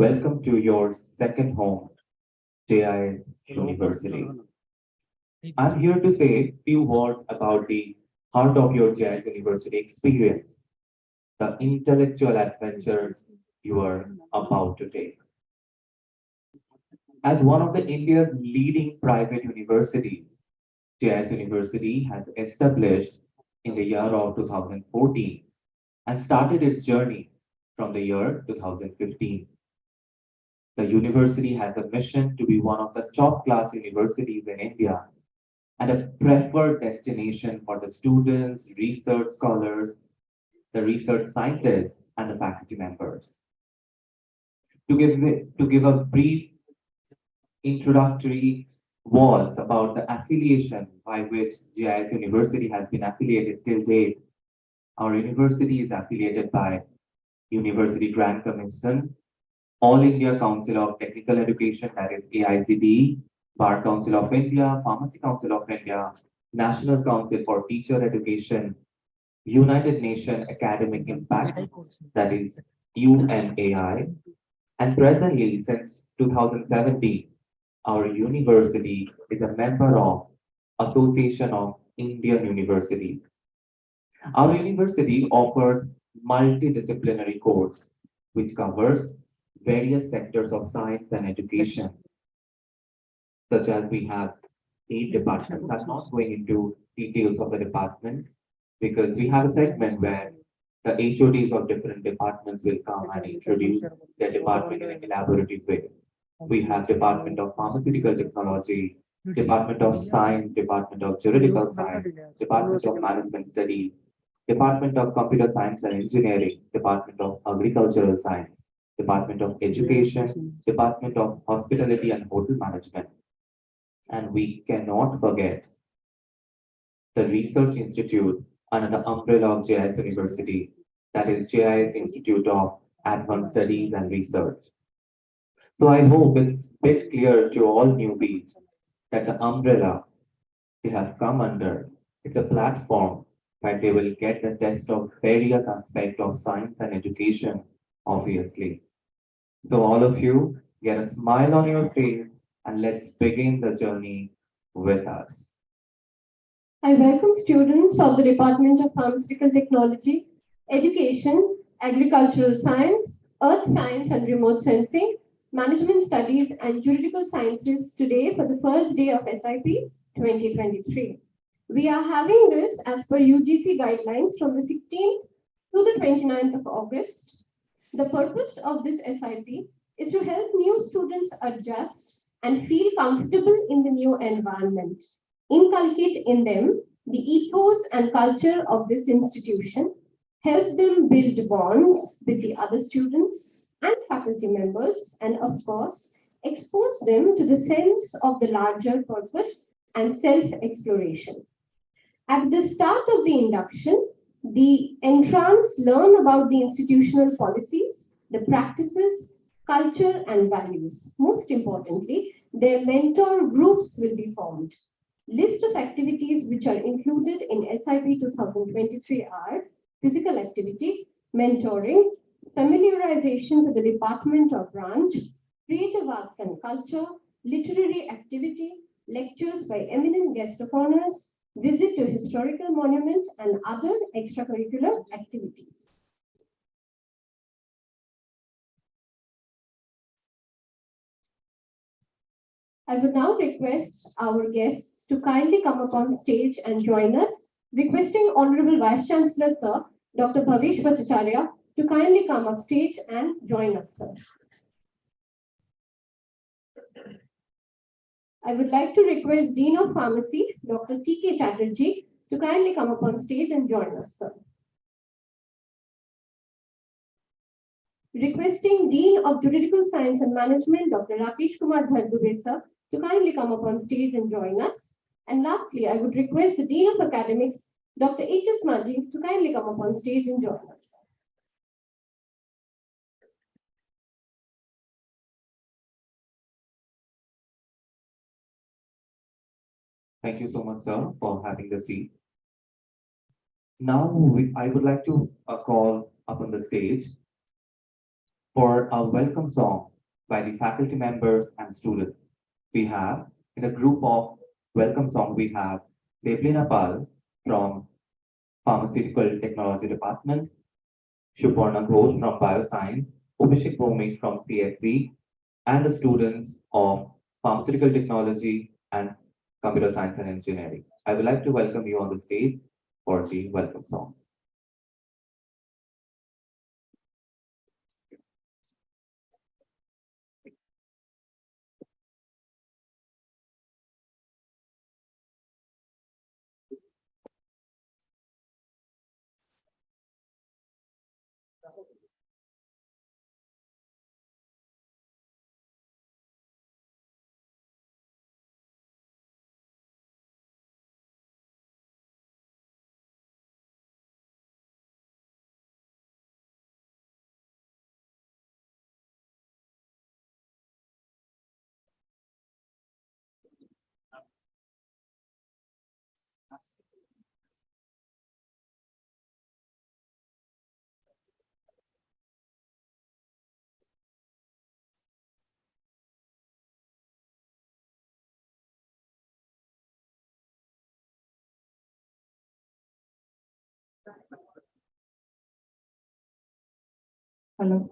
Welcome to your second home, JI University. I'm here to say a few words about the heart of your JI University experience, the intellectual adventures you are about to take. As one of the India's leading private universities, JS University has established in the year of 2014 and started its journey from the year 2015. The university has a mission to be one of the top class universities in India and a preferred destination for the students, research scholars, the research scientists, and the faculty members. To give a brief introductory words about the affiliation by which GIS University has been affiliated till date, our university is affiliated by University Grant Commission, All India Council of Technical Education, that is AICTE, Bar Council of India, Pharmacy Council of India, National Council for Teacher Education, United Nations Academic Impact, that is UNAI, and presently since 2017, our university is a member of Association of Indian Universities. Our university offers multidisciplinary course which covers various sectors of science and education, such as we have 8 departments. I'm not going into details of the department because we have a segment where the HODs of different departments will come and introduce their department in an elaborative way. We have Department of Pharmaceutical Technology, Department of Science, Department of Juridical Science, Department of Management Studies, Department of Computer Science and Engineering, Department of Agricultural Science, Department of Education, Department of Hospitality and Hotel Management. And we cannot forget the Research Institute under the umbrella of JIS University, that is JIS Institute of Advanced Studies and Research. So I hope it's a bit clear to all newbies that the umbrella they have come under, it's a platform where they will get the test of various aspects of science and education, obviously. So all of you, get a smile on your face and let's begin the journey with us. I welcome students of the Department of Pharmaceutical Technology, Education, Agricultural Science, Earth Science and Remote Sensing, Management Studies and Juridical Sciences today for the first day of SIP 2023. We are having this as per UGC guidelines from the 16th to the 29th of August. The purpose of this SIP is to help new students adjust and feel comfortable in the new environment, inculcate in them the ethos and culture of this institution, help them build bonds with the other students and faculty members, and of course, expose them to the sense of the larger purpose and self-exploration. At the start of the induction, the entrants learn about the institutional policies, the practices, culture, and values. Most importantly, their mentor groups will be formed. List of activities which are included in SIP 2023 are physical activity, mentoring, familiarization with the department or branch, creative arts and culture, literary activity, lectures by eminent guest of honors, visit to historical monument, and other extracurricular activities. I would now request our guests to kindly come up on stage and join us, requesting Honorable Vice Chancellor Sir, Dr. Bhavesh Bhattacharya, to kindly come up stage and join us, sir. I would like to request Dean of Pharmacy, Dr. T.K. Chatterjee, to kindly come up on stage and join us, sir. Requesting Dean of Juridical Science and Management, Dr. Rakesh Kumar Bhardube, sir, to kindly come up on stage and join us. And lastly, I would request the Dean of Academics, Dr. H.S. Maji, to kindly come up on stage and join us. Thank you so much, sir, for having the seat. Now, I would like to call up on the stage For a welcome song by the faculty members and students, we have in the group of welcome song, we have Deblina Pal from Pharmaceutical Technology Department, Shuparna Ghosh from Bioscience, Abhishek Bhomik from CSC, and the students of Pharmaceutical Technology and Computer Science and Engineering. I would like to welcome you on the stage for the welcome song. Hello.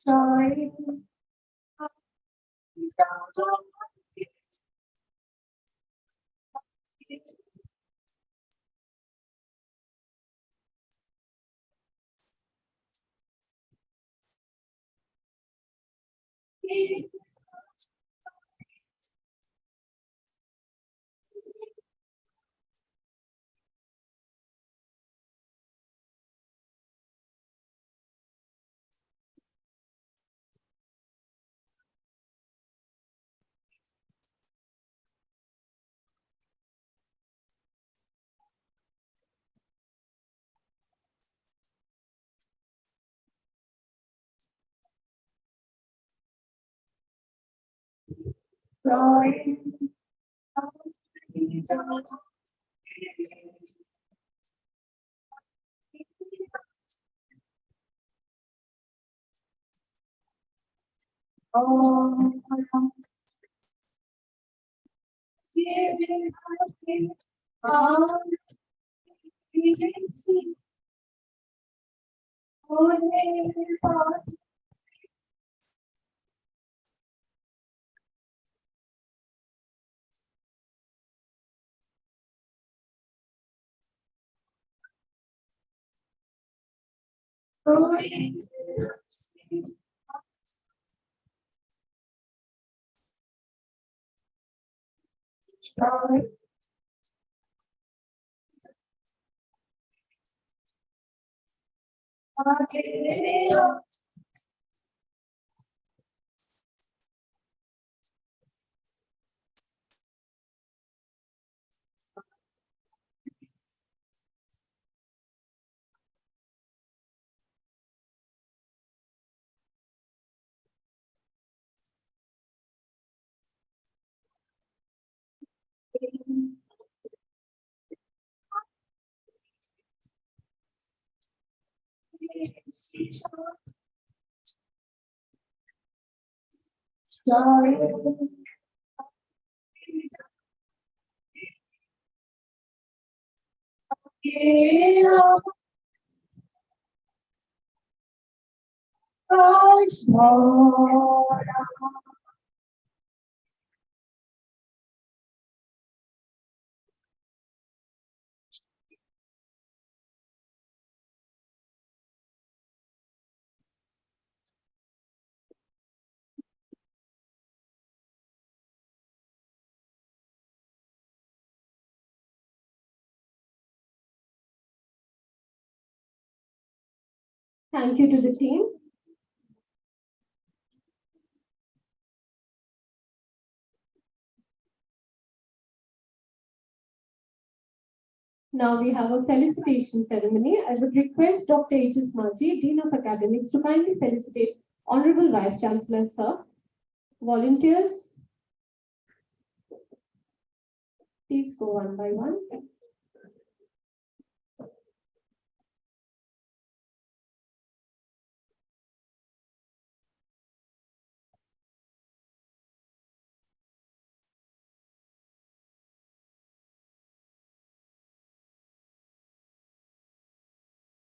Sorry. Thank you to the team. Now we have a felicitation ceremony. I would request Dr. H.S. Maji, Dean of Academics, to kindly felicitate Honorable Vice Chancellor, sir. Volunteers, please go one by one.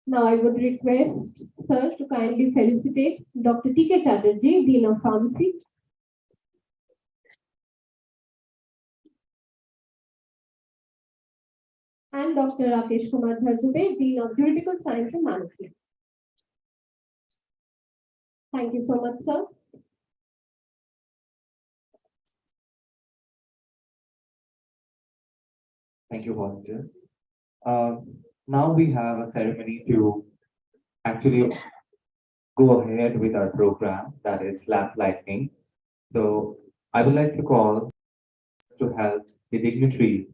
Now I would request sir to kindly felicitate Dr. T.K. Chatterjee, Dean of Pharmacy. And Dr. Rakesh Kumar Dharjube, Dean of Juridical Science and Management. Thank you so much, sir. Thank you, volunteers. Now we have a ceremony to actually go ahead with our program, that is lamp lighting. So I would like to call to help the dignitary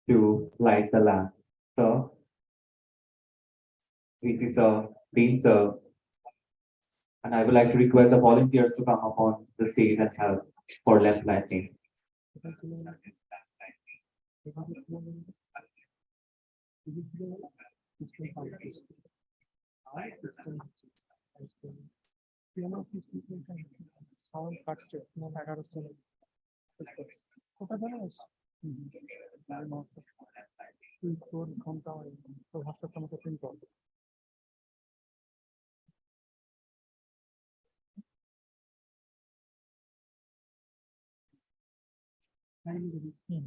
to light the lamp. So, this is a Dean sir, and I would like to request the volunteers to come up on the stage and help for lamp lighting. Sound কাটছে না 1100 কোথা জানিস তুই তোর ঘন্টা তোর হোয়াটসঅ্যাপটা আমাকে print কর আমি দেখেন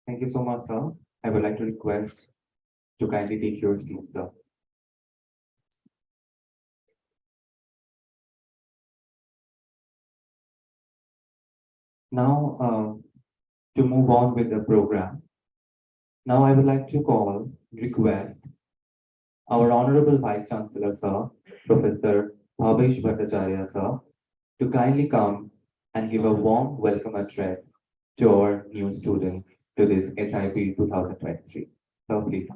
Thank you so much, sir. I would like to request to kindly take your seat, sir. Now, to move on with the program, now I would like to request our Honorable Vice Chancellor, sir, Professor Bhavesh Bhattacharya, sir, to kindly come and give a warm welcome address to our new student to this SIP 2023. So please.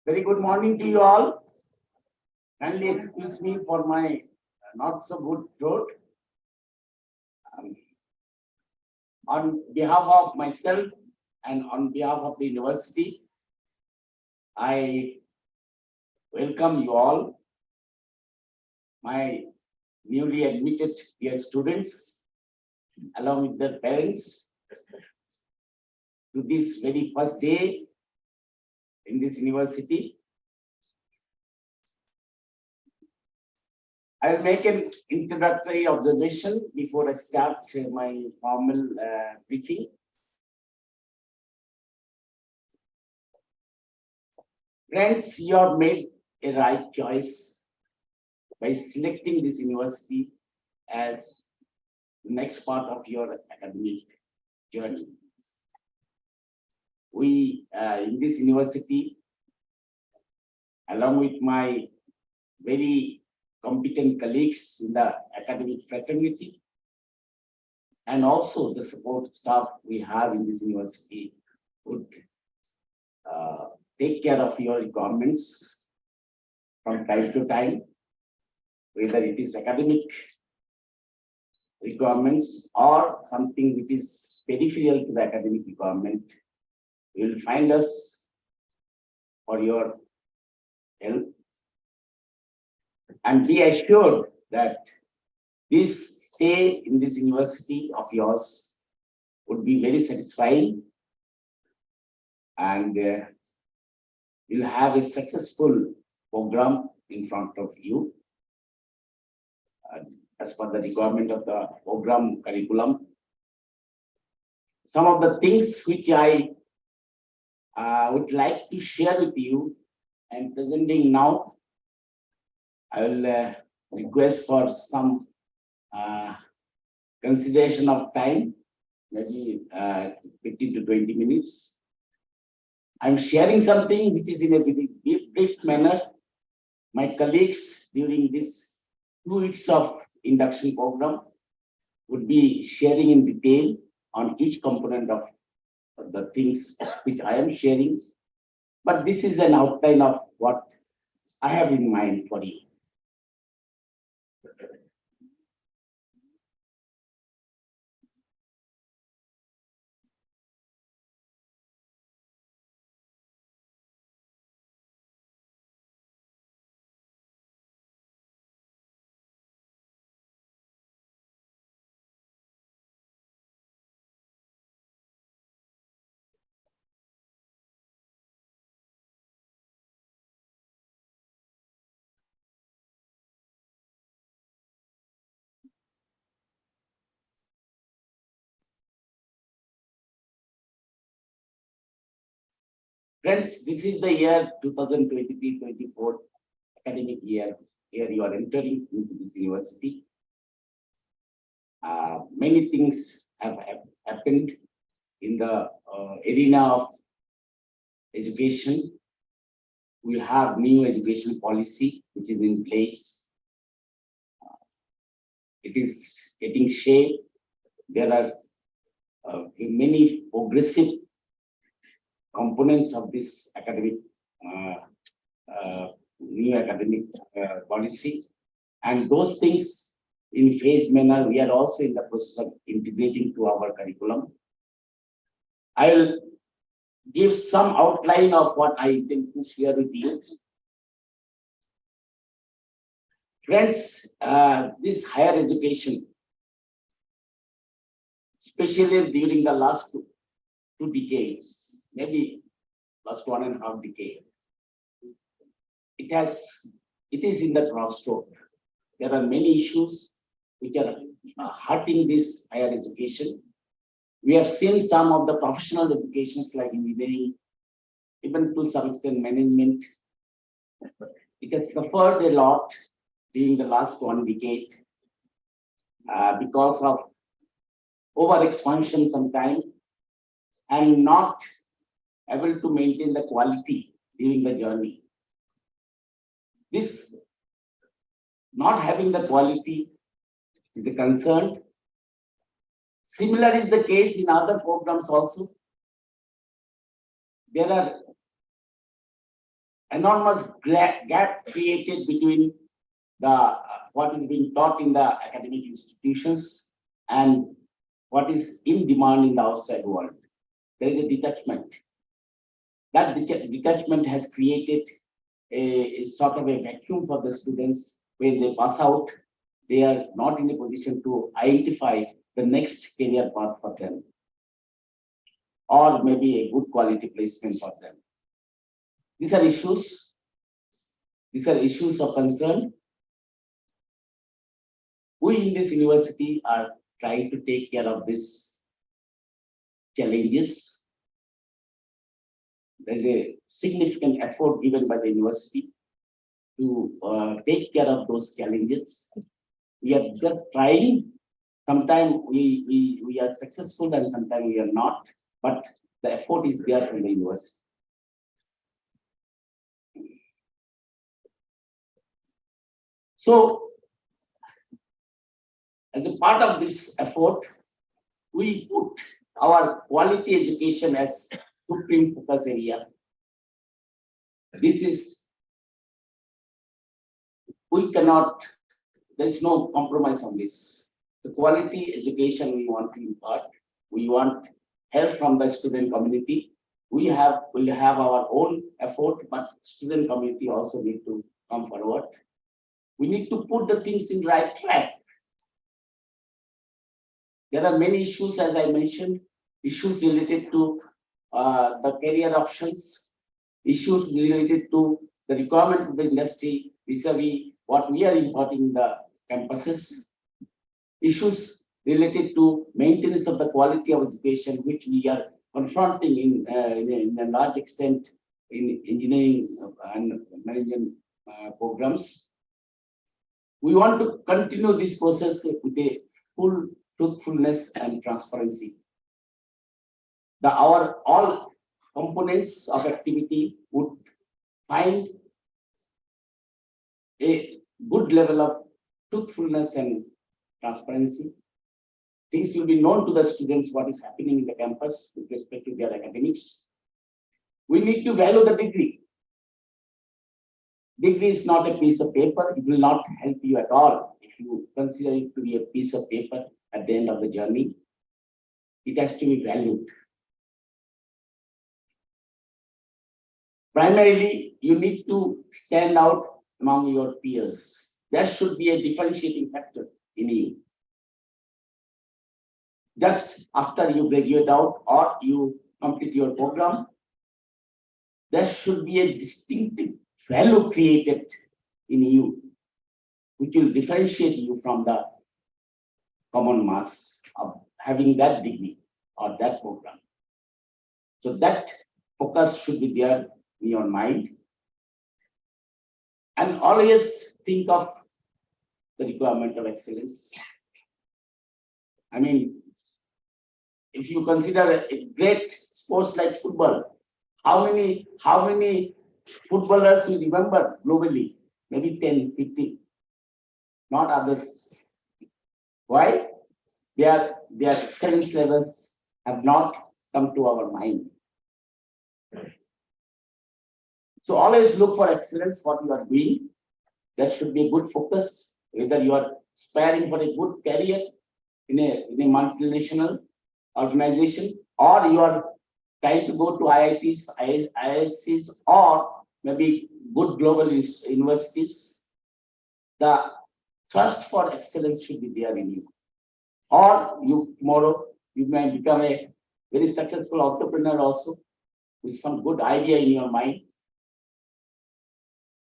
Very good morning to you all. Kindly excuse me for my not so good throat. Um, on behalf of myself and on behalf of the university, I welcome you all, my newly admitted dear students, along with their parents, to this very first day in this university. I will make an introductory observation before I start my formal briefing. Friends, you have made a right choice by selecting this university as the next part of your academic journey. We, in this university, along with my very competent colleagues in the academic fraternity, and also the support staff we have in this university, would take care of your requirements from time to time, whether it is academic requirements or something which is peripheral to the academic requirement. You will find us for your help. And be assured that this stay in this university of yours would be very satisfying, and you'll have a successful program in front of you as per the requirement of the program curriculum. Some of the things which I would like to share with you and presenting now, I will request for some consideration of time, maybe 15 to 20 minutes. I'm sharing something which is in a very brief manner. My colleagues during this 2 weeks of induction program would be sharing in detail on each component of the things which I am sharing. But this is an outline of what I have in mind for you. Friends, this is the year 2023-24 academic year. Here you are entering into this university. Many things have happened in the arena of education. We have new education policy which is in place. It is getting shape. There are many progressive components of this academic new academic policy, and those things in phased manner we are also in the process of integrating to our curriculum. I'll give some outline of what I intend to share with you. Friends, this higher education, especially during the last two decades, maybe last 1.5 decade, it is in the crossroad. There are many issues which are hurting this higher education. We have seen some of the professional educations like engineering, even to some extent management. It has suffered a lot during the last 1 decade because of over expansion sometimes and not able to maintain the quality during the journey. This not having the quality is a concern. Similar is the case in other programs also. There are enormous gap created between the what is being taught in the academic institutions and what is in demand in the outside world. There is a detachment. That detachment has created a sort of a vacuum for the students. When they pass out, they are not in a position to identify the next career path for them, or maybe a good quality placement for them. These are issues. These are issues of concern. We in this university are trying to take care of these challenges. There is a significant effort given by the university to take care of those challenges. We are just trying. Sometimes we are successful and sometimes we are not, but the effort is there from the university. So, as a part of this effort, we put our quality education as supreme focus area. This is, we cannot, there is no compromise on this. The quality education we want to impart, we want help from the student community. We will have our own effort, but student community also need to come forward. We need to put the things in right track. There are many issues, as I mentioned, issues related to the career options, issues related to the requirement of the industry vis-a-vis what we are imparting in the campuses, issues related to maintenance of the quality of education, which we are confronting in a large extent in engineering and management programs. We want to continue this process with a full truthfulness and transparency. Our all components of activity would find a good level of truthfulness and transparency. Things will be known to the students what is happening in the campus with respect to their academics. We need to value the degree. Degree is not a piece of paper. It will not help you at all if you consider it to be a piece of paper at the end of the journey. It has to be valued. Primarily, you need to stand out among your peers. There should be a differentiating factor in you. Just after you graduate out or you complete your program, there should be a distinctive value created in you, which will differentiate you from the common mass of having that degree or that program. So that focus should be there in your mind. And always think of the requirement of excellence. I mean, if you consider a great sports like football, how many footballers you remember globally? Maybe 10, 15, not others. Why? Their excellence levels have not come to our mind. So always look for excellence, what you are doing. There should be a good focus, whether you are aspiring for a good career in a multinational organization, or you are trying to go to IITs, IIScs, or maybe good global universities. The thrust for excellence should be there in you. Or tomorrow you may become a very successful entrepreneur also, with some good idea in your mind.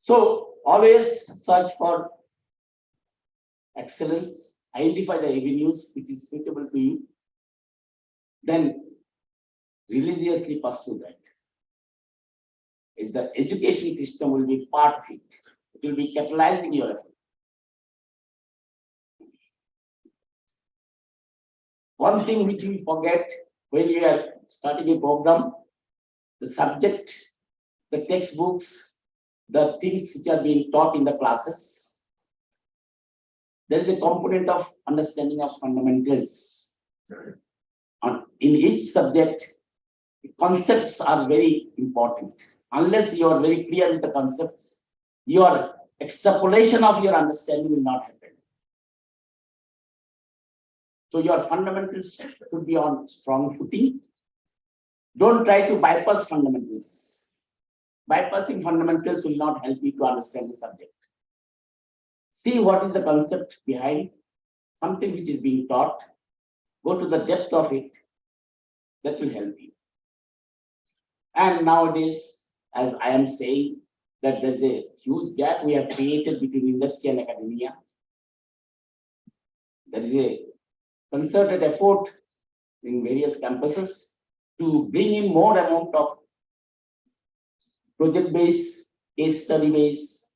So always search for excellence, identify the avenues which is suitable to you, then religiously pursue that. Is the education system will be part of it. It will be catalyzing your effort. One thing which we forget when we are starting a program, the subject, the textbooks, the things which are being taught in the classes. There is a component of understanding of fundamentals. In each subject, concepts are very important. Unless you are very clear with the concepts, your extrapolation of your understanding will not happen. So your fundamentals should be on strong footing. Don't try to bypass fundamentals. Bypassing fundamentals will not help you to understand the subject. See what is the concept behind something which is being taught. Go to the depth of it. That will help you. And nowadays, as I am saying, that there's a huge gap we have created between industry and academia. There is a concerted effort in various campuses to bring in more amount of project-based, case study-based,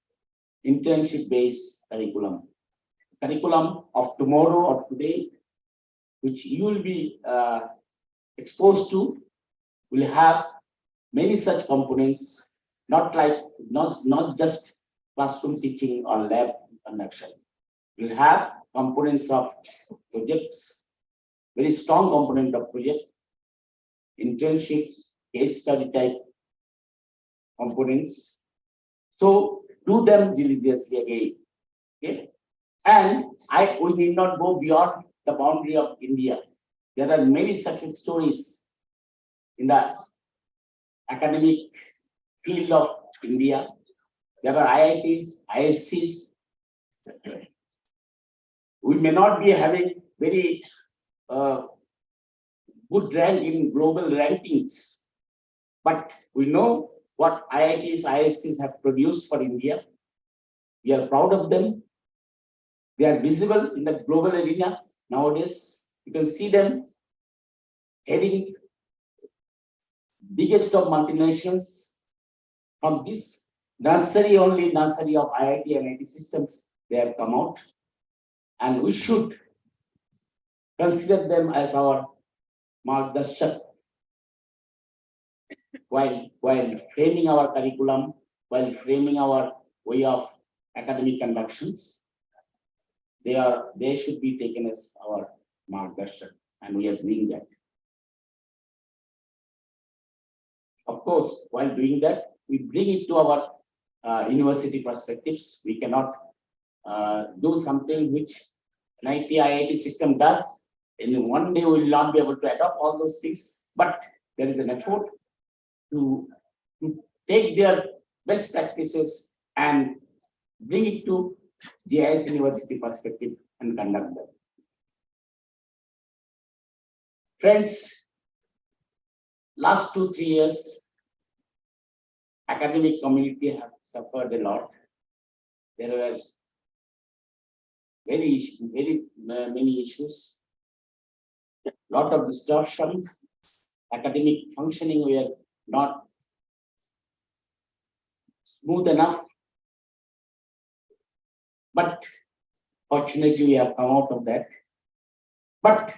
internship-based curriculum. Curriculum of tomorrow or today, which you will be exposed to, will have many such components, not just classroom teaching or lab conduction. We'll have components of projects, very strong component of project, internships, case study type components. So do them religiously again. Okay? And we need not go beyond the boundary of India. There are many success stories in the academic field of India. There are IITs, ISCs. We may not be having very good rank in global rankings, but we know what IITs, ISCs have produced for India. We are proud of them. They are visible in the global arena nowadays. You can see them heading biggest of multinationals. From this nursery of IIT and IT systems, they have come out. And we should consider them as our margdarshak while framing our curriculum, while framing our way of academic conductions. They should be taken as our margdarshak, and we are doing that. Of course, while doing that, we bring it to our university perspectives. We cannot do something which an IT, IIT system does. In one day, we will not be able to adopt all those things, but there is an effort to take their best practices and bring it to GIS university perspective and conduct them. Friends, last 2-3 years, academic community have suffered a lot. There were very many issues, lot of distortion. Academic functioning were not smooth enough. But fortunately, we have come out of that. But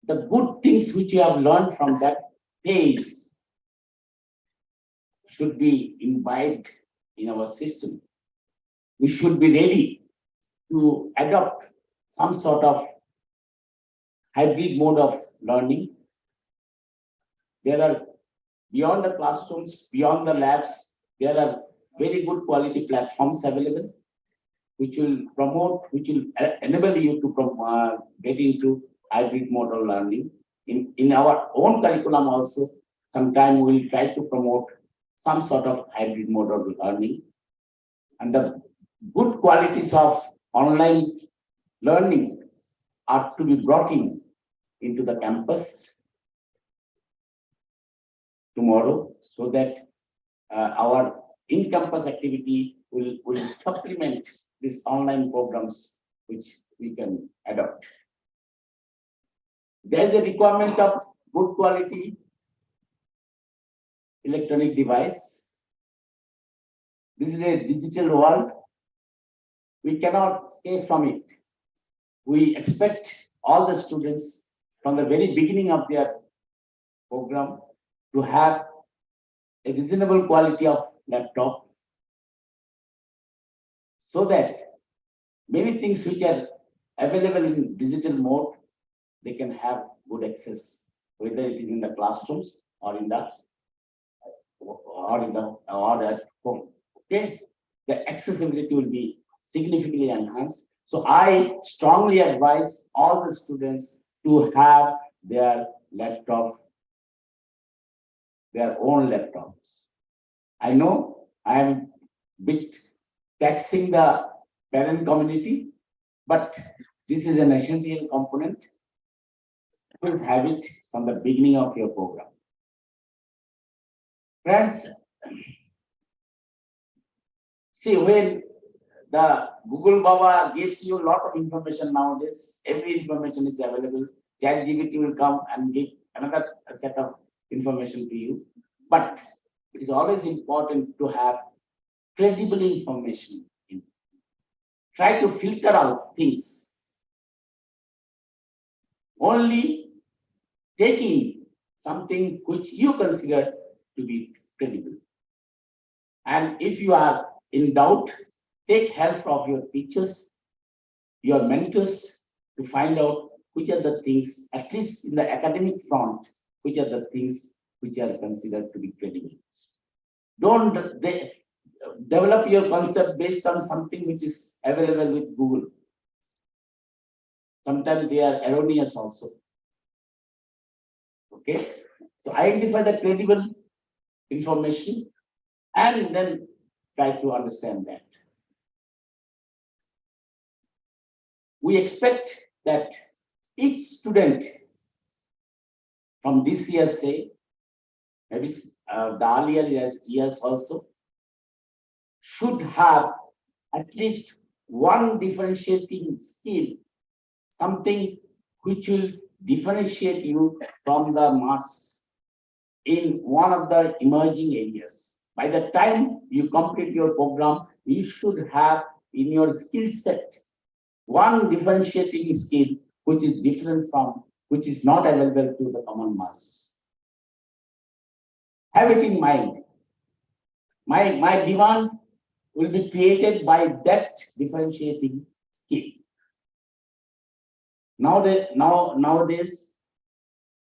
the good things which you have learned from that phase should be imbibed in our system. We should be ready to adopt some sort of hybrid mode of learning. There are beyond the classrooms, beyond the labs, there are very good quality platforms available, which will promote, which will enable you to get into hybrid mode of learning. In our own curriculum also, sometime we will try to promote some sort of hybrid mode of learning. And the good qualities of online learning are to be brought into the campus tomorrow, so that our in-campus activity will supplement these online programs which we can adopt. There is a requirement of good quality electronic device. This is a digital world. We cannot escape from it. We expect all the students from the very beginning of their program to have a reasonable quality of laptop, so that many things which are available in digital mode, they can have good access, whether it is in the classrooms or at home. Okay, the accessibility will be significantly enhanced. So I strongly advise all the students to have their laptop, their own laptops. I know I am bit taxing the parent community, but this is an essential component. Please have it from the beginning of your program. Friends, see, when the Google Baba gives you a lot of information nowadays, every information is available. ChatGPT will come and give another set of information to you. But it is always important to have credible information. Try to filter out things. Only taking something which you consider to be credible. And if you are in doubt, take help of your teachers, your mentors, to find out which are the things, at least in the academic front, which are the things which are considered to be credible. Don't develop your concept based on something which is available with Google. Sometimes they are erroneous also. Okay, so identify the credible information and then try to understand that. We expect that each student from this year, say, maybe the earlier years also, should have at least one differentiating skill, something which will differentiate you from the mass in one of the emerging areas. By the time you complete your program, you should have in your skill set one differentiating skill which is different from, which is not available to the common mass. Have it in mind. My demand will be created by that differentiating skill. Nowadays,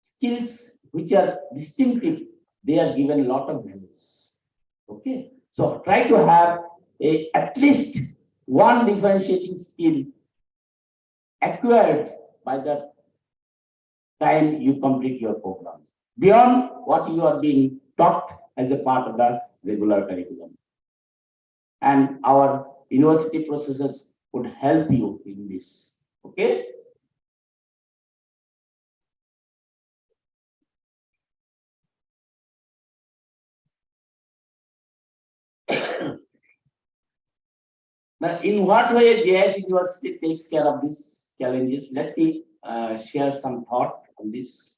skills which are distinctive, they are given a lot of values. Okay, so try to have at least one differentiating skill acquired by the time you complete your program, beyond what you are being taught as a part of the regular curriculum. And our university processes would help you in this. Okay. Now, in what way JIS University takes care of these challenges? Let me share some thought on this.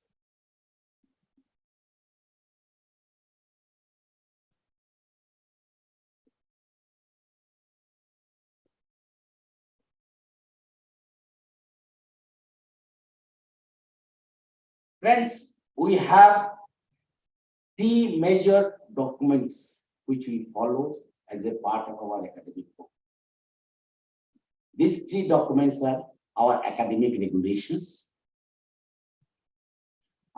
Friends, we have three major documents which we follow as a part of our academic program. These three documents are our academic regulations,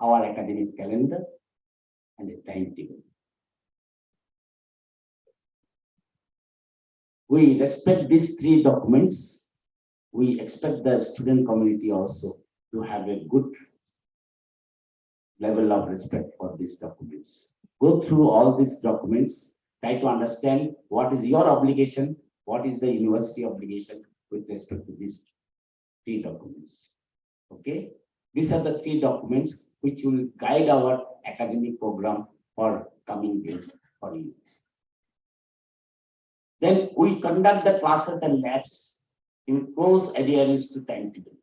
our academic calendar, and a timetable. We respect these three documents. We expect the student community also to have a good level of respect for these documents. Go through all these documents, try to understand what is your obligation, what is the university obligation with respect to these three documents. Okay, these are the three documents which will guide our academic program for coming days for you. Then we conduct the classes and labs in close adherence to timetable.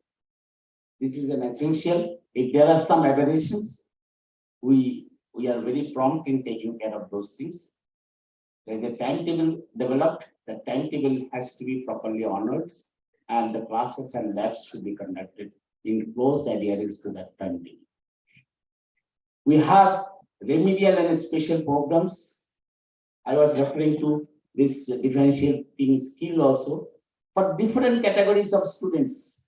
This is an essential. If there are some aberrations, we are very prompt in taking care of those things. When the timetable developed, the timetable has to be properly honored, and the classes and labs should be conducted in close adherence to that timetable. We have remedial and special programs. I was referring to this differentiating skill also for different categories of students.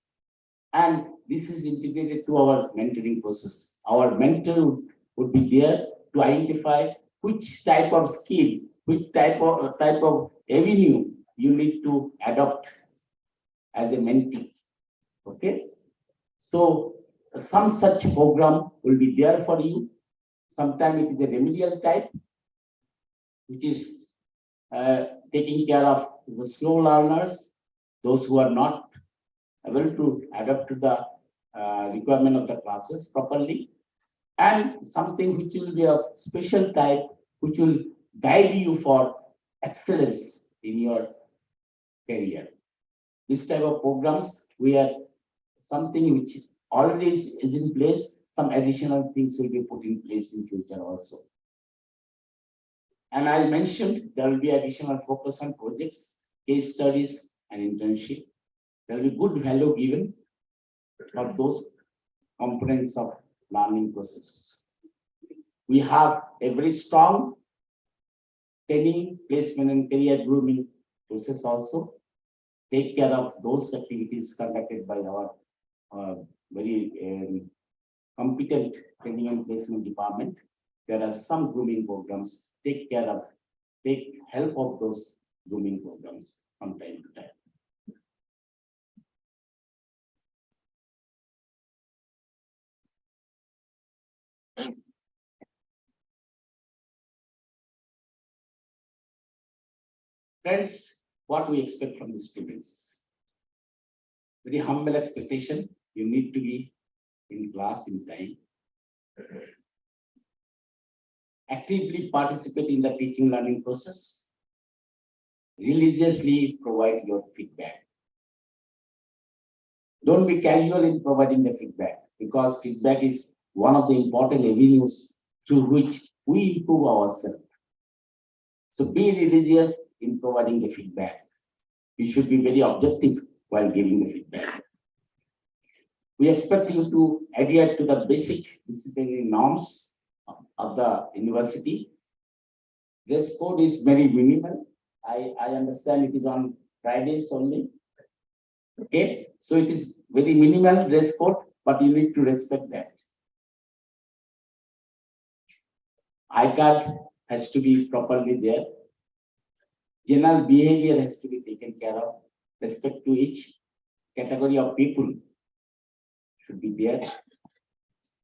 And this is integrated to our mentoring process. Our mentor would be there to identify which type of skill, which type of avenue you need to adopt as a mentee. Okay. So some such program will be there for you. Sometimes it is a remedial type, which is taking care of the slow learners, those who are not able to adapt to the requirement of the classes properly, and something which will be a special type, which will guide you for excellence in your career. This type of programs, we are something which already is in place. Some additional things will be put in place in future also. And I mentioned there will be additional focus on projects, case studies, and internship. There will be good value given for those components of learning process. We have a very strong training, placement, and career grooming process also. Take care of those activities conducted by our very competent training and placement department. There are some grooming programs. Take help of those grooming programs from time to time. Friends, what we expect from the students? Very humble expectation. You need to be in class in time. Actively participate in the teaching learning process. Religiously provide your feedback. Don't be casual in providing the feedback, because feedback is one of the important avenues through which we improve ourselves. So be religious in providing the feedback. You should be very objective while giving the feedback. We expect you to adhere to the basic disciplinary norms of the university. Dress code is very minimal. I understand it is on Fridays only. Okay, so it is very minimal dress code, but you need to respect that. iCard has to be properly there. General behavior has to be taken care of. Respect to each category of people should be there.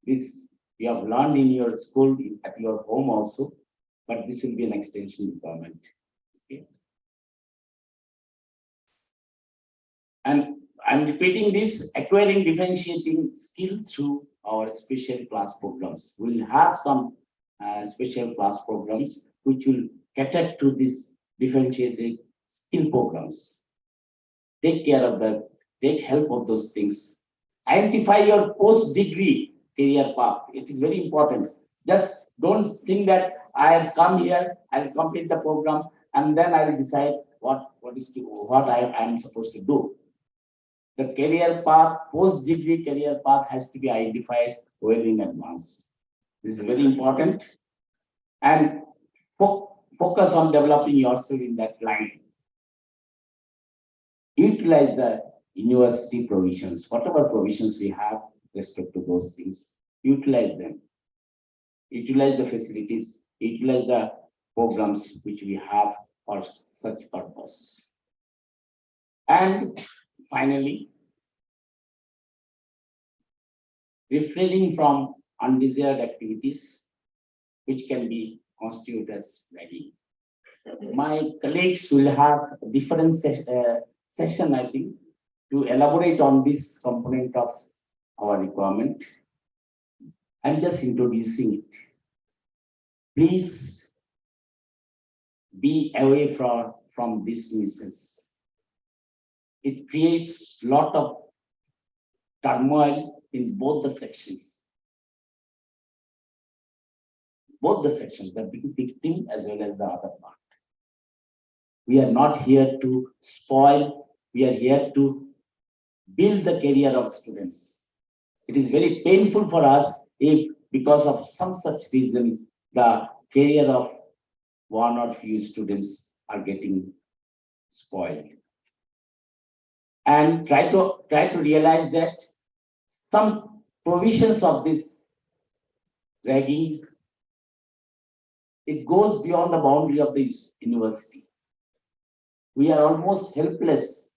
This you have learned in your school, at your home also, but this will be an extension requirement. Okay. And I'm repeating this, acquiring differentiating skill through our special class programs. We'll have some special class programs which will cater to this differentiating skill programs. Take care of that, take help of those things. Identify your post-degree career path. It is very important. Just don't think that I have come here, I'll complete the program, and then I will decide what I am supposed to do. The career path, post-degree career path has to be identified well in advance. This is very important. and focus on developing yourself in that line. Utilize the university provisions, whatever provisions we have with respect to those things, utilize them. Utilize the facilities, utilize the programs which we have for such purpose. And finally, refraining from undesired activities which can be constituted as ragging. My colleagues will have a different session, I think, to elaborate on this component of our requirement. I'm just introducing it. Please be away from this nuisance. It creates a lot of turmoil in both the sections. Both the sections, the victim as well as the other part. We are not here to spoil, we are here to build the career of students. It is very painful for us if, because of some such reason, the career of one or few students are getting spoiled. And try to realize that some provisions of this ragging, it goes beyond the boundary of the university. We are almost helpless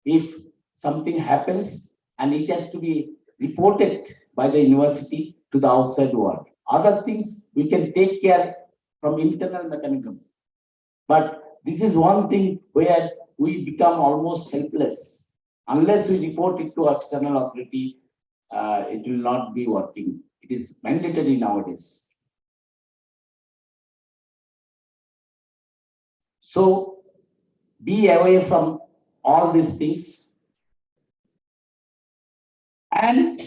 if something happens and it has to be reported by the university to the outside world. Other things we can take care from internal mechanism. But this is one thing where we become almost helpless. Unless we report it to external authority, it will not be working. It is mandatory nowadays. So be away from all these things. And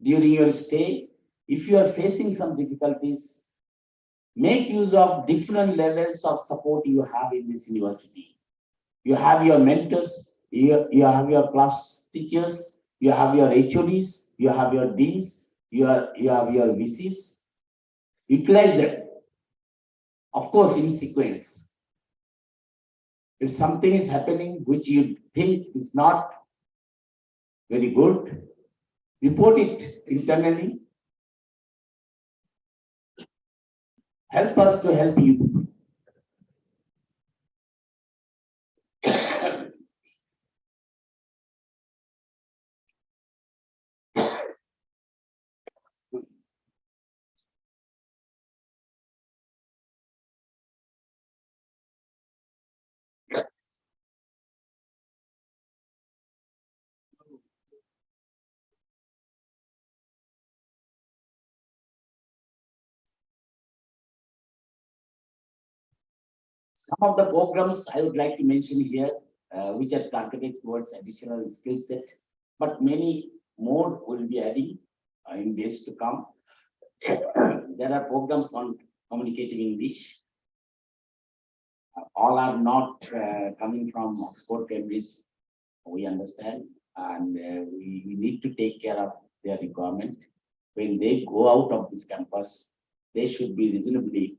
during your stay, if you are facing some difficulties, make use of different levels of support you have in this university. You have your mentors, you have your class teachers, you have your HODs, you have your deans, you have your VCs. Utilize them, of course, in sequence. If something is happening which you think is not very good, report it internally. Help us to help you. Some of the programs I would like to mention here, which are targeted towards additional skill set, but many more will be adding in days to come. There are programs on communicating English. All are not coming from Oxford, Cambridge, we understand, and we need to take care of their requirement. When they go out of this campus, they should be reasonably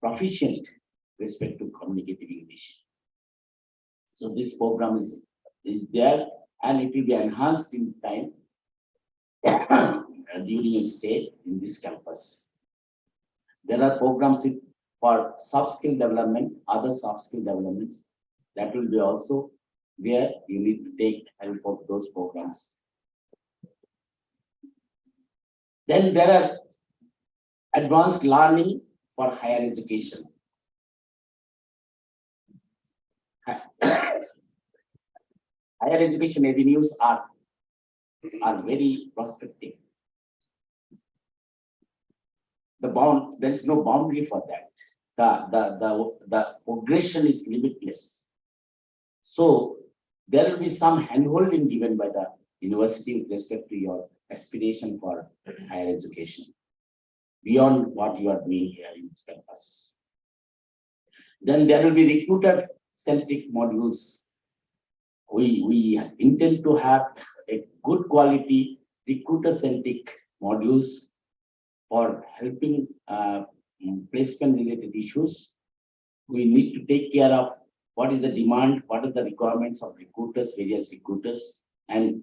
proficient with respect to communicating English. So this program is there, and it will be enhanced in time during your stay in this campus. There are programs for soft skill development, other soft skill developments that will be also where you need to take help of those programs. Then there are advanced learning for higher education. Higher education avenues are very prospective. There is no boundary for that. The progression is limitless. So there will be some handholding given by the university with respect to your aspiration for higher education beyond what you are doing here in this campus. Then there will be recruiter-centric modules. We intend to have a good quality recruiter-centric modules for helping placement related issues. We need to take care of what is the demand, what are the requirements of recruiters, various recruiters, and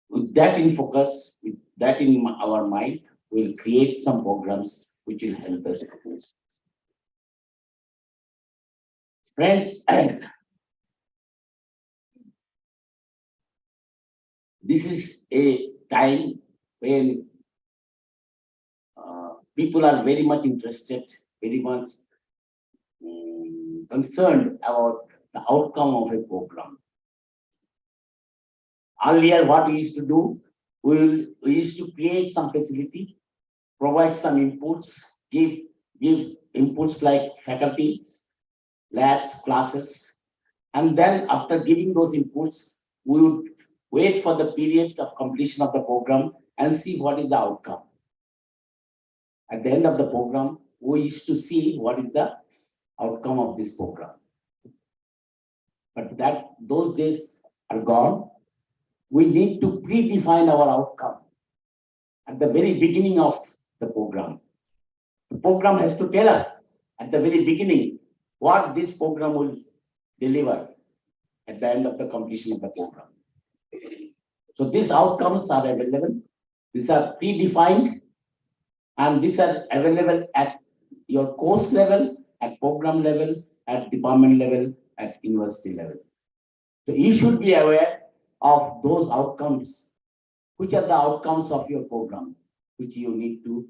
with that in focus, with that in our mind, we'll create some programs which will help us. Friends, this is a time when people are very much interested, very much concerned about the outcome of a program. Earlier, what we used to do, we used to create some facility, provide some inputs, give inputs like faculty, labs, classes, and then after giving those inputs, we would wait for the period of completion of the program and see what is the outcome. At the end of the program, we used to see what is the outcome of this program. But those days are gone. We need to predefine our outcome at the very beginning of the program. The program has to tell us at the very beginning what this program will deliver at the end of the completion of the program. So these outcomes are available. These are predefined, and these are available at your course level, at program level, at department level, at university level. So you should be aware of those outcomes. Which are the outcomes of your program, which you need to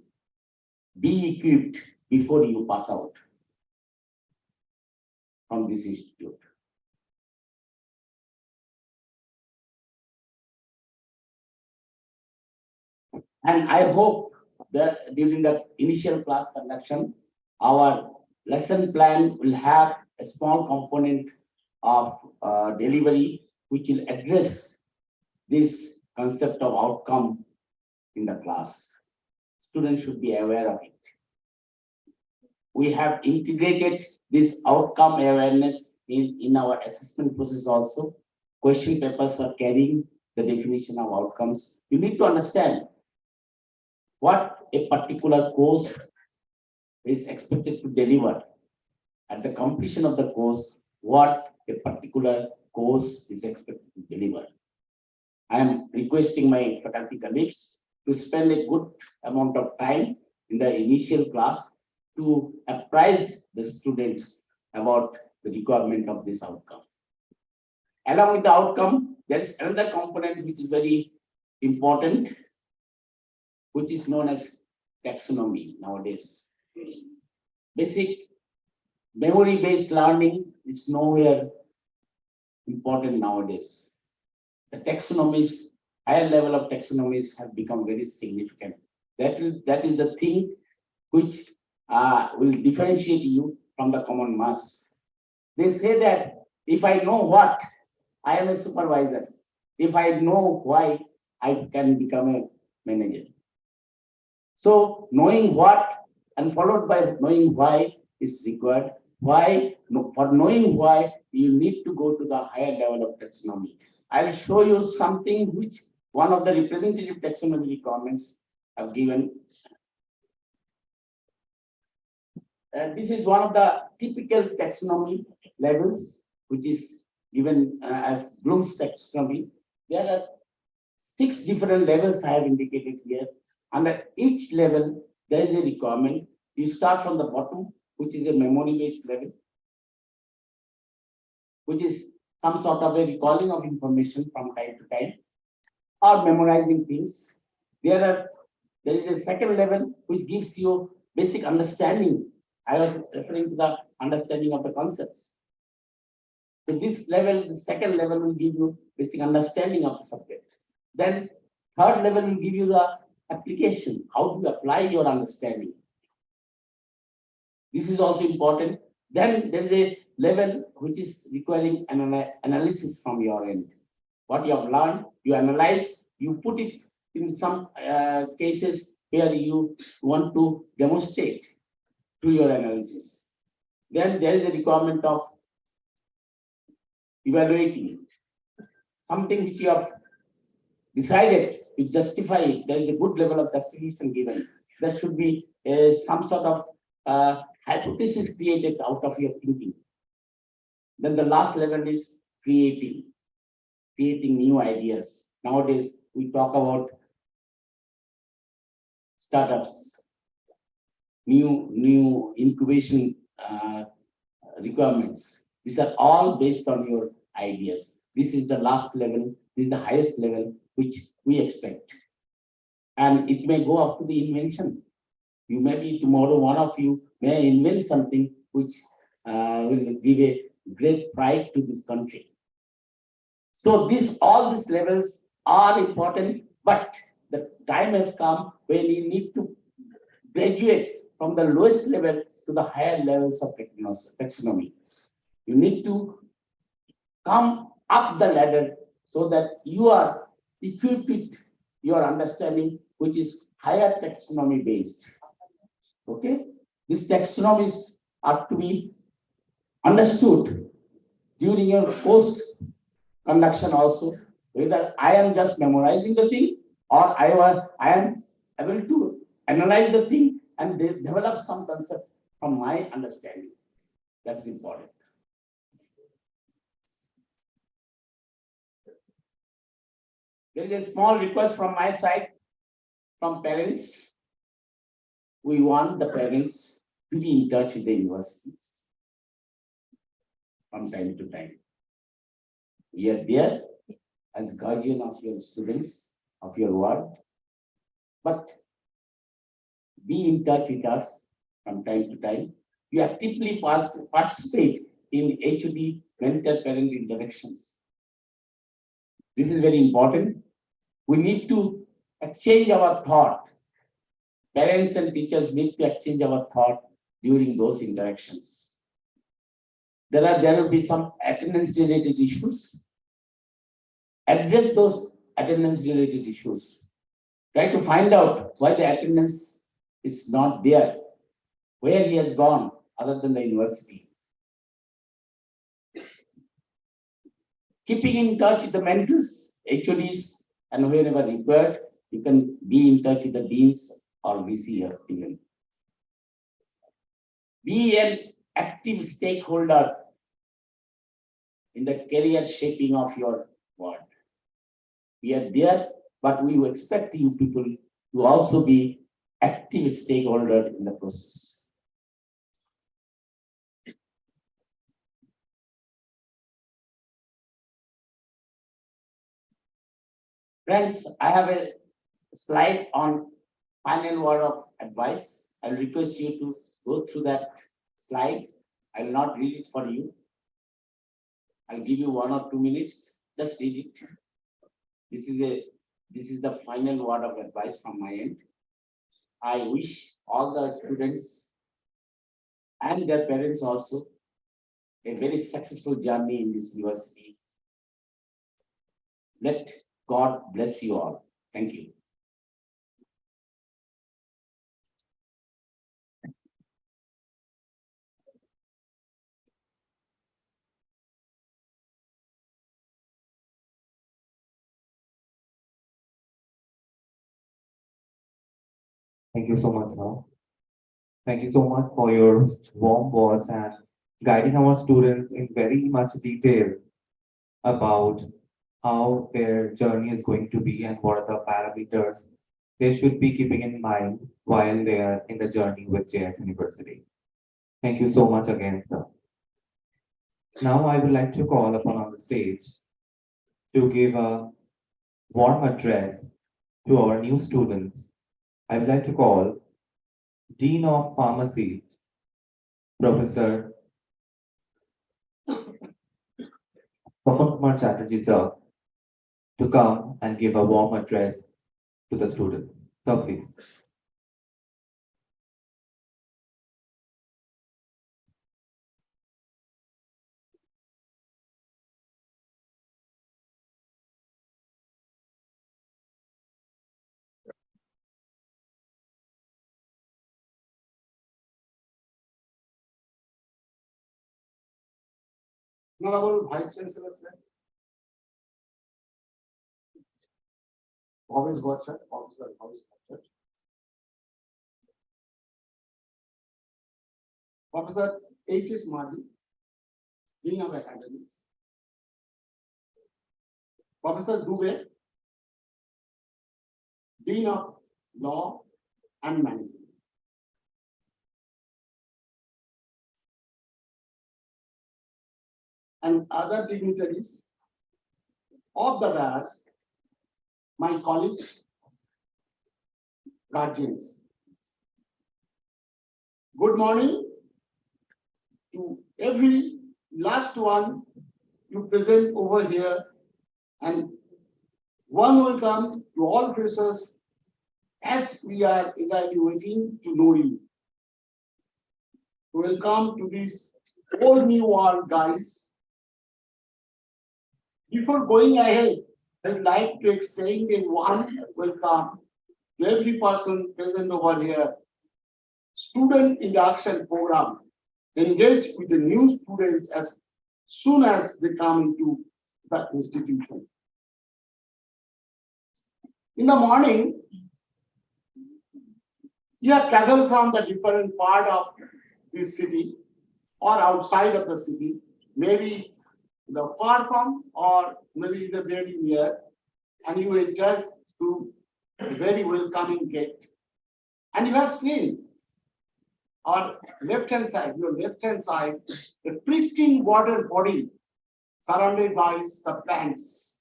be equipped before you pass out from this institute. And I hope that during the initial class conduction, our lesson plan will have a small component of delivery, which will address this concept of outcome in the class. Students should be aware of it. We have integrated this outcome awareness in our assessment process also. Question papers are carrying the definition of outcomes. You need to understand what a particular course is expected to deliver. At the completion of the course, what a particular course is expected to deliver. I am requesting my faculty colleagues to spend a good amount of time in the initial class to apprise the students about the requirement of this outcome. Along with the outcome, there is another component which is very important, which is known as taxonomy nowadays. Basic memory-based learning is nowhere important nowadays. The taxonomies, higher level of taxonomies have become very significant. That is the thing which will differentiate you from the common mass. They say that if I know what, I am a supervisor. If I know why, I can become a manager. So knowing what and followed by knowing why is required. Why? For knowing why, you need to go to the higher level of taxonomy. I'll show you something which one of the representative taxonomy requirements have given. This is one of the typical taxonomy levels, which is given as Bloom's taxonomy. There are 6 different levels I have indicated here. Under each level, there is a requirement. You start from the bottom, which is a memory-based level, which is some sort of a recalling of information from time to time, or memorizing things. There is a second level which gives you basic understanding. I was referring to the understanding of the concepts. So this level, the second level, will give you basic understanding of the subject. Then third level will give you the application. How do you apply your understanding? This is also important. Then there is a level which is requiring an analysis from your end. What you have learned, you analyze, you put it in some cases where you want to demonstrate through your analysis. Then there is a requirement of evaluating something which you have decided, you justify it. There is a good level of justification given. There should be some sort of hypothesis created out of your thinking. Then the last level is creating new ideas. Nowadays, we talk about startups, new incubation requirements. These are all based on your ideas. This is the last level. This is the highest level which we expect. And it may go up to the invention. You may be tomorrow, one of you may invent something which will give a great pride to this country. So all these levels are important, but the time has come when you need to graduate from the lowest level to the higher levels of taxonomy. You need to come up the ladder so that you are equipped with your understanding, which is higher taxonomy based. Okay, these taxonomies are to be understood during your course conduction also, whether I am just memorizing the thing or I am able to analyze the thing and develop some concept from my understanding. That is important. There is a small request from my side, from parents. We want the parents to be in touch with the university from time to time. We are there as guardian of your students, of your ward, but be in touch with us from time to time. You actively participate in HOD mentor-parent interactions. This is very important. We need to exchange our thought. Parents and teachers need to exchange our thought during those interactions. There will be some attendance-related issues. Address those attendance-related issues. Try to find out why the attendance is not there, where he has gone other than the university. Keeping in touch with the mentors, HODs, and wherever required, you can be in touch with the deans or VC even. Be an active stakeholder in the career shaping of your ward. We are there, but we expect you people to also be active stakeholder in the process. Friends, I have a slide on final word of advice. I request you to go through that slide. I will not read it for you. I'll give you 1 or 2 minutes. Just read it. This is the final word of advice from my end. I wish all the students and their parents also a very successful journey in this university. Let God bless you all. Thank you. Thank you so much, sir. Thank you so much for your warm words and guiding our students in very much detail about how their journey is going to be and what are the parameters they should be keeping in mind while they are in the journey with JX University. Thank you so much again, sir. Now I would like to call upon on the stage to give a warm address to our new students. I would like to call Dean of Pharmacy, Professor Pawan Kumar Chatterjee, sir, to come and give a warm address to the students. So please. Honorable Vice Chancellor, sir. Always watch it, officer, always watch it. Professor H.S. Maji, Dean of Academics. Professor Dubey, Dean of Law and Management. And other dignitaries of the dais, my colleagues, guardians. Good morning to every last one you present over here, and one welcome to all freshers as we are eagerly waiting to know you. Welcome to this whole new world, guys. Before going ahead, I would like to extend a warm welcome to every person present over here. Student induction program. Engage with the new students as soon as they come into the institution. In the morning, you have traveled from the different part of this city or outside of the city, maybe the far from or maybe the very near, and you entered through a very welcoming gate. And you have seen our left-hand side, your left-hand side, a pristine water body surrounded by the plants.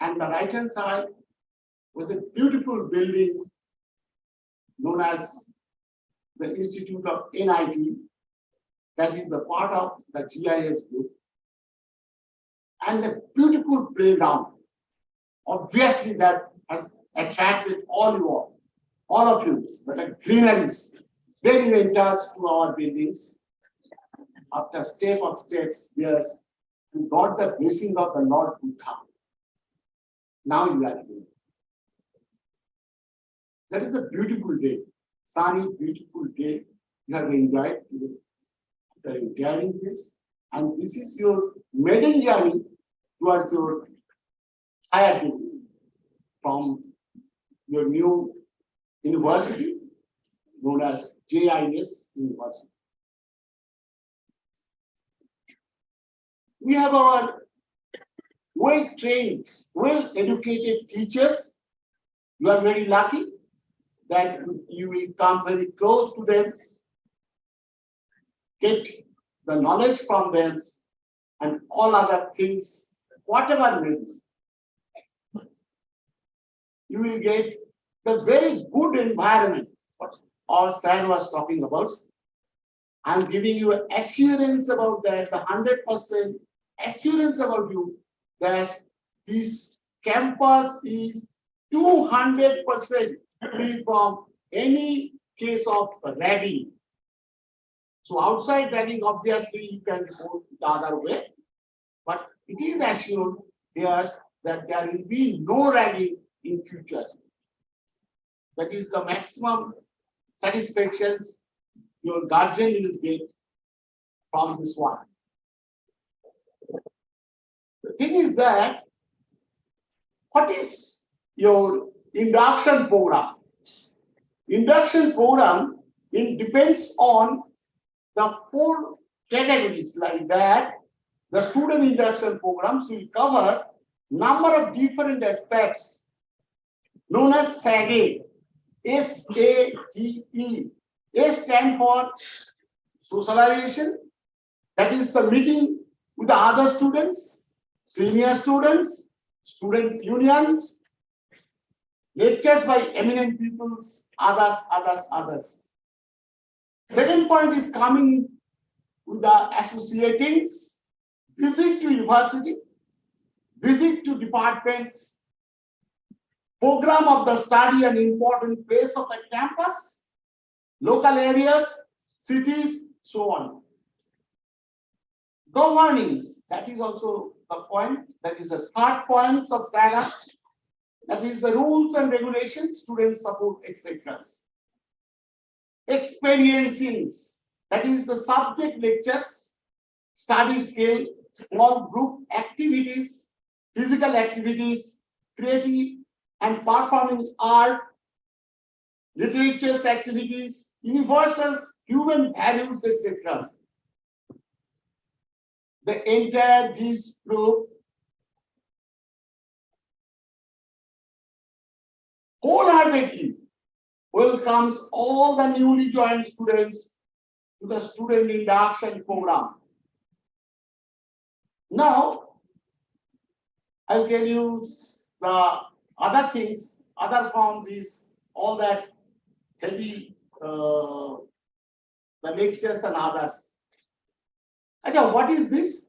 And the right-hand side was a beautiful building known as the Institute of NIT, that is the part of the GIS group, and a beautiful playground. Obviously, that has attracted all of you, the greeneries. Then you enter to our buildings. After step of steps, yes, you got the blessing of the Lord Buddha. Now you are here. That is a beautiful day, sunny, beautiful day. You have enjoyed the enjoying this, and this is your maiden journey towards your higher degree from your new university known as JIS University. We have our well-trained, well-educated teachers. You are very lucky that you will come very close to them, get the knowledge from them, and all other things, whatever means. You will get the very good environment, what all Sir was talking about. I'm giving you assurance about that, the 100% assurance about you that this campus is 200% free from any case of ragging. So outside ragging, obviously you can report the other way, but it is assured here that there will be no ragging in future. That is the maximum satisfactions your guardian will get from this one. The thing is that, what is your induction program? Induction program, it depends on the 4 categories like that. The student induction programs will cover number of different aspects known as SAGE. S-A-G-E. A stand for socialization, that is the meeting with the other students, senior students, student unions, lectures by eminent peoples, others. Second point is coming with the associations, visit to university, visit to departments, program of the study and important place of the campus, local areas, cities, so on. Governance, that is also the point, that is the third point of SAGA, that is the rules and regulations, student support, etc. Experiences, that is the subject lectures, study scale, small group activities, physical activities, creative and performing art, literature's activities, universal human values, etc. The entire this group wholeheartedly welcomes all the newly joined students to the student induction program. Now, I'll tell you the other things, other forms is all that heavy, the lectures and others. Acha, what is this?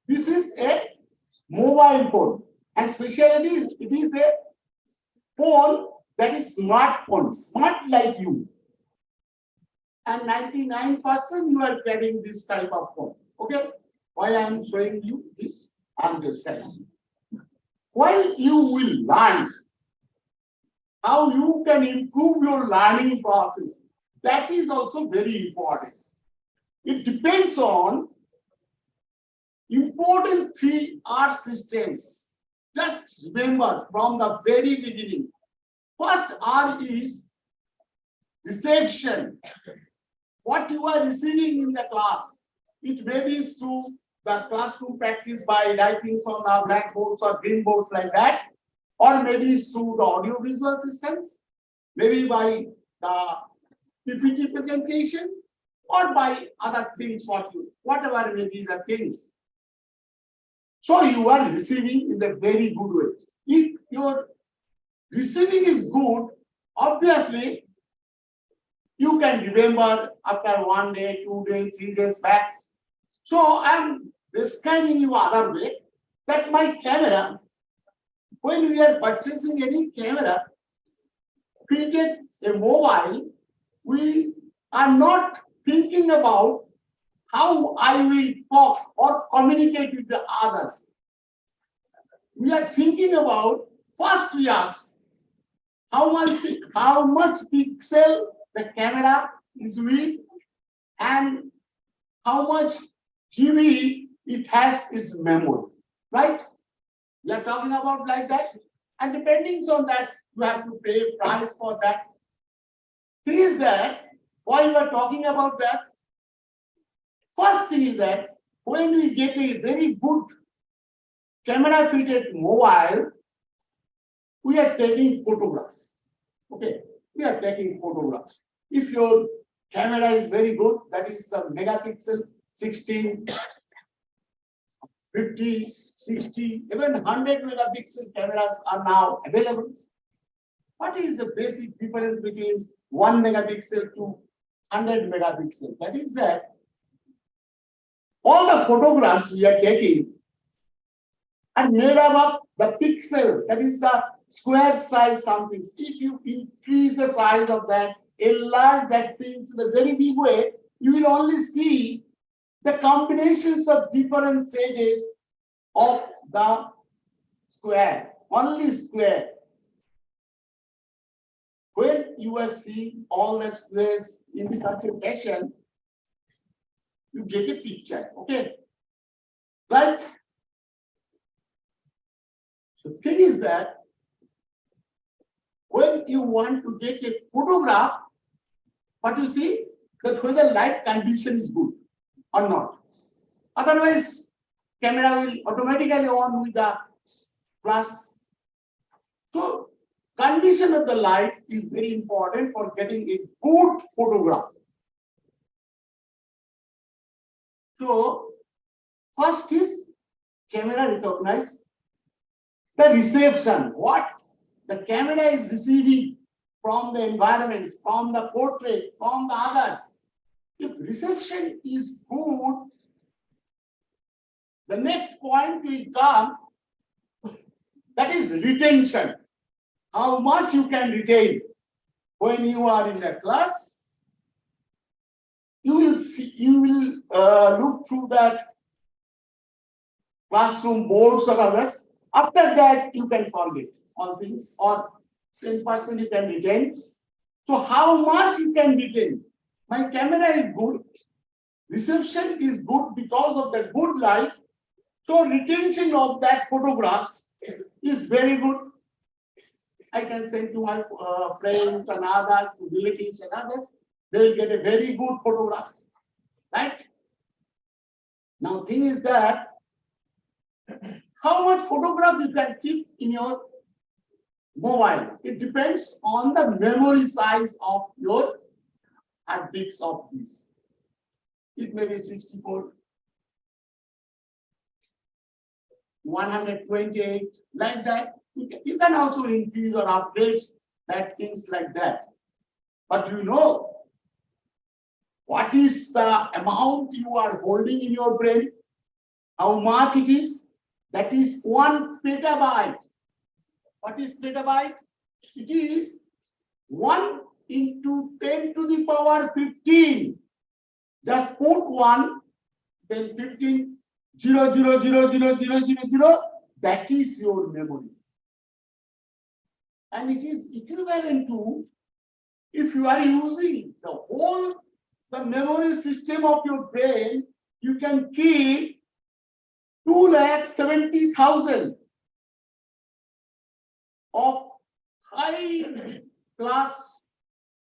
This is a mobile phone, and specialty is it is a phone that is smartphone, smart like you. And 99% you are carrying this type of phone. Okay, why I am showing you this? I'm just telling you. While you will learn how you can improve your learning process, that is also very important. It depends on important 3R systems. Just remember from the very beginning. First R is reception. What you are receiving in the class, it may be through the classroom practice by writing on the blackboards or green boards like that, or maybe through the audio-visual systems, maybe by the PPT presentation, or by other things, whatever may be the things. So you are receiving in a very good way. If your receiving is good, obviously, you can remember after 1 day, 2 days, 3 days back. So I'm describing you other way that my camera, when we are purchasing any camera, created a mobile, we are not thinking about how I will talk or communicate with the others. We are thinking about first we ask how much pixel the camera is with and how much GB it has its memory, right? We are talking about like that, and depending on that, you have to pay price for that. Thing is that why you are talking about that? First thing is that when we get a very good camera fitted mobile, we are taking photographs. Okay, we are taking photographs. If your camera is very good, that is the megapixel 16, 50, 60, even 100 megapixel cameras are now available. What is the basic difference between 1 megapixel to 100 megapixel? That is that all the photographs we are taking are made up of the pixel, that is the square size something. If you increase the size of that, enlarge that things in a very big way, you will only see the combinations of different shades of the square, only square. When you are seeing all the squares in such a fashion, you get a picture, okay? Right? The thing is that when you want to get a photograph, but you see that whether light condition is good or not. Otherwise, camera will automatically on with the flash. So, condition of the light is very important for getting a good photograph. So, first is camera recognize the reception, what the camera is receiving from the environment, from the portrait, from the others. If reception is good, the next point will come, that is retention. How much you can retain when you are in the class. You will see, you will look through that classroom boards or others. After that, you can forget all things, or 10% you can retain. So how much you can retain? My camera is good. Reception is good because of the good light. So retention of that photographs is very good. I can send to my friends and others, relatives and others. They will get a very good photographs, right? Now, thing is that how much photograph you can keep in your mobile. It depends on the memory size of your hard disks of this. It may be 64, 128, like that. You can also increase or upgrade that things like that. But you know what is the amount you are holding in your brain? How much it is? That is 1 petabyte. What is petabyte? It is 1 into 10 to the power 15. Just put 1, then 15, 0, 0, 0, 0, 0, 0, 0. That is your memory. And it is equivalent to, if you are using the memory system of your brain, you can keep 270,000 of high class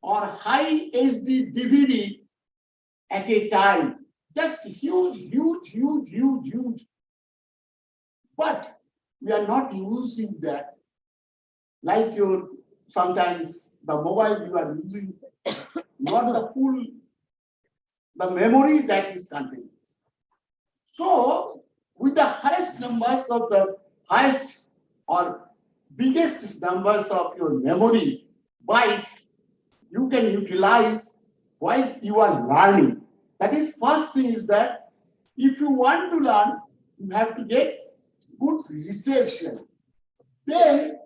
or high HD DVD at a time. Just huge, huge, huge, huge, huge. But we are not using that. Like sometimes the mobile you are using, not the full, the memory that is contained. So, with the highest numbers of the highest or biggest numbers of your memory byte, you can utilize while you are learning. That is, first thing is that if you want to learn, you have to get good reception. Then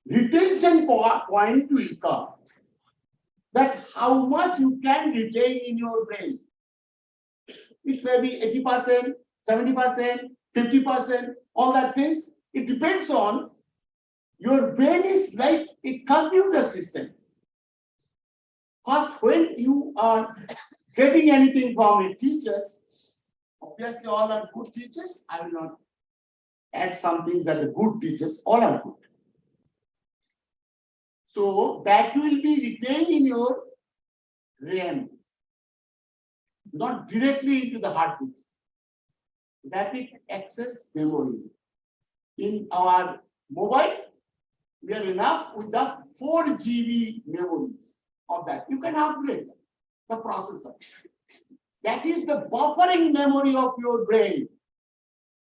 retention point will come. That how much you can retain in your brain. It may be 80%, 70%, 50%, all that things. It depends on your brain is like a computer system. First, when you are getting anything from your teachers, obviously all are good teachers. I will not add some things that are good teachers, all are good. So that will be retained in your RAM, not directly into the hard disk. Rapid access memory. In our mobile, we are enough with the 4 GB memories of that. You can upgrade the processor. That is the buffering memory of your brain.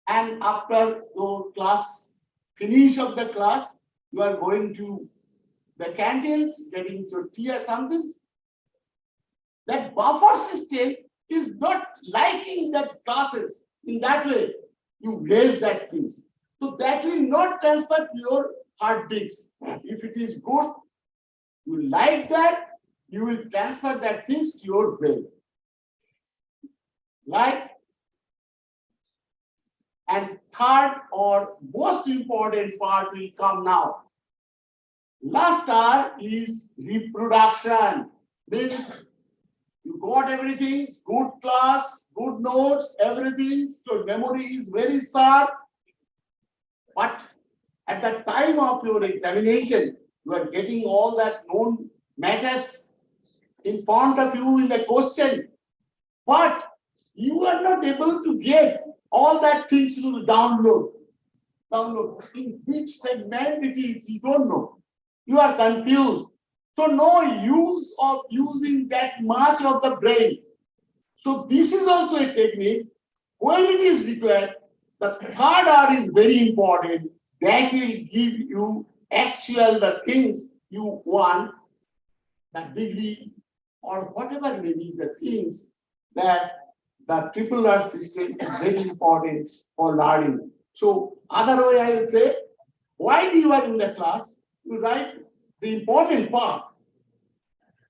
And after your class, finish of the class, you are going to the canteens, getting your tea or something. That buffer system is not liking that classes in that way. You raise that things. So that will not transfer to your hard disk. If it is good, you like that, you will transfer that things to your brain. Right? And third or most important part will come now. Last R is reproduction. Means you got everything, good class, good notes, everything, your memory is very sharp. But at the time of your examination, you are getting all that known matters in front of you in the question. But you are not able to get all that things to download. In which segment it is, you don't know. You are confused. So no use of using that much of the brain. So this is also a technique. When it is required, the third R is very important. That will give you actual the things you want, the degree or whatever may be the things that the triple R system is very important for learning. So other way I will say, while you are in the class, you write the important part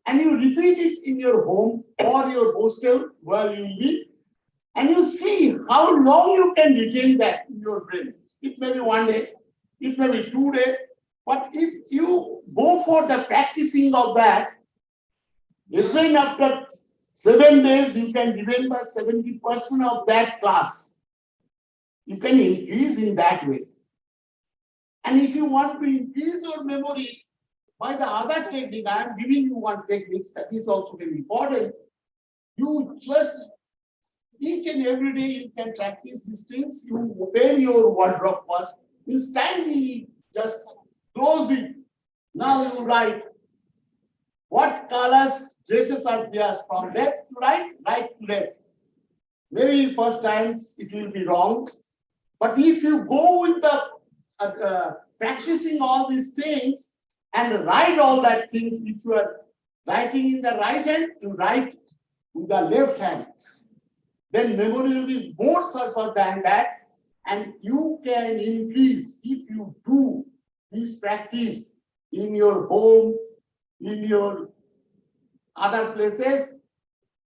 and you repeat it in your home or your hostel where you live, and you see how long you can retain that in your brain. It may be 1 day, it may be 2 days, but if you go for the practicing of that, even after 7 days, you can remember 70% of that class. You can increase in that way. And if you want to increase your memory by the other technique, I am giving you one technique that is also very important. You just each and every day you can practice these things. You open your wardrobe first, instantly just close it. Now you write what colors dresses are there from left to right, right to left. Maybe first times it will be wrong, but if you go with the practicing all these things and write all that things, if you are writing in the right hand, you write with the left hand. Then memory will be more sharper than that, and you can increase if you do this practice in your home, in your other places.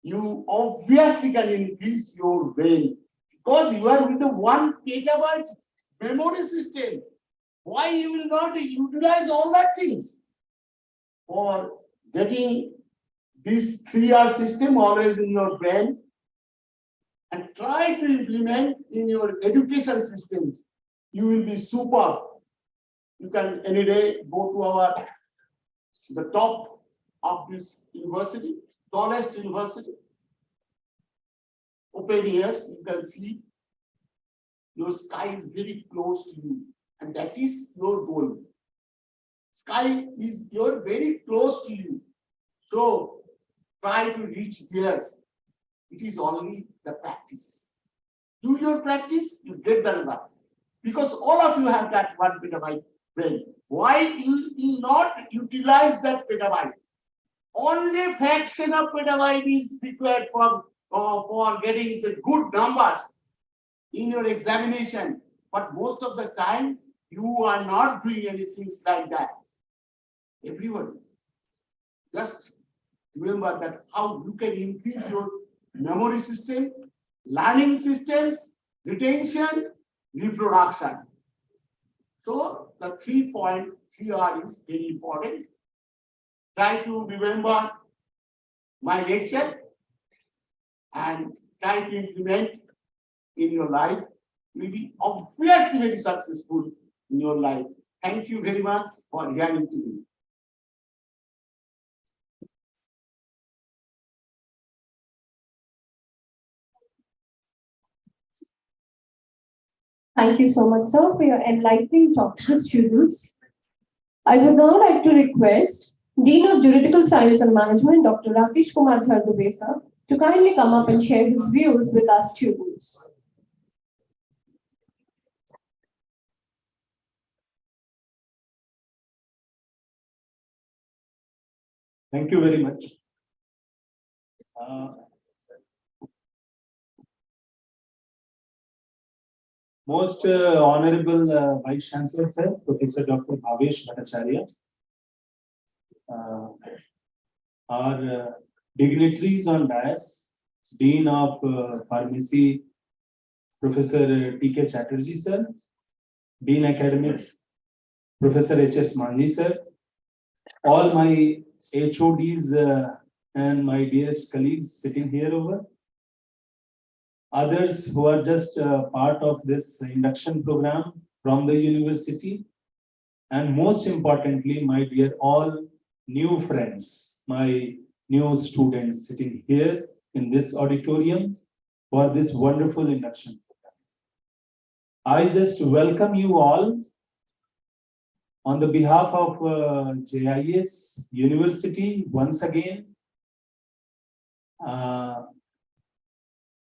You obviously can increase your brain because you are with the 1 petabyte memory system. Why you will not utilize all that things for getting this 3R system always in your brain? And try to implement in your education systems. You will be super. You can any day go to the top of this university, tallest university. Open ears, you can see your sky is very close to you, and that is your goal. Sky is very close to you. So try to reach there. It is only the practice. Do your practice, you get the result. Because all of you have that 1 petabyte brain. Why you will not utilize that petabyte? Only fraction of petabyte is required for getting good numbers in your examination. But most of the time, you are not doing anything like that. Everyone, just remember that how you can increase your memory system, learning systems, retention, reproduction. So the 3.3R is very important. Try to remember my lecture and try to implement in your life. You will be obviously very successful in your life. Thank you very much for hearing to me. Thank you so much, sir, for your enlightening talk to the students. I would now like to request Dean of Juridical Science and Management, Dr. Rakesh Kumar Dhardube, sir, to kindly come up and share his views with our students. Thank you very much. Most Honorable Vice Chancellor, Sir, Professor Dr. Bhavesh Bhattacharya, our dignitaries on dais, Dean of Pharmacy, Professor T.K. Chatterjee, Sir, Dean Academics, Professor H.S. Maji, Sir, all my HODs and my dearest colleagues sitting here over, others who are just part of this induction program from the university, and most importantly, my dear all new friends, my new students sitting here in this auditorium for this wonderful induction program. I just welcome you all on the behalf of JIS University once again.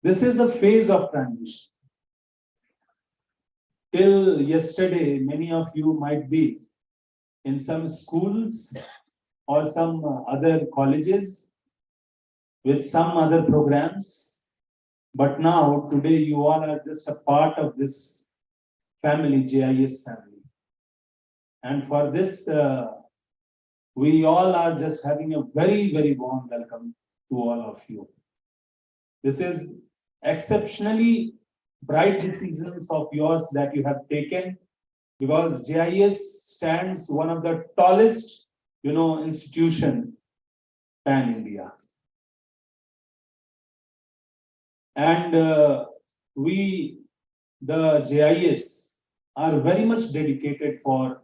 This is a phase of transition. Till yesterday, many of you might be in some schools or some other colleges with some other programs. But now, today, you all are just a part of this family, JIS family. And for this, we all are just having a very, very warm welcome to all of you. This is exceptionally bright decisions of yours that you have taken, because JIS stands one of the tallest, institution pan India. And the JIS, are very much dedicated for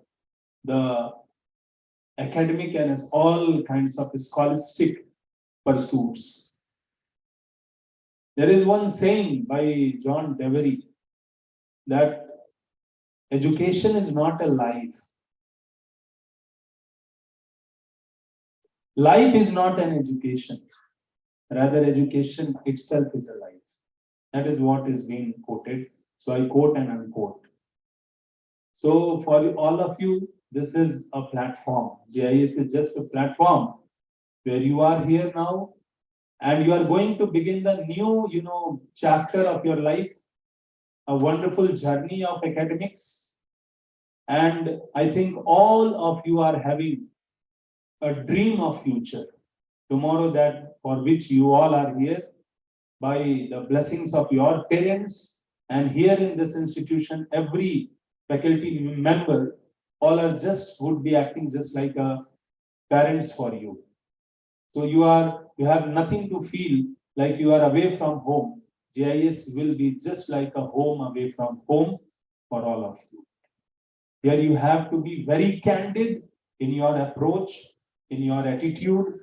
the academic and as all kinds of scholastic pursuits. There is one saying by John Devery that education is not a life. Life is not an education. Rather, education itself is a life. That is what is being quoted. So I quote and unquote. So for all of you, this is a platform. GIS is just a platform where you are here now and you are going to begin the new, chapter of your life, a wonderful journey of academics. And I think all of you are having a dream of future tomorrow, that for which you all are here by the blessings of your parents. And here in this institution, every faculty member, all are just would be acting just like a parents for you. So you have nothing to feel like you are away from home. GIS will be just like a home away from home for all of you. Here you have to be very candid in your approach, in your attitude,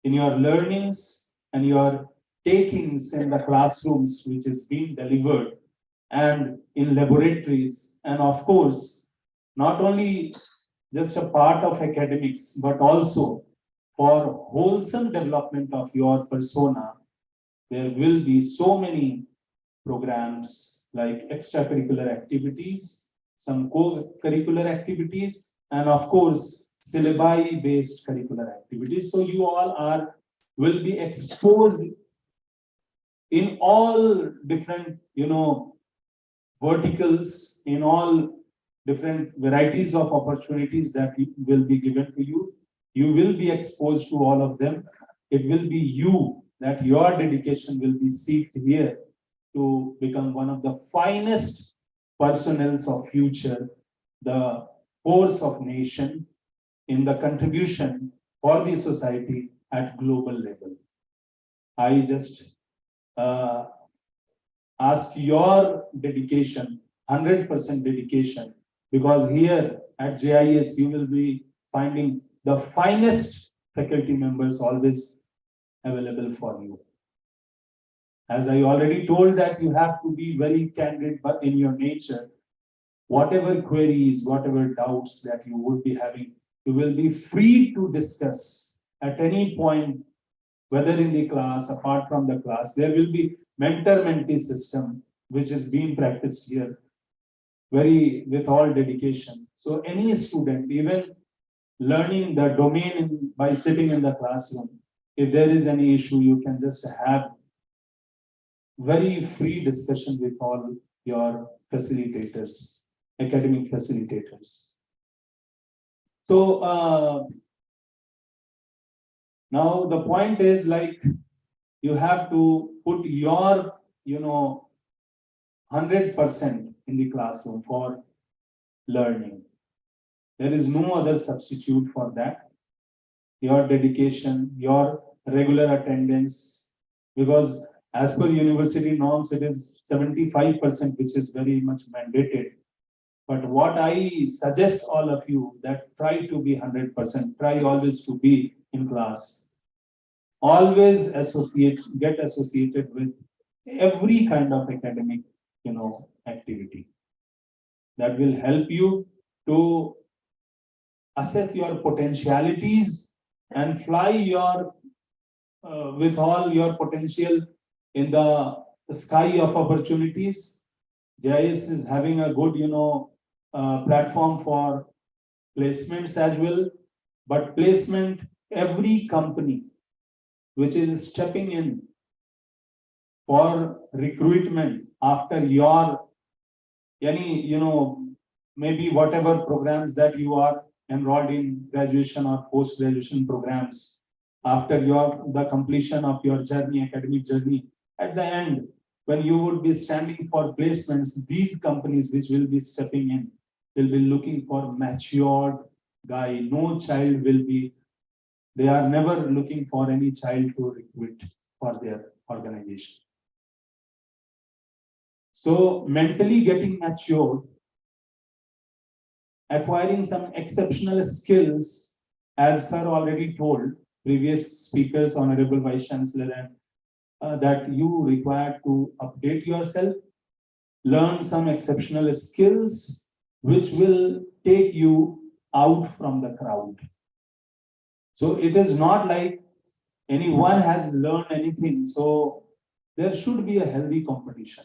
in your learnings and your takings in the classrooms, which is being delivered, and in laboratories, and of course, not only just a part of academics, but also for wholesome development of your persona. There will be so many programs like extracurricular activities, some co-curricular activities, and of course, syllabi-based curricular activities. So you all will be exposed in all different, verticals, in all different varieties of opportunities that will be given to you. You will be exposed to all of them. It will be you that your dedication will be seeked here to become one of the finest personnels of future, the force of nation in the contribution for the society at global level. I just ask your dedication, 100% dedication, because here at GIS you will be finding the finest faculty members always available for you. As I already told that you have to be very candid but in your nature. Whatever queries, whatever doubts that you would be having, you will be free to discuss at any point, whether in the class, apart from the class. There will be mentor-mentee system, which is being practiced here with all dedication. So any student, even learning the domain by sitting in the classroom, if there is any issue, you can just have very free discussion with all your facilitators, academic facilitators. So now the point is, like, you have to put your 100% in the classroom for learning. There is no other substitute for that. Your dedication, your regular attendance, because as per university norms, it is 75%, which is very much mandated. But what I suggest all of you, that try to be 100%, try always to be in class. Always get associated with every kind of academic, activity. That will help you to assess your potentialities and fly with all your potential in the sky of opportunities. GIS is having a good, platform for placements as well. But placement, every company which is stepping in for recruitment after your maybe whatever programs that you are enrolled in, graduation or post-graduation programs, after the completion of your journey, academic journey, at the end, when you would be standing for placements, these companies which will be stepping in will be looking for matured guy. No child will be, they are never looking for any child to recruit for their organization. So mentally getting matured acquiring some exceptional skills, as sir already told, previous speakers, Honorable Vice Chancellor, and that you require to update yourself, learn some exceptional skills which will take you out from the crowd. So it is not like anyone has learned anything. So there should be a healthy competition.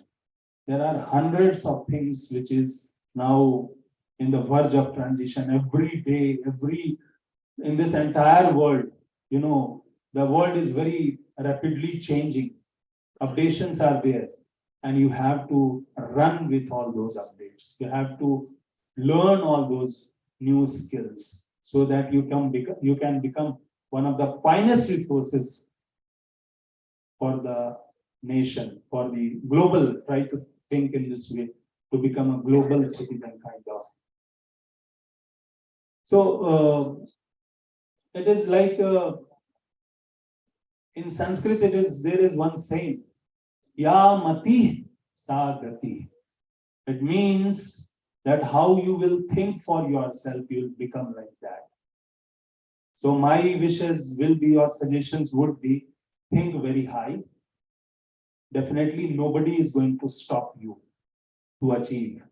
There are hundreds of things which is now in the verge of transition every day, in this entire world. You know, the world is very rapidly changing. Updations are there, and you have to run with all those updates. You have to learn all those new skills so that you can become one of the finest resources for the nation, for the global. Try to think in this way, to become a global citizen kind of. So it is like in Sanskrit, there is one saying, Ya mati sa gati. It means that how you will think for yourself, you will become like that. So my wishes will be, or suggestions would be, think very high. Definitely nobody is going to stop you to achieve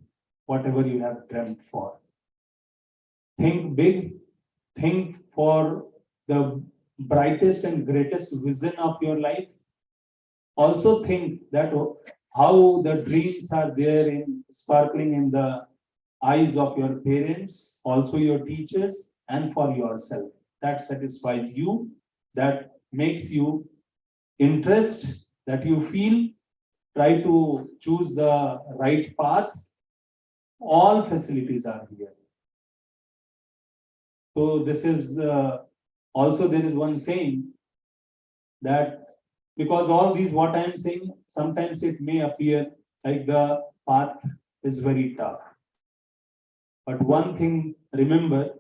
whatever you have dreamt for. Think big, think for the brightest and greatest vision of your life. Also think that how the dreams are there in sparkling in the eyes of your parents, also your teachers, and for yourself. That satisfies you, that makes you interest, that you feel. Try to choose the right path. All facilities are here. So this is also, there is one saying that, because all these what I am saying, sometimes it may appear like the path is very tough. But one thing, remember,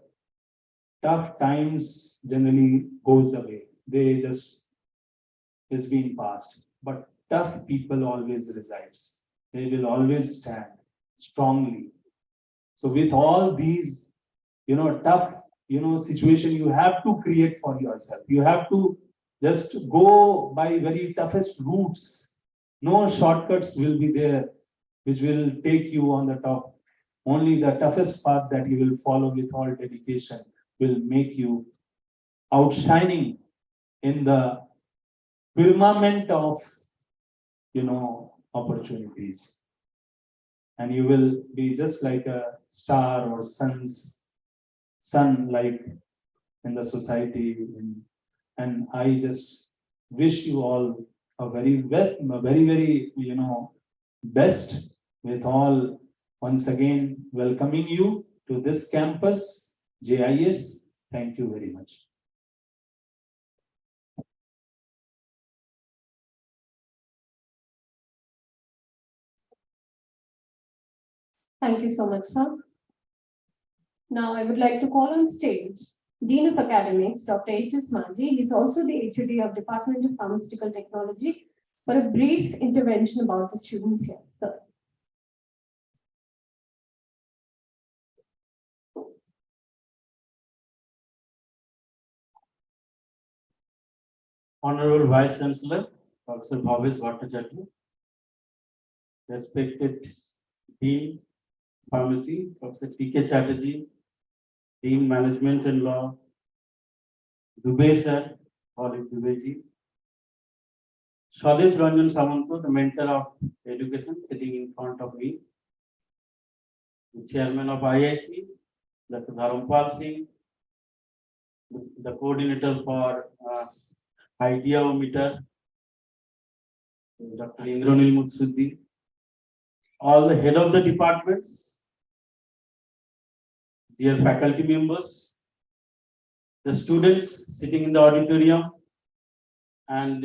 tough times generally goes away. They just is being passed. But tough people always resides. They will always stand strongly. So with all these, tough, situation you have to create for yourself. You have to just go by very toughest routes. No shortcuts will be there which will take you on the top. Only the toughest path that you will follow with all dedication will make you outshining in the firmament of, opportunities. And you will be just like a star or sun like in the society. And I just wish you all a very best, best, with all once again welcoming you to this campus, JIS. Thank you very much. Thank you so much, sir. Now I would like to call on stage Dean of Academics, Dr. H.S. Maji. He is also the HOD of Department of Pharmaceutical Technology, for a brief intervention about the students here. Sir. Honorable Vice Chancellor, Professor Bhavesh Bhattacharya, respected Dean Pharmacy, Professor P.K. Chatterjee, Dean Management and Law, Dubey sir, Colleague Dubeyji, Swadesh Ranjan Samanto, the Mentor of Education, sitting in front of me, the Chairman of IIC, Dr. Dharampal Singh, the Coordinator for Ideometer, Dr. Indranil Mutsuddi, all the head of the departments, dear faculty members, the students sitting in the auditorium, and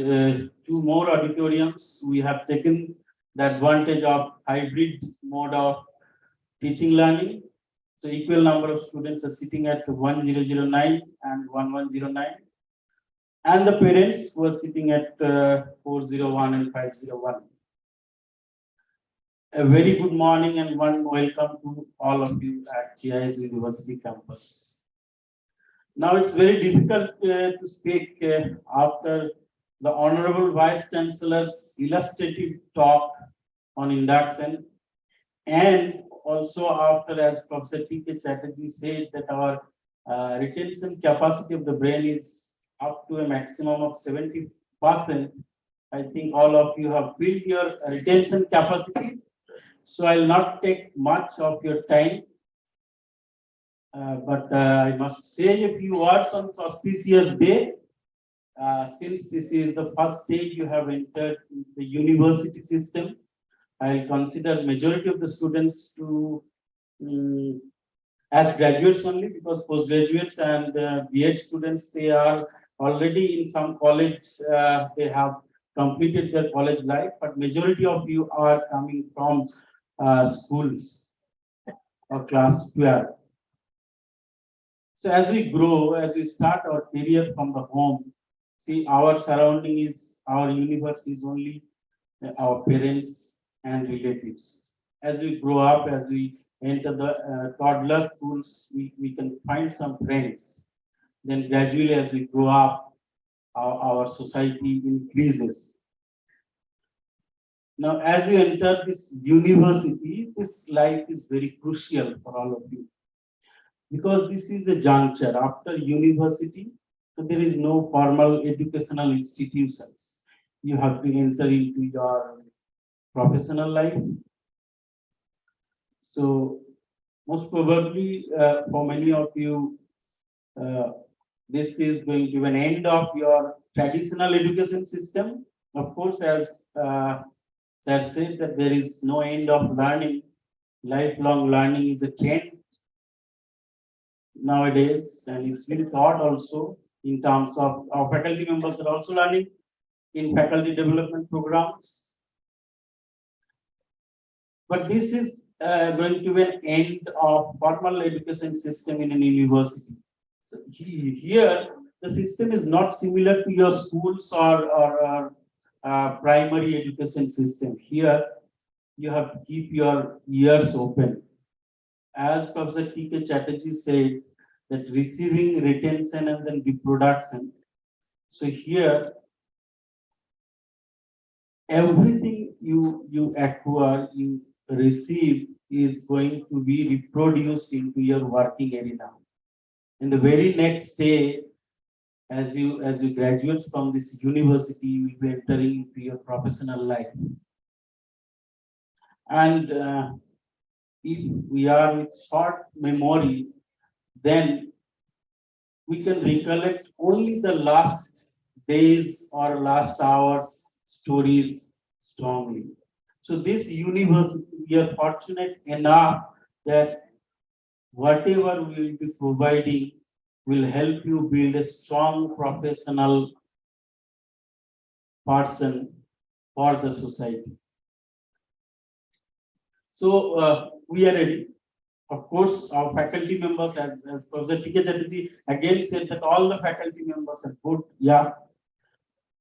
two more auditoriums. We have taken the advantage of hybrid mode of teaching learning. So equal number of students are sitting at 1009 and 1109. And the parents were sitting at 401 and 501. A very good morning and one welcome to all of you at GIS University campus. Now it's very difficult to speak after the Honorable Vice Chancellor's illustrative talk on induction, and also after, as Professor T.K. Chatterjee said, that our retention capacity of the brain is up to a maximum of 70%. I think all of you have built your retention capacity. So I'll not take much of your time. But I must say a few words on this auspicious day. Since this is the first stage you have entered the university system, I consider majority of the students to as graduates only, because postgraduates and B.Ed students, they are already in some college, they have completed their college life, but majority of you are coming from schools or class 12. So as we grow, as we start our career from the home, see, our surrounding is, our universe is only our parents and relatives. As we grow up, as we enter the toddler schools, we can find some friends. Then gradually, as we grow up, our society increases. Now, as you enter this university, this life is very crucial for all of you, because this is the juncture after university. So there is no formal educational institutions. You have to enter into your professional life. So most probably for many of you, this is going to be an end of your traditional education system. Of course, as Sir said, that there is no end of learning. Lifelong learning is a trend nowadays, and it's been taught also in terms of our faculty members are also learning in faculty development programs. But this is going to be an end of formal education system in a university. So here, the system is not similar to your schools or primary education system. Here, you have to keep your ears open. As Professor T.K. Chatterjee said, that receiving, retention, and then reproduction. So here, everything you acquire, you receive, is going to be reproduced into your working arena. In the very next day, as you graduate from this university, you will be entering into your professional life. And if we are with short memory, then we can recollect only the last days or last hours stories strongly. So this university, we are fortunate enough that whatever we will be providing will help you build a strong professional person for the society. So we are ready. Of course, our faculty members, as Professor T.K. Chatterjee again said, that all the faculty members are good. Yeah,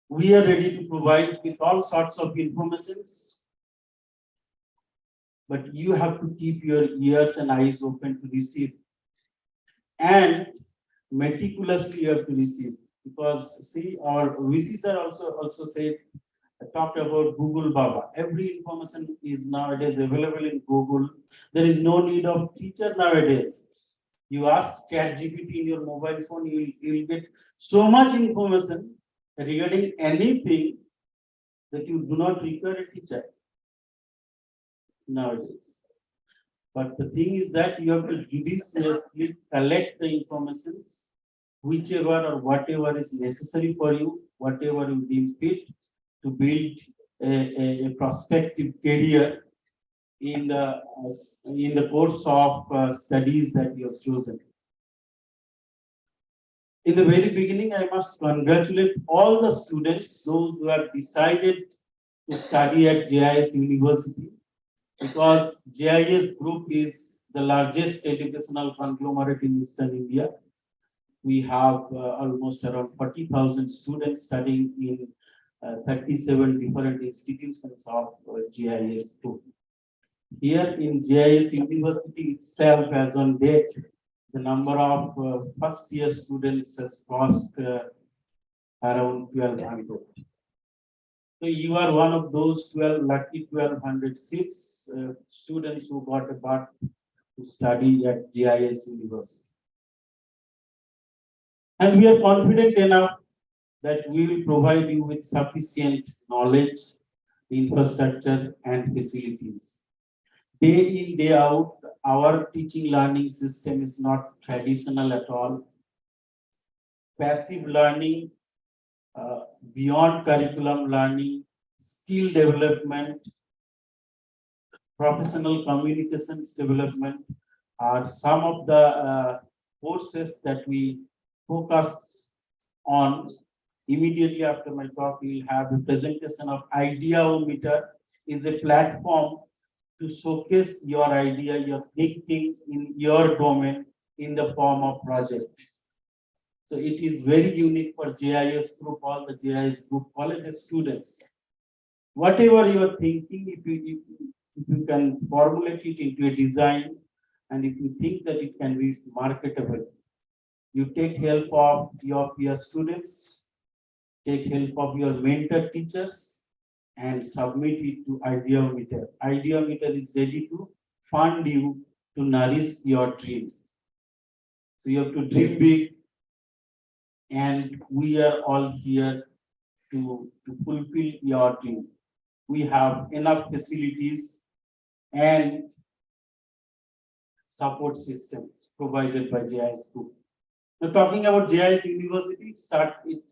we are ready to provide with all sorts of informations, but you have to keep your ears and eyes open to receive, and meticulously you have to receive. Because see, our VC sir also said, talked about Google Baba. Every information is nowadays available in Google. There is no need of teacher nowadays. You ask ChatGPT in your mobile phone, you will get so much information regarding anything that you do not require a teacher nowadays. But the thing is that you have to judiciously collect the information, whichever or whatever is necessary for you, whatever you deem fit to build a prospective career in the course of studies that you have chosen. In the very beginning, I must congratulate all the students, those who have decided to study at GIS University, because GIS Group is the largest educational conglomerate in Eastern India. We have almost around 40,000 students studying in 37 different institutions of GIS Group. Here in GIS University itself, as on date, the number of first year students has crossed around 1200. So you are one of those 12 lucky 1206 students who got a birth to study at GIS University. And we are confident enough that we will provide you with sufficient knowledge, infrastructure, and facilities. Day in, day out, our teaching learning system is not traditional at all. Passive learning, beyond curriculum learning, skill development, professional communications development are some of the courses that we focus on. Immediately after my talk, we'll have a presentation of Ideometer, is a platform to showcase your idea, your thinking in your domain in the form of project. So it is very unique for GIS group, all the GIS group college students. Whatever you are thinking, if you can formulate it into a design, and if you think that it can be marketable, you take help of your peer students, take help of your mentor teachers, and submit it to Ideometer. Ideometer is ready to fund you to nourish your dreams. So you have to dream big, and we are all here to fulfill your dream. We have enough facilities and support systems provided by GIS Group. Now, talking about GIS University,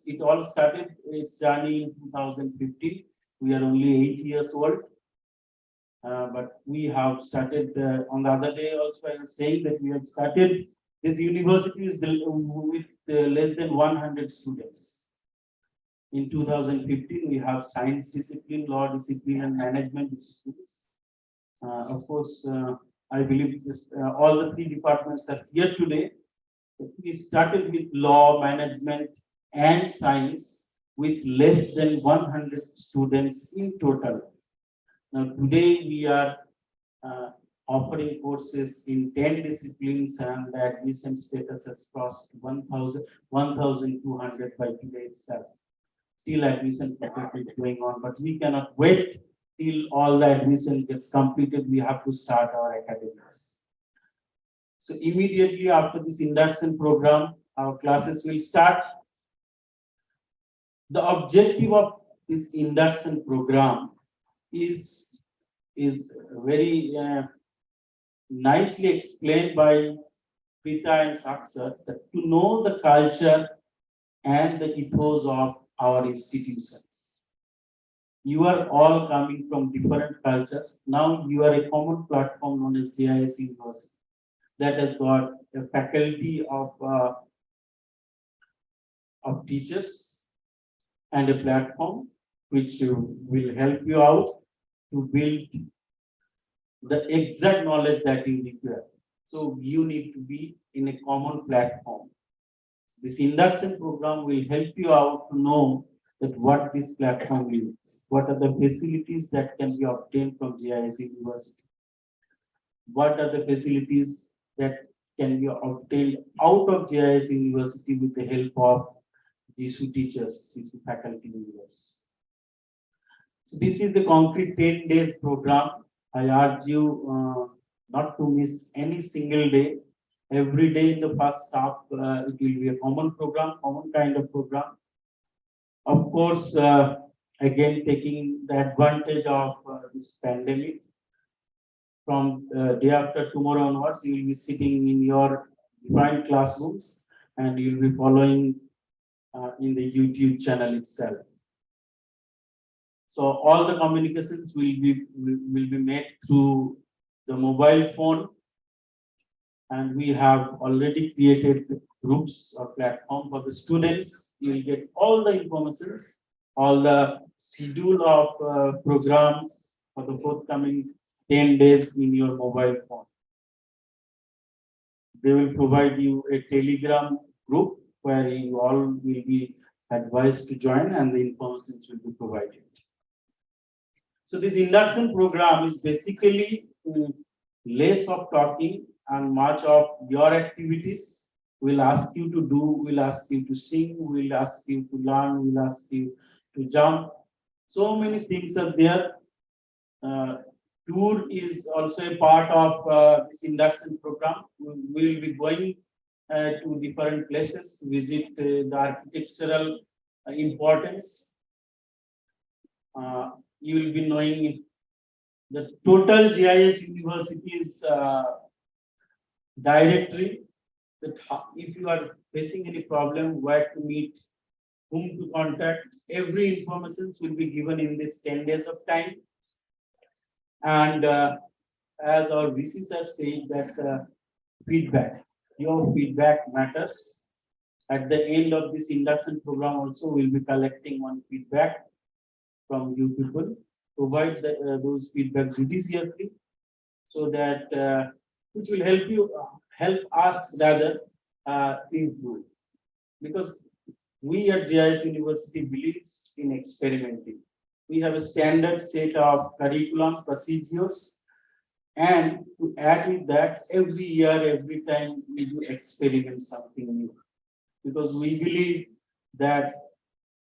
it all started its journey in 2015. We are only 8 years old, but we have started on the other day also. I was saying that we have started this university with less than 100 students. In 2015, we have science discipline, law discipline, and management disciplines. Of course, I believe all the three departments are here today. We started with law, management, and science with less than 100 students in total. Now, today we are offering courses in 10 disciplines, and the admission status has crossed 1,200 by today itself. Still admission process is going on, but we cannot wait till all the admission gets completed. We have to start our academics. So immediately after this induction program, our classes will start. The objective of this induction program is very nicely explained by Prita and Saksha, that to know the culture and the ethos of our institutions. You are all coming from different cultures. Now you are a common platform known as GIS University that has got a faculty of teachers and a platform which will help you out to build the exact knowledge that you require. So you need to be in a common platform. This induction program will help you out to know that what this platform is, what are the facilities that can be obtained from GIS University, what are the facilities that can be obtained out of GIS University with the help of GSU teachers, GSU faculty members. So this is the concrete 10 days program. I urge you not to miss any single day. Every day in the first half, it will be a common program, common kind of program. Of course, again, taking the advantage of this pandemic, from day after tomorrow onwards, you will be sitting in your defined classrooms and you will be following in the YouTube channel itself. So all the communications will be made through the mobile phone, and we have already created groups or platform for the students. You will get all the information, all the schedule of programs for the forthcoming 10 days in your mobile phone. They will provide you a Telegram group where you all will be advised to join and the information will be provided. So this induction program is basically mm, less of talking and much of your activities. We'll ask you to do, we'll ask you to sing, we'll ask you to learn, we'll ask you to jump. So many things are there. Uh, Tour is also a part of this induction program. We will be going to different places to visit the architectural importance. You will be knowing the total GIS universities directory, that if you are facing any problem, where to meet, whom to contact, every information will be given in this 10 days of time. And as our VCs have said that feedback, your feedback matters. At the end of this induction program also, we'll be collecting one feedback from you people. Provide those feedback judiciously, so that which will help you, help us rather to improve. Because we at GIS University believes in experimenting. We have a standard set of curriculum procedures, and to add with that, every year, every time we do experiment something new. Because we believe that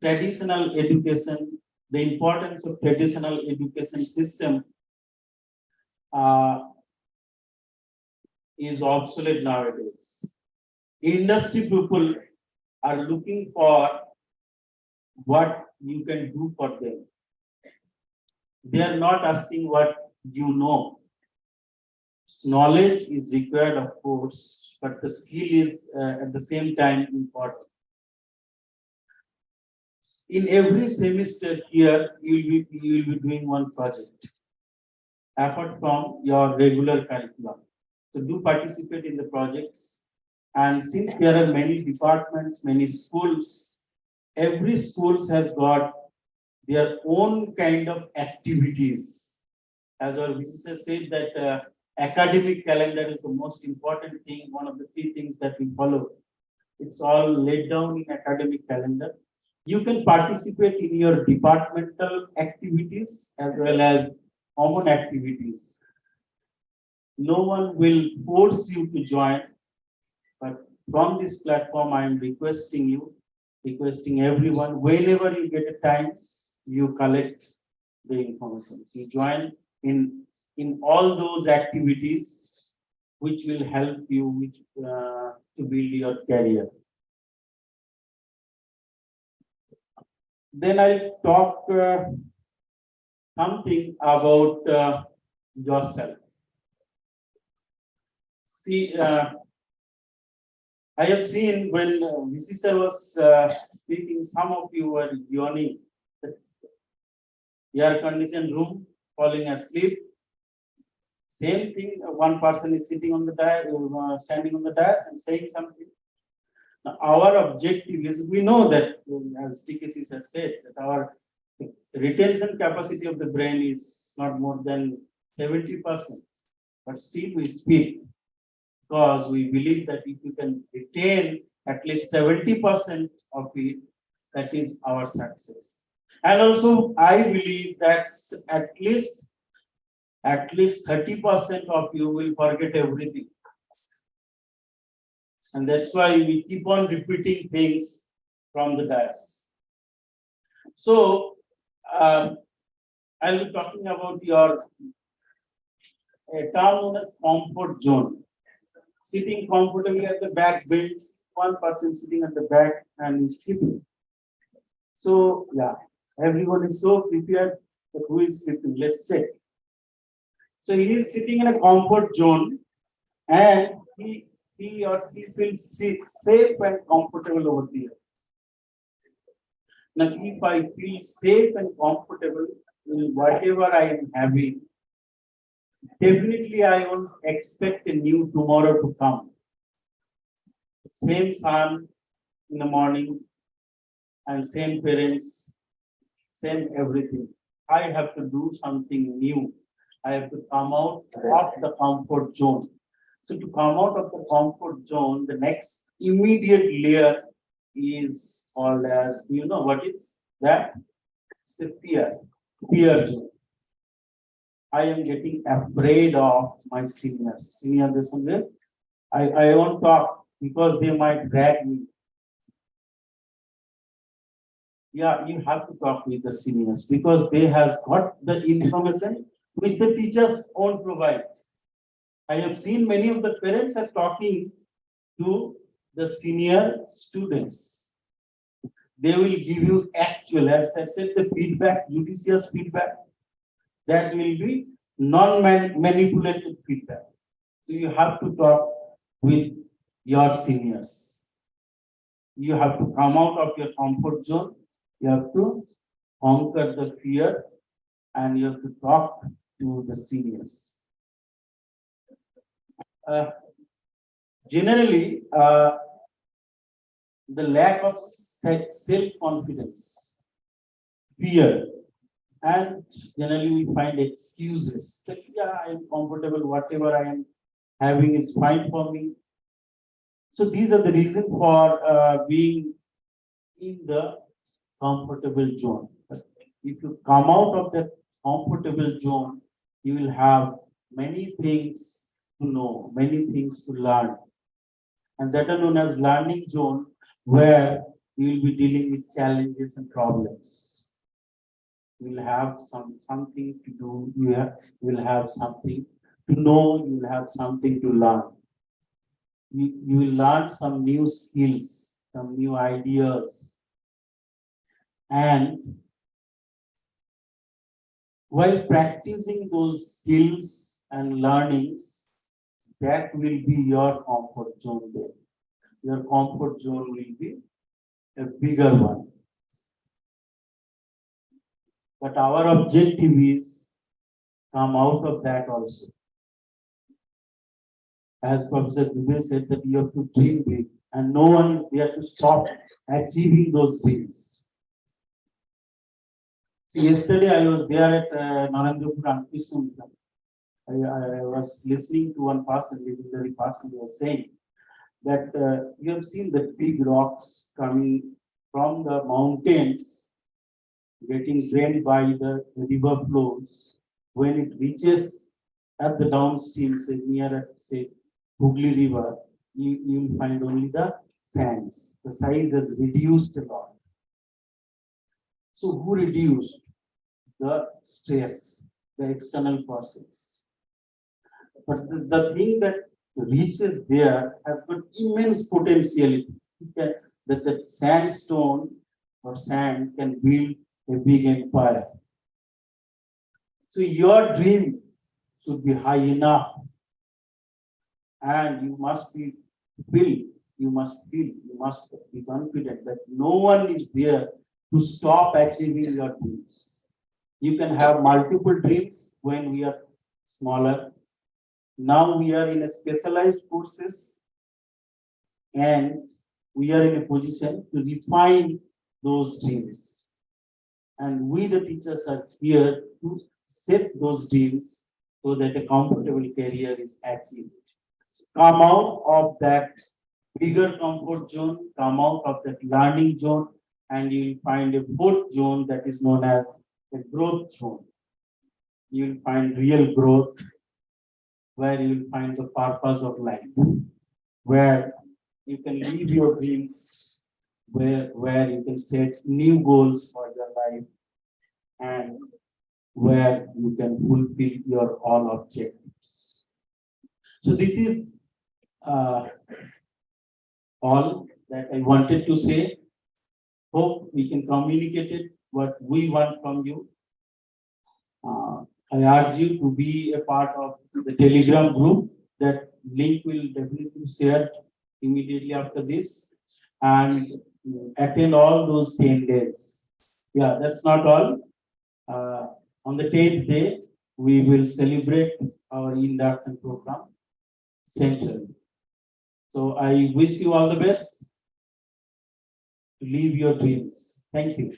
traditional education, the importance of traditional education system is obsolete nowadays. Industry people are looking for what you can do for them. They are not asking what you know. Knowledge is required, of course, but the skill is at the same time important. In every semester here, you will be doing one project apart from your regular curriculum. So do participate in the projects. And since there are many departments, many schools, every school has got their own kind of activities. As our visitor said that academic calendar is the most important thing, one of the 3 things that we follow. It's all laid down in academic calendar. You can participate in your departmental activities as well as common activities. No one will force you to join, but from this platform, I am requesting you, requesting everyone, whenever you get a time, you collect the information. You join in all those activities which will help you to build your career. Then I'll talk something about yourself. See, I have seen when VC sir was speaking, some of you were yawning. Air conditioned room, falling asleep. Same thing, one person is sitting on the dais, standing on the dais and saying something. Now, our objective is, we know that, as TKC has said, that our retention capacity of the brain is not more than 70%, but still we speak because we believe that if you can retain at least 70% of it, that is our success. And also, I believe that at least 30% of you will forget everything. And that's why we keep on repeating things from the dais. So, I'll be talking about your term known as comfort zone. Sitting comfortably at the back bench, one person sitting at the back and sleeping. So, yeah, everyone is so prepared, but who is sleeping? Let's check. So he is sitting in a comfort zone, and he or she feels safe and comfortable over there. Now, if I feel safe and comfortable in whatever I am having, definitely I won't expect a new tomorrow to come. Same sun in the morning, and same parents, same everything. I have to do something new. I have to come out of the comfort zone. So to come out of the comfort zone, the next immediate layer is called as, you know what is that? It's a fear zone. I am getting afraid of my seniors. Senior, this one there. I won't talk because they might drag me. Yeah, you have to talk with the seniors because they has got the information which the teachers won't provide. I have seen many of the parents are talking to the senior students. They will give you actual, as I said, the feedback, judicious feedback. That will be non-manipulated feedback. So you have to talk with your seniors. You have to come out of your comfort zone. You have to conquer the fear and you have to talk to the seniors. Generally, the lack of self-confidence, fear, and generally we find excuses that, yeah, I am comfortable, whatever I am having is fine for me. So these are the reasons for being in the comfortable zone. But if you come out of that comfortable zone, you will have many things to know, many things to learn. And that are known as learning zone, where you will be dealing with challenges and problems. You will have something to do, you will have something to know, you will have something to learn. You will learn some new skills, some new ideas. And while practicing those skills and learnings, that will be your comfort zone there. Your comfort zone will be a bigger one. But our objective is come out of that also. As Professor Dubey said, that you have to dream big, and no one is there to stop achieving those dreams. See, yesterday I was there at Narendrapur Krishna. I was listening to one person, legendary person, was saying that you have seen the big rocks coming from the mountains, getting drained by the river flows. When it reaches at the downstream, say near, say, Hooghly River, you will find only the sands. The size has reduced a lot. So who reduced? The stress, the external forces. But the thing that reaches there has got immense potentiality. That the sandstone or sand can build a big empire. So your dream should be high enough, and you must be you must be confident that no one is there to stop achieving your dreams. You can have multiple dreams when we are smaller. Now we are in a specialized courses and we are in a position to refine those dreams. And we, the teachers, are here to set those dreams so that a comfortable career is achieved. So come out of that bigger comfort zone, come out of that learning zone, and you will find a fourth zone that is known as a growth zone. You will find real growth, where you will find the purpose of life, where you can live your dreams, where you can set new goals for your life, and where you can fulfill your all objectives. So this is all that I wanted to say. Hope we can communicate it, what we want from you. I urge you to be a part of the Telegram group. That link will definitely be shared immediately after this, and attend all those 10 days. Yeah, that's not all. On the 10th day, we will celebrate our induction program centrally. So I wish you all the best to live your dreams. Thank you.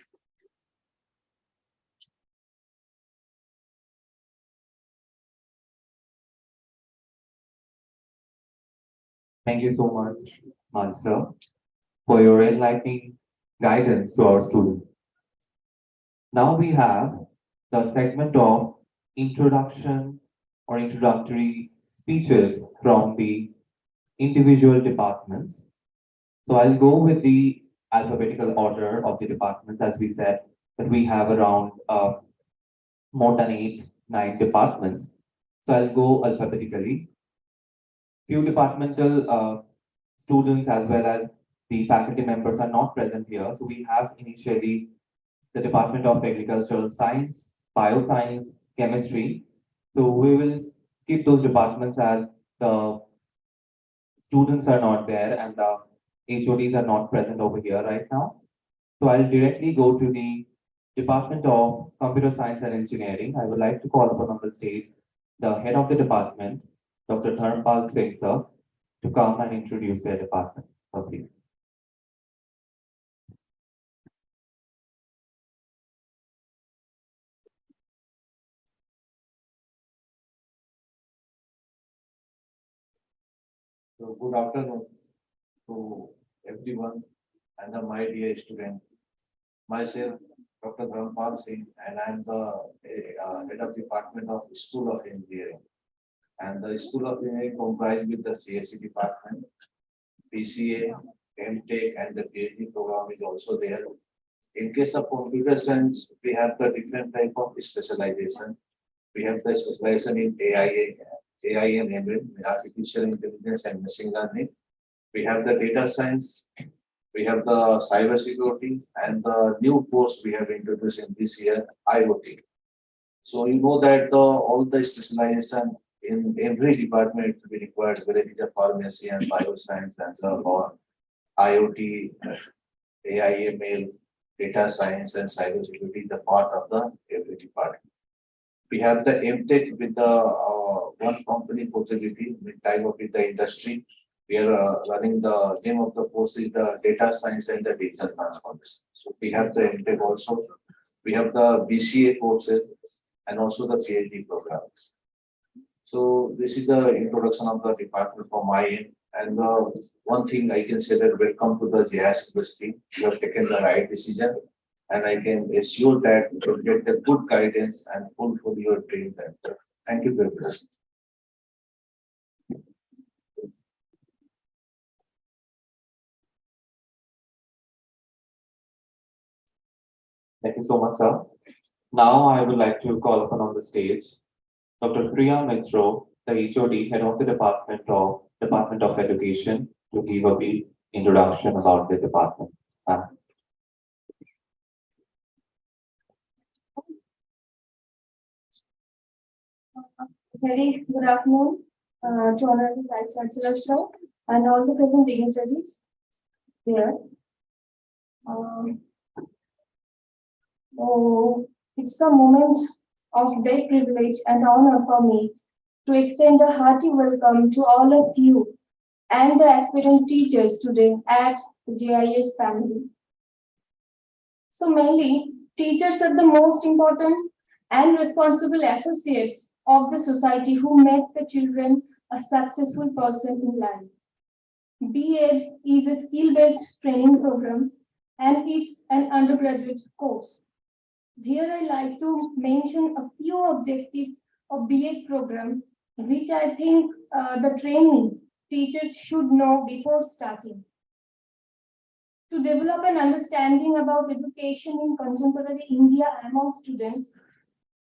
Thank you so much, Maji sir, for your enlightening guidance to our students. Now we have the segment of introduction or introductory speeches from the individual departments. So I'll go with the alphabetical order of the departments, as we said, that we have around more than 9 departments. So I'll go alphabetically. Few departmental students as well as the faculty members are not present here. So we have initially the Department of Agricultural Science, Bioscience, Chemistry. So we will skip those departments as the students are not there and the HODs are not present over here right now. So I'll directly go to the Department of Computer Science and Engineering. I would like to call upon on the stage the head of the department, Dr. Dharmpal Singh sir, to come and introduce their department. So please. So good afternoon to everyone and my dear student. Myself, Dr. Dharmpal Singh, and I am the head of department of School of Engineering. And the School of Engineering comprises with the CSE department, PCA, MTech, and the PhD program is also there. In case of computer science, we have the different type of specialization. We have the specialization in AI and ML, artificial intelligence and machine learning. We have the data science. We have the cyber security, and the new course we have introduced in this year, IoT. So you know that all the specialization in every department will be required, whether it is a pharmacy and bioscience and or IoT, AI, ML, data science and cyber security, the part of the every department. We have the MTech with the one company possibility with time up with the industry. We are running the name of the course is the data science and the digital transformation. So we have the MTech also. We have the BCA courses and also the PhD programs. So this is the introduction of the department from my end. And one thing I can say that welcome to the JS University. You have taken the right decision. And I can assure that you will get the good guidance and fulfill your dreams. Thank you very much. Thank you so much, sir. Now I would like to call upon on the stage Dr. Priya Mitro, the HOD, head of the Department of Education, to give a brief introduction about the department. Very good afternoon to Honorable Vice Chancellor sir and all the present dignitaries here. It's a moment of great privilege and honor for me to extend a hearty welcome to all of you and the aspirant teachers today at the JIS family. So mainly, teachers are the most important and responsible associates of the society who makes the children a successful person in life. B.Ed is a skill-based training program and it's an undergraduate course. Here I like to mention a few objectives of B.Ed program which I think the training teachers should know before starting. To develop an understanding about education in contemporary India among students,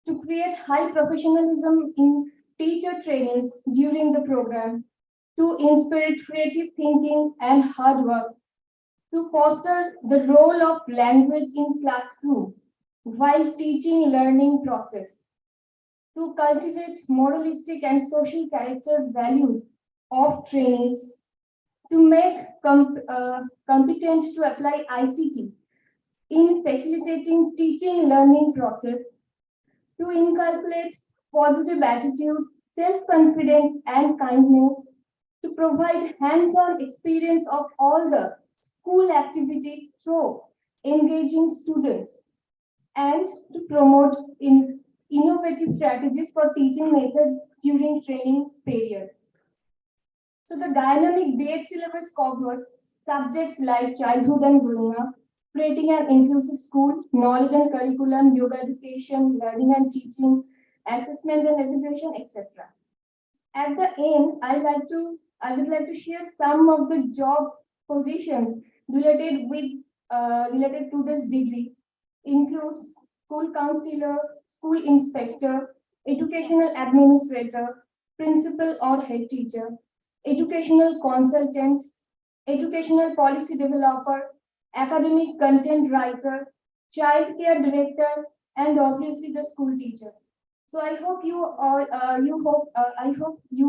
to create high professionalism in teacher trainings during the program, to inspire creative thinking and hard work, to foster the role of language in classroom while teaching learning process, to cultivate moralistic and social character values of trainees, to make competent to apply ICT in facilitating teaching learning process, to inculcate positive attitude, self-confidence and kindness, to provide hands-on experience of all the school activities through engaging students, and to promote innovative strategies for teaching methods during training period. So the dynamic B.Ed syllabus covers subjects like childhood and growing up, creating an inclusive school, knowledge and curriculum, yoga education, learning and teaching, assessment and evaluation, etc. At the end, I would like to share some of the job positions related to this degree. Includes school counselor, school inspector, educational administrator, principal or head teacher, educational consultant, educational policy developer, academic content writer, child care director, and obviously the school teacher. So I hope you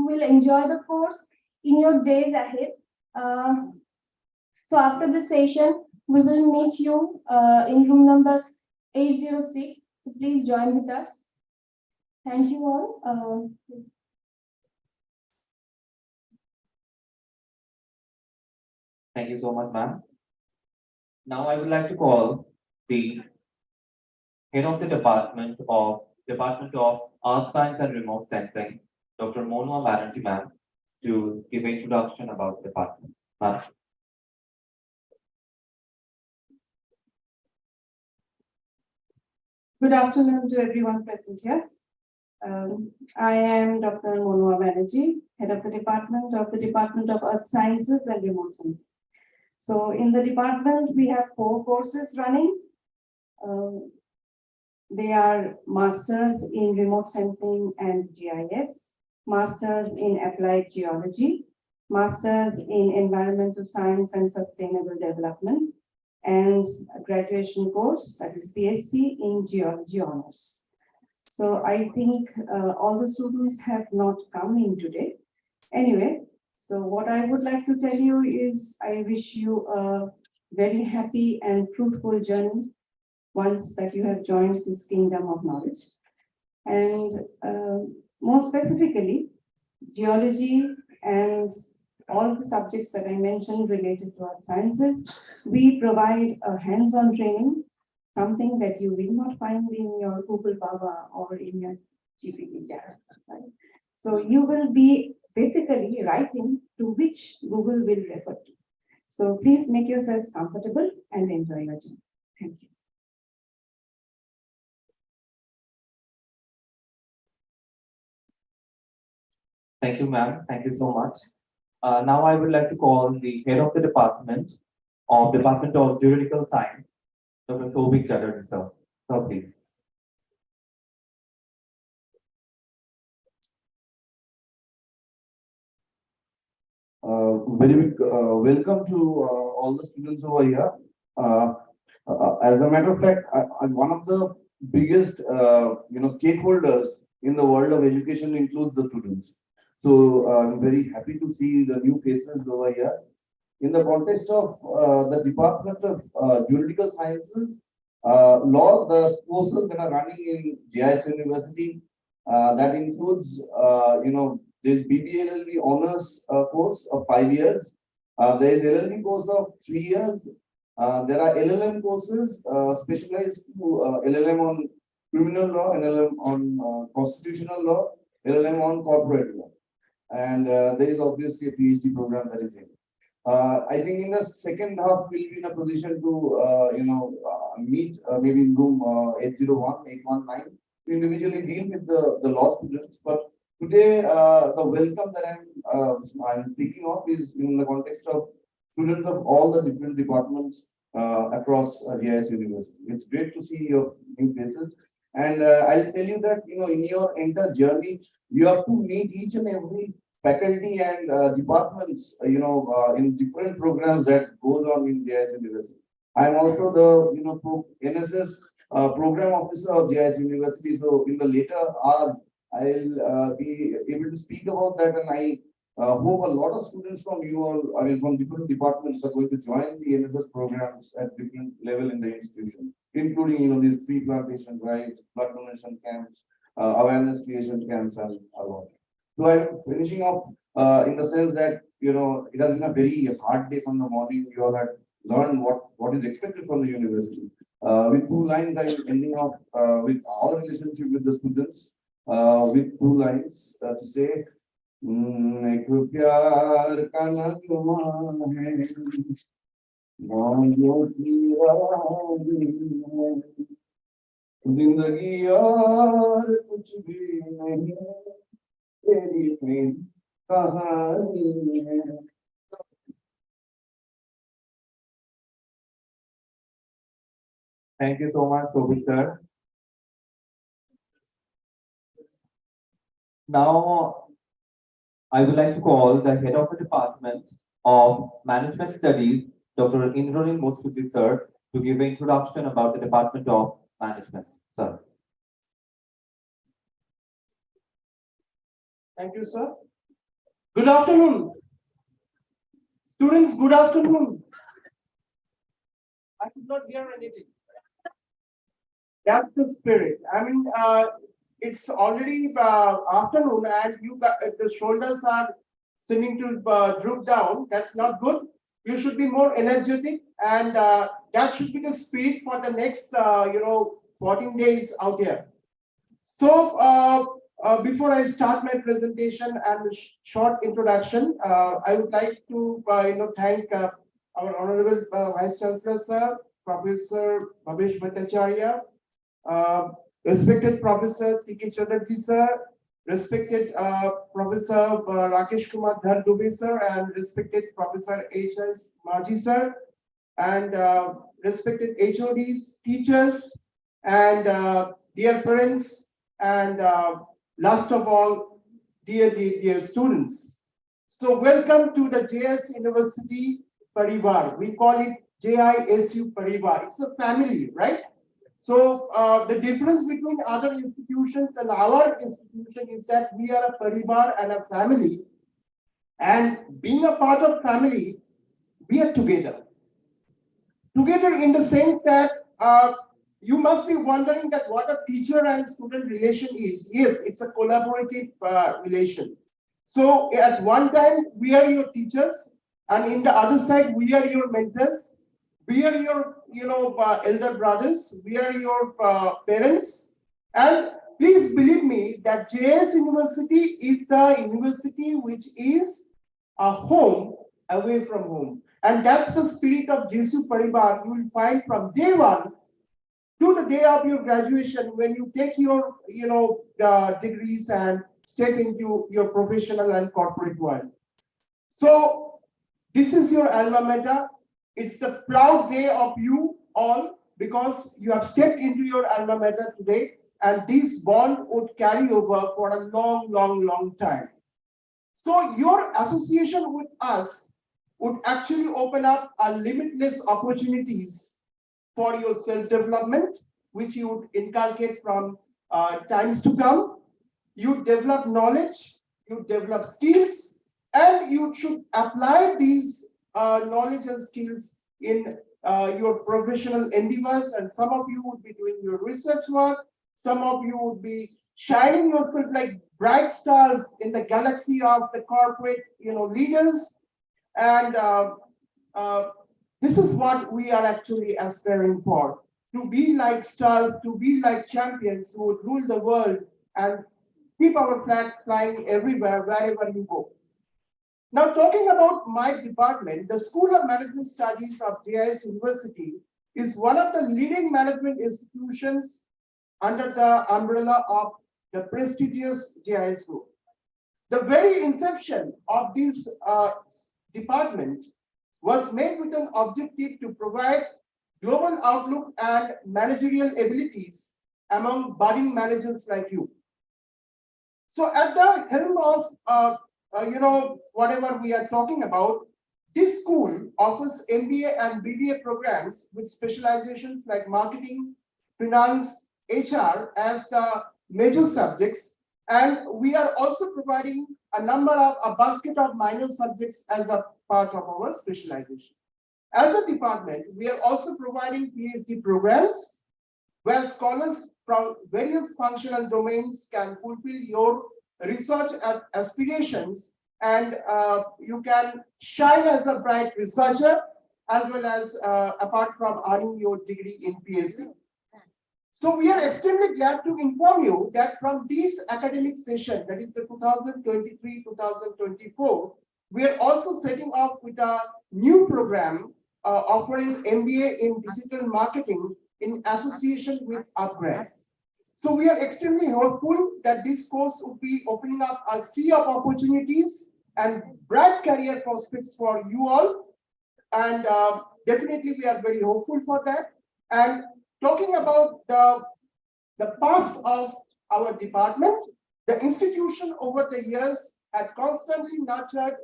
will enjoy the course in your days ahead. So after the session, we will meet you in room number 806. So please join with us. Thank you all. Thank you so much, ma'am. Now I would like to call the head of the Department of Earth Science and Remote Sensing, Dr. Monua Banerjee, ma'am, to give an introduction about the department. Ma'am. Good afternoon to everyone present here. I am Dr. Monua Banerjee, head of the Department of Earth Sciences and Remote Sensing. So in the department, we have 4 courses running. They are Masters in Remote Sensing and GIS, Masters in Applied Geology, Masters in Environmental Science and Sustainable Development, and a graduation course, that is PhD in Geology Honors. So I think all the students have not come in today. Anyway, so what I would like to tell you is I wish you a very happy and fruitful journey once that you have joined this kingdom of knowledge. And more specifically, geology and all the subjects that I mentioned related to earth sciences, we provide a hands-on training, something that you will not find in your Google Baba or in your GPT. So you will be basically writing to which Google will refer to. So please make yourselves comfortable and enjoy your journey. Thank you. Thank you, ma'am. Thank you so much. Now I would like to call the head of the Department of Juridical Science, Dr. Souvik Chatterjee, sir. Sir, please. Very big welcome to all the students over here. As a matter of fact, I'm one of the biggest stakeholders in the world of education includes the students. So I'm very happy to see the new faces over here. In the context of the Department of Juridical Sciences, law, the courses that are running in GIS University, that includes there's BBLLB honors course of 5 years. There is LLB course of 3 years. There are LLM courses specialized to LLM on criminal law, LLM on constitutional law, LLM on corporate law. And there is obviously a PhD program that is in. I think in the second half, we'll be in a position to meet maybe in room 801, 819 to individually deal with the law students. But today, the welcome that I'm speaking of is in the context of students of all the different departments across GIS University. It's great to see your new faces. And I'll tell you that, in your entire journey, you have to meet each and every faculty and departments, in different programs that goes on in GIS University. I'm also the, NSS program officer of GIS University. So in the later hours, I'll be able to speak about that, and I hope a lot of students from you all, from different departments, are going to join the NSS programs at different level in the institution, including these tree plantation drives, blood donation camps, awareness creation camps, and a lot. So I'm finishing off in the sense that it has been a very hard day from the morning. You all had learned what is expected from the university. With 2 lines, I'm ending off with our relationship with the students. With 2 lines to say, एक प्यार का नगमा है, मौजों की रानी है, जिंदगी यार कुछ भी नहीं तेरी मेरी कहानी है. Thank you so much, Professor. Now, I would like to call the head of the Department of Management Studies, Dr. Indranil Motsuti, sir, to give an introduction about the Department of Management. Sir. Thank you, sir. Good afternoon. Students, good afternoon. I could not hear anything. That's the spirit. I mean, it's already afternoon and you got, the shoulders are seeming to droop down. That's not good. You should be more energetic and that should be the spirit for the next, 14 days out here. So, before I start my presentation and short introduction, I would like to, thank our Honorable Vice Chancellor, Sir, Professor Bhavesh Bhattacharya, respected Professor T.K. Chatterjee, Sir, respected Professor Rakesh Kumar Dhar Dubey, Sir, and respected Professor H.S. Maji, Sir, and respected HODs, teachers, and dear parents, and last of all, dear students. So welcome to the JS University Parivar. We call it JISU Parivar. It's a family, right? So the difference between other institutions and our institution is that we are a Parivar and a family. And being a part of family, we are together. Together in the sense that you must be wondering that what a teacher and student relation is. Yes, it's a collaborative relation. So at one time, we are your teachers, and in the other side, we are your mentors. We are your, elder brothers. We are your parents. And please believe me that JS University is the university which is a home away from home. And that's the spirit of JSU Parivar. You will find from day one to the day of your graduation, when you take your, degrees and step into your professional and corporate world. So this is your alma mater. It's the proud day of you all because you have stepped into your alma mater today, and this bond would carry over for a long time. So your association with us would actually open up a limitless opportunities for your self-development, which you would inculcate from times to come. You develop knowledge, you develop skills, and you should apply these knowledge and skills in your professional endeavors. And some of you would be doing your research work. Some of you would be shining yourself like bright stars in the galaxy of the corporate, leaders. And this is what we are actually aspiring for, to be like stars, to be like champions who would rule the world and keep our flag flying everywhere, wherever you go. Now, talking about my department, the School of Management Studies of JIS University is one of the leading management institutions under the umbrella of the prestigious JIS Group. The very inception of this department was made with an objective to provide global outlook and managerial abilities among budding managers like you. So at the helm of, whatever we are talking about, this school offers MBA and BBA programs with specializations like marketing, finance, HR as the major subjects. And we are also providing a basket of minor subjects as a part of our specialization. As a department, we are also providing PhD programs where scholars from various functional domains can fulfill your research aspirations, and you can shine as a bright researcher as well as apart from earning your degree in PhD. So we are extremely glad to inform you that from this academic session, that is the 2023-2024, we are also setting off with a new program offering MBA in digital marketing in association with Upgrade. So we are extremely hopeful that this course will be opening up a sea of opportunities and bright career prospects for you all. And definitely we are very hopeful for that. And talking about the past of our department, the institution over the years had constantly nurtured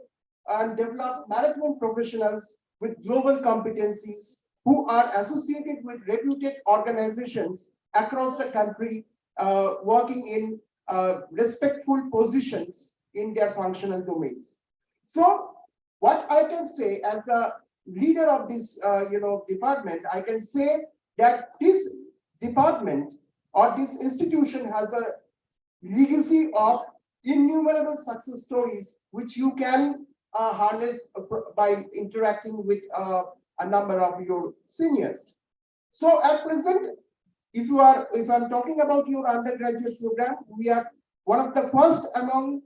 and developed management professionals with global competencies who are associated with reputed organizations across the country, working in respectful positions in their functional domains. So what I can say as the leader of this department, I can say that this department or this institution has a legacy of innumerable success stories which you can harness by interacting with a number of your seniors. So at present, if I'm talking about your undergraduate program, we are one of the first among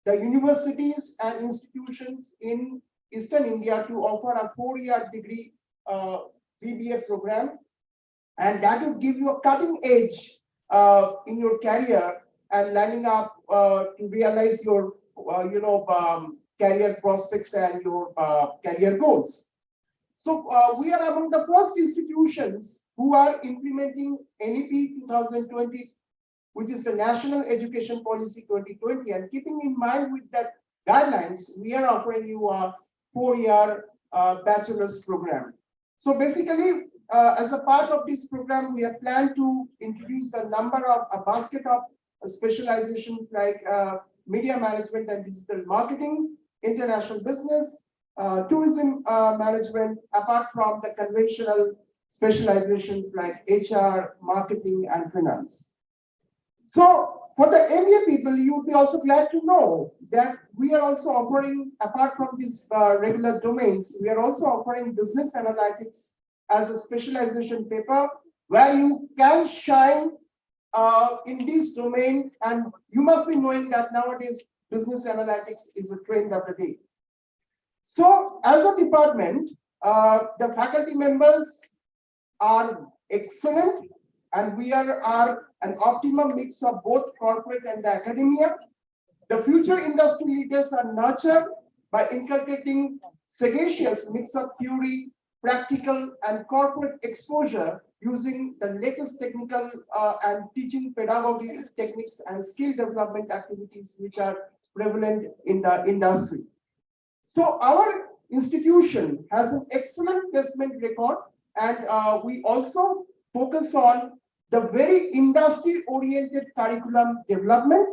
the universities and institutions in Eastern India to offer a 4-year degree BBA program, and that would give you a cutting edge in your career and lining up to realize your career prospects and your career goals. So we are among the first institutions who are implementing NEP 2020, which is the National Education Policy 2020, and keeping in mind with that guidelines, we are offering you a 4-year bachelor's program. So basically, as a part of this program, we have planned to introduce a basket of specializations like media management and digital marketing, international business, tourism management, apart from the conventional specializations like HR, marketing, and finance. So for the MBA people, you would be also glad to know that we are also offering, apart from these regular domains, we are also offering business analytics as a specialization paper where you can shine in this domain. And you must be knowing that nowadays business analytics is a trend of the day. So as a department, the faculty members are excellent, and we are an optimum mix of both corporate and the academia. The future industry leaders are nurtured by inculcating sagacious mix of theory, practical, and corporate exposure using the latest technical and teaching pedagogy techniques and skill development activities which are prevalent in the industry. So our institution has an excellent placement record, and we also focus on the very industry-oriented curriculum development,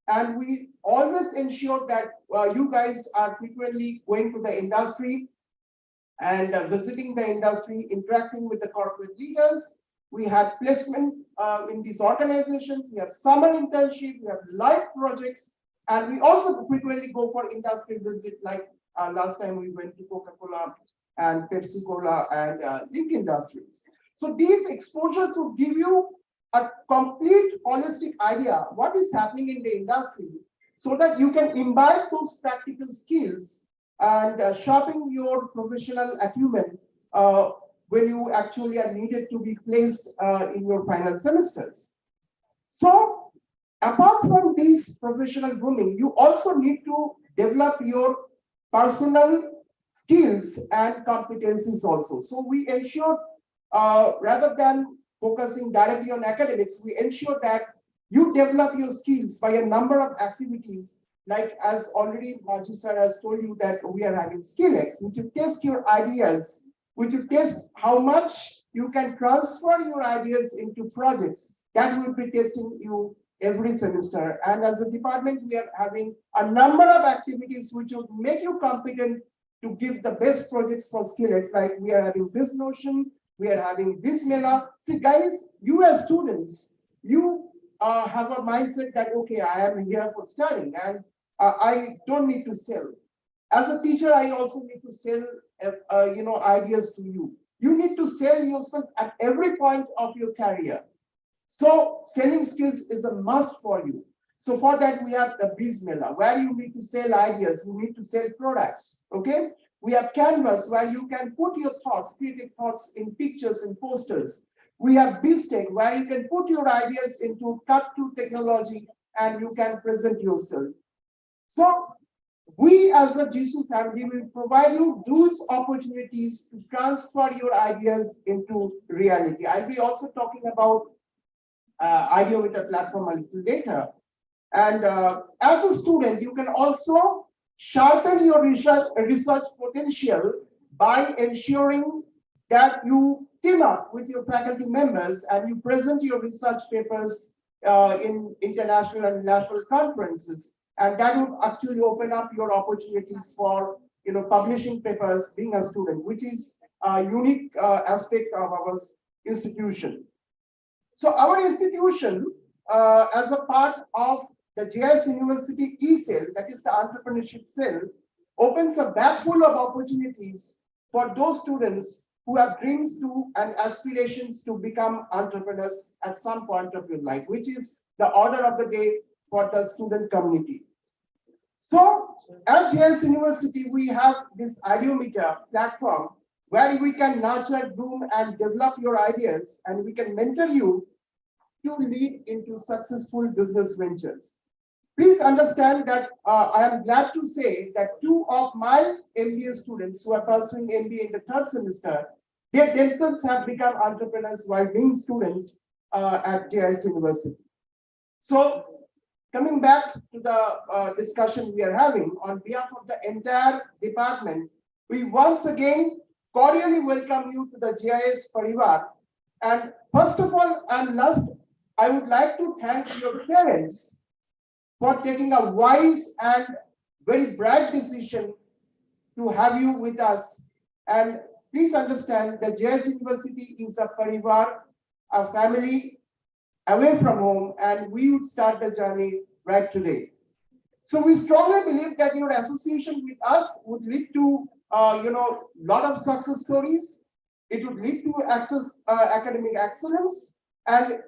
and we always ensure that you guys are frequently going to the industry and visiting the industry, interacting with the corporate leaders. We have placement in these organizations, we have summer internship, we have live projects, and we also frequently go for industry visit, like last time we went to Coca-Cola and Pepsi-Cola and Link Industries. So these exposures will give you a complete holistic idea what is happening in the industry, so that you can imbibe those practical skills and sharpen your professional acumen when you actually are needed to be placed in your final semesters. So apart from these professional grooming, you also need to develop your personal skills and competencies also. So we ensure, rather than focusing directly on academics, we ensure that you develop your skills by a number of activities, like as already Maji sir has told you that we are having SkillX, which will test your ideas, which will test how much you can transfer your ideas into projects. That will be testing you every semester. And as a department, we are having a number of activities which will make you competent to give the best projects for SkillX, like we are having BizNotion, we are having BizMela. See guys, you as students, you have a mindset that, okay, I am here for studying and I don't need to sell. As a teacher, I also need to sell ideas to you. You need to sell yourself at every point of your career. So selling skills is a must for you. So for that, we have the BizMela, where you need to sell ideas, you need to sell products, okay? We have Canvas, where you can put your thoughts, creative thoughts in pictures and posters. We have BSTEC, where you can put your ideas into cut-through technology and you can present yourself. So we as a GSU family will provide you those opportunities to transfer your ideas into reality. I'll be also talking about Ideometer platform a little later. And as a student, you can also sharpen your research potential by ensuring that you team up with your faculty members and you present your research papers in international and national conferences. And that would actually open up your opportunities for publishing papers being a student, which is a unique aspect of our institution. So our institution, as a part of the JS University E-Cell, that is the entrepreneurship cell, opens a bag full of opportunities for those students who have dreams to and aspirations to become entrepreneurs at some point of your life, which is the order of the day for the student community. So at JS University, we have this Ideometer platform where we can nurture, groom, and develop your ideas, and we can mentor you to lead into successful business ventures. Please understand that I am glad to say that 2 of my MBA students who are pursuing MBA in the 3rd semester, they themselves have become entrepreneurs while being students at JS University. So coming back to the discussion we are having, on behalf of the entire department, we once again cordially welcome you to the GIS Parivar. And first of all and last, I would like to thank your parents for taking a wise and very bright decision to have you with us. And please understand that JS University is a Parivar, a family away from home, and we would start the journey right today. So we strongly believe that your association with us would lead to lot of success stories. It would lead to academic excellence, and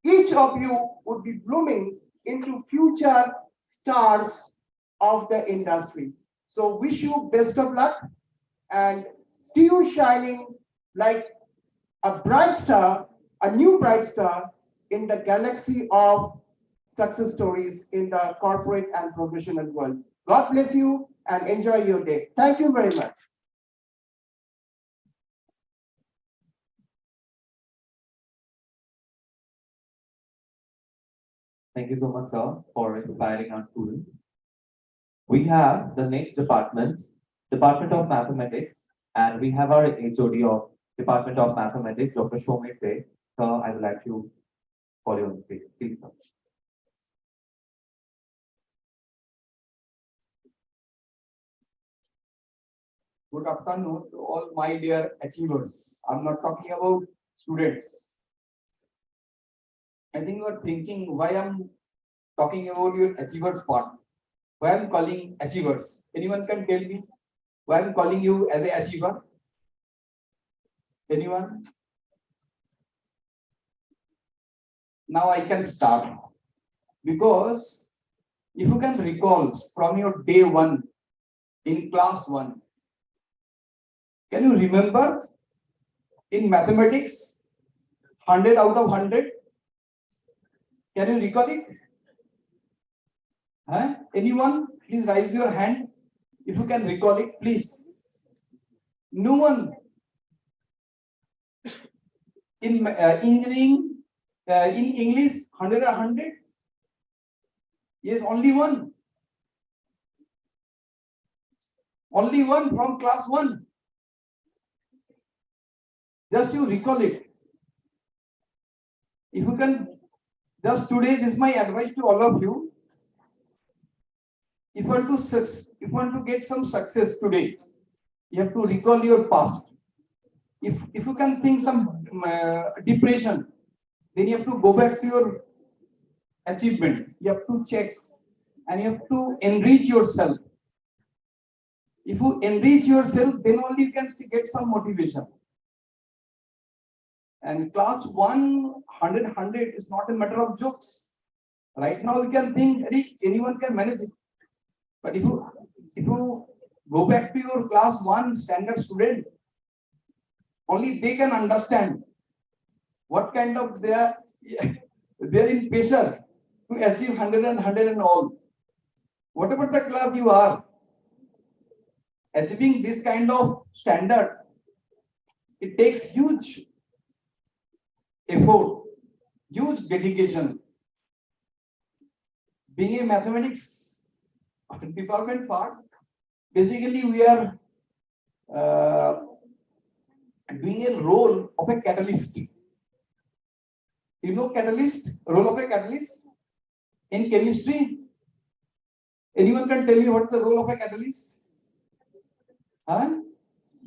each of you would be blooming into future stars of the industry. So wish you best of luck and see you shining like a bright star, a new bright star in the galaxy of success stories in the corporate and professional world. God bless you and enjoy your day. Thank you very much. Thank you so much, sir, for inspiring our students. We have the next department, Department of Mathematics, and we have our HOD of Department of Mathematics, Dr. Shomit Ray. Sir, I would like to call you on the stage. Please, sir. Good afternoon to all my dear achievers. I'm not talking about students. I think you are thinking why I'm talking about your achievers part. Why I'm calling achievers? Anyone can tell me why I'm calling you as an achiever? Anyone? Now I can start. Because if you can recall from your day 1 in class 1, can you remember in mathematics 100 out of 100? Can you recall it? Anyone? Please raise your hand if you can recall it, please. No one. In engineering, in English, 100 or 100? Yes, only one. Only one from class 1. Just you recall it. If you can, just today, this is my advice to all of you. If you want to get some success today, you have to recall your past. If you can think some depression, then you have to go back to your achievement. You have to check and you have to enrich yourself. If you enrich yourself, then only you can get some motivation. And class 100 is not a matter of jokes. Right now, we can think anyone can manage it. But if you go back to your class 1 standard student, only they can understand what kind of they are in pressure to achieve 100 and 100 and all. Whatever the class you are, achieving this kind of standard, it takes huge effort, huge dedication. Being a mathematics department part, basically we are doing a role of a catalyst. You know catalyst, role of a catalyst in chemistry? Anyone can tell me what's the role of a catalyst? Huh?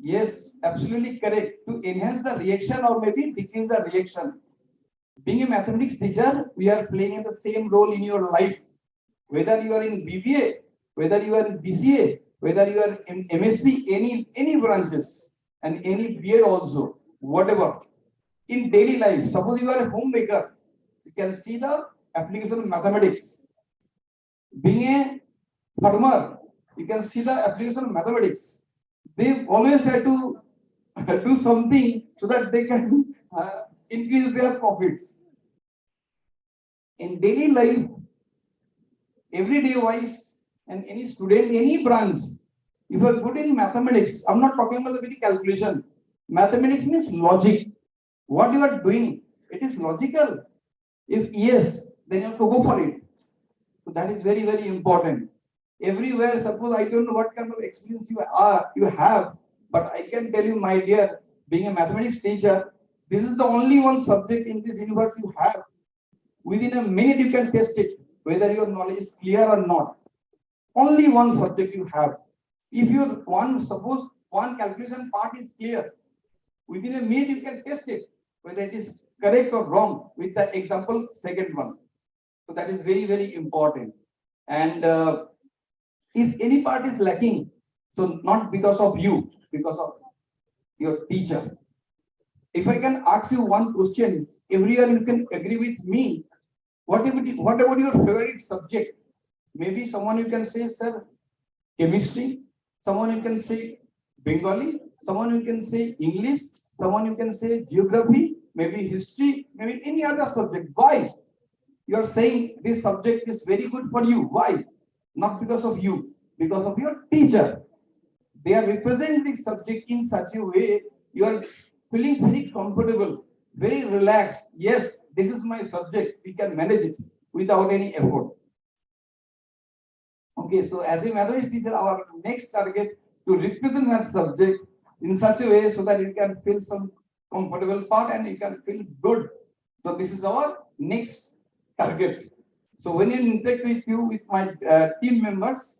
Yes, absolutely correct. To enhance the reaction or maybe decrease the reaction. Being a mathematics teacher, we are playing the same role in your life. Whether you are in BBA, whether you are in BCA, whether you are in MSc, any branches and any BA also, whatever. In daily life, suppose you are a homemaker, you can see the application of mathematics. Being a farmer, you can see the application of mathematics. They always have to do something so that they can increase their profits. In daily life, everyday wise, and any student, any branch, if you are good in mathematics, I'm not talking about the very calculation. Mathematics means logic. What you are doing, it is logical. If yes, then you have to go for it. So that is very, very important. Everywhere, suppose I don't know what kind of experience you have, but I can tell you, my dear, being a mathematics teacher, this is the only one subject in this universe you have. Within a minute, you can test it, whether your knowledge is clear or not. Only one subject you have. If your suppose one calculation part is clear, within a minute you can test it, whether it is correct or wrong with the example second one. So that is very, very important. And if any part is lacking, so not because of you, because of your teacher. If I can ask you one question, every year you can agree with me. What about your favorite subject? Maybe someone you can say, sir, chemistry. Someone you can say Bengali. Someone you can say English. Someone you can say geography. Maybe history. Maybe any other subject. Why? You are saying this subject is very good for you. Why? Not because of you, because of your teacher. They are representing this subject in such a way you are feeling very comfortable, very relaxed. Yes, this is my subject. We can manage it without any effort. Okay, so as a mathematics teacher, our next target to represent that subject in such a way so that you can feel some comfortable part and you can feel good. So this is our next target. So when you interact with you, with my team members,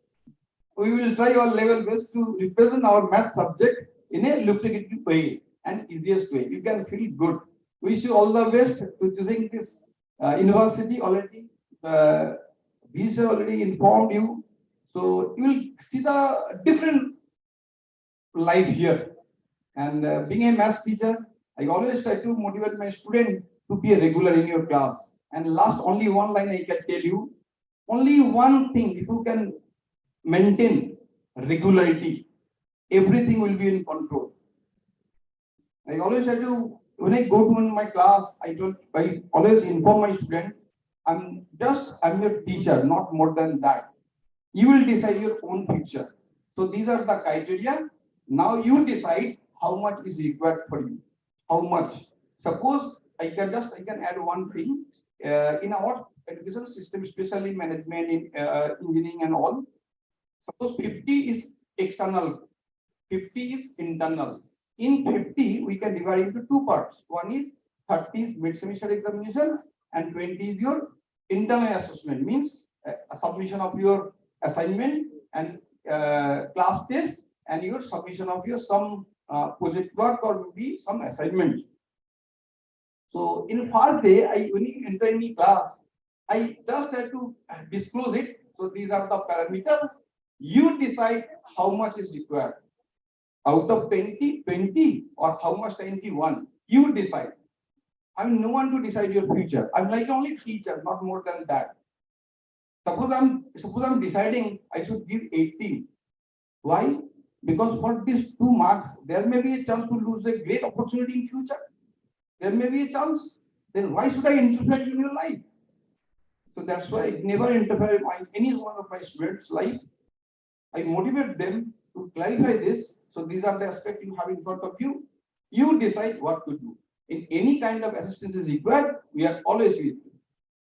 we will try our level best to represent our math subject in a lucrative way and easiest way. You can feel good. Wish you all the best to choosing this university already. We have already informed you. So you will see the different life here. And being a math teacher, I always try to motivate my student to be a regular in your class. And last, only one line I can tell you. Only one thing, if you can maintain regularity, everything will be in control. I always try to, when I go to my class, I always inform my student, I'm your teacher, not more than that. You will decide your own future. So these are the criteria. Now you decide how much is required for you. How much? Suppose I can add one thing. In our education system, especially management, in engineering and all, suppose 50 is external, 50 is internal. In 50, we can divide into two parts. One is 30 is mid-semester examination and 20 is your internal assessment, means a submission of your assignment and class test and your submission of your some project work or maybe some assignment. So in first day, when you enter any class, I just have to disclose it. So these are the parameters. You decide how much is required. Out of 20, 20 or how much 21, you decide. I'm no one to decide your future. I'm like only teacher, not more than that. Suppose I'm deciding I should give 80. Why? Because for these 2 marks, there may be a chance to lose a great opportunity in future. there may be a chance. Then why should I interfere in your life? So that's why I never interfere in any one of my students' life. I motivate them to clarify this. So these are the aspects you have in front of you. You decide what to do. In any kind of assistance is required, we are always with you.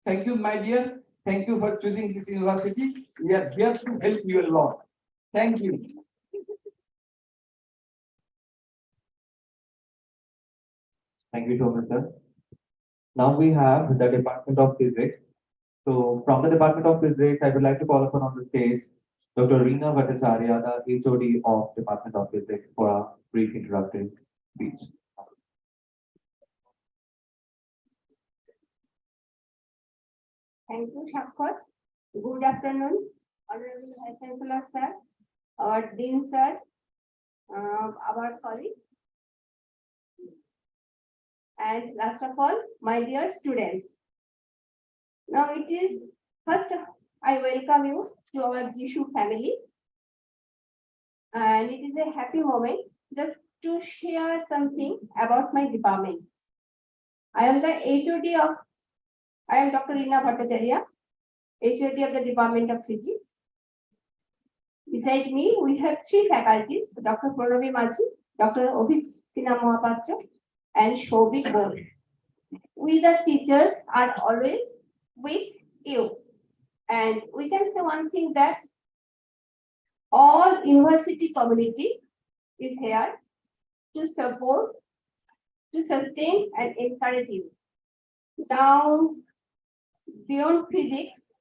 Thank you, my dear. Thank you for choosing this university. We are here to help you a lot. Thank you. Thank you so much, sir. Now we have the Department of Physics. So from the Department of Physics, I would like to call upon on the stage Dr. Reena Bhattacharya, the HOD of Department of Physics, for a brief introductory speech. Thank you, Shankar. Good afternoon, Honorable Vice Chancellor, sir, our Dean, sir, our colleague, and last of all, my dear students. Now it is first, I welcome you to our Jishu family. And it is a happy moment just to share something about my department. I am Dr. Reena Bhattacharya, HOD of the Department of Physics. Beside me, we have three faculties, Dr. Maji, Dr. Obhikshina Mohapatra, and Shobik Bose. We the teachers are always with you. And we can say one thing, that all university community is here to support, to sustain and encourage you. Now, beyond physics,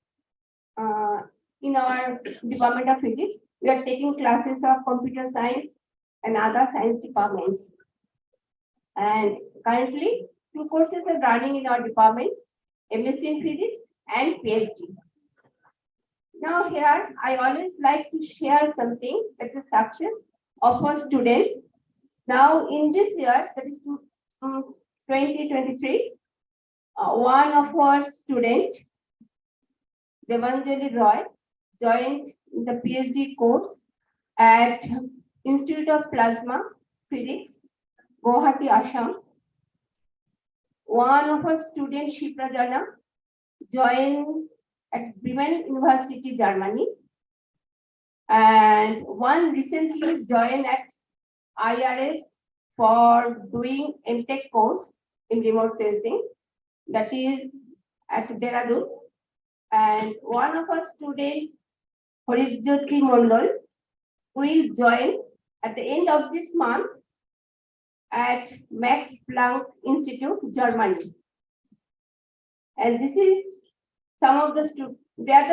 in our Department of Physics, we are taking classes of computer science and other science departments. And currently, 2 courses are running in our department, MSc in Physics and PhD. Now here, I always like to share something that is success of our students. Now in this year, that is 2023, one of our students, Devanjali Roy, joined the PhD course at Institute of Plasma Physics, Guwahati, Assam. One of our students, Shipra Jana, joined at Bremen University, Germany. And one recently joined at IRS for doing MTech course in remote sensing, that is at Dehradun. And one of our students, Harijyoti Mondal, will join at the end of this month at Max Planck Institute, Germany. And this is some of the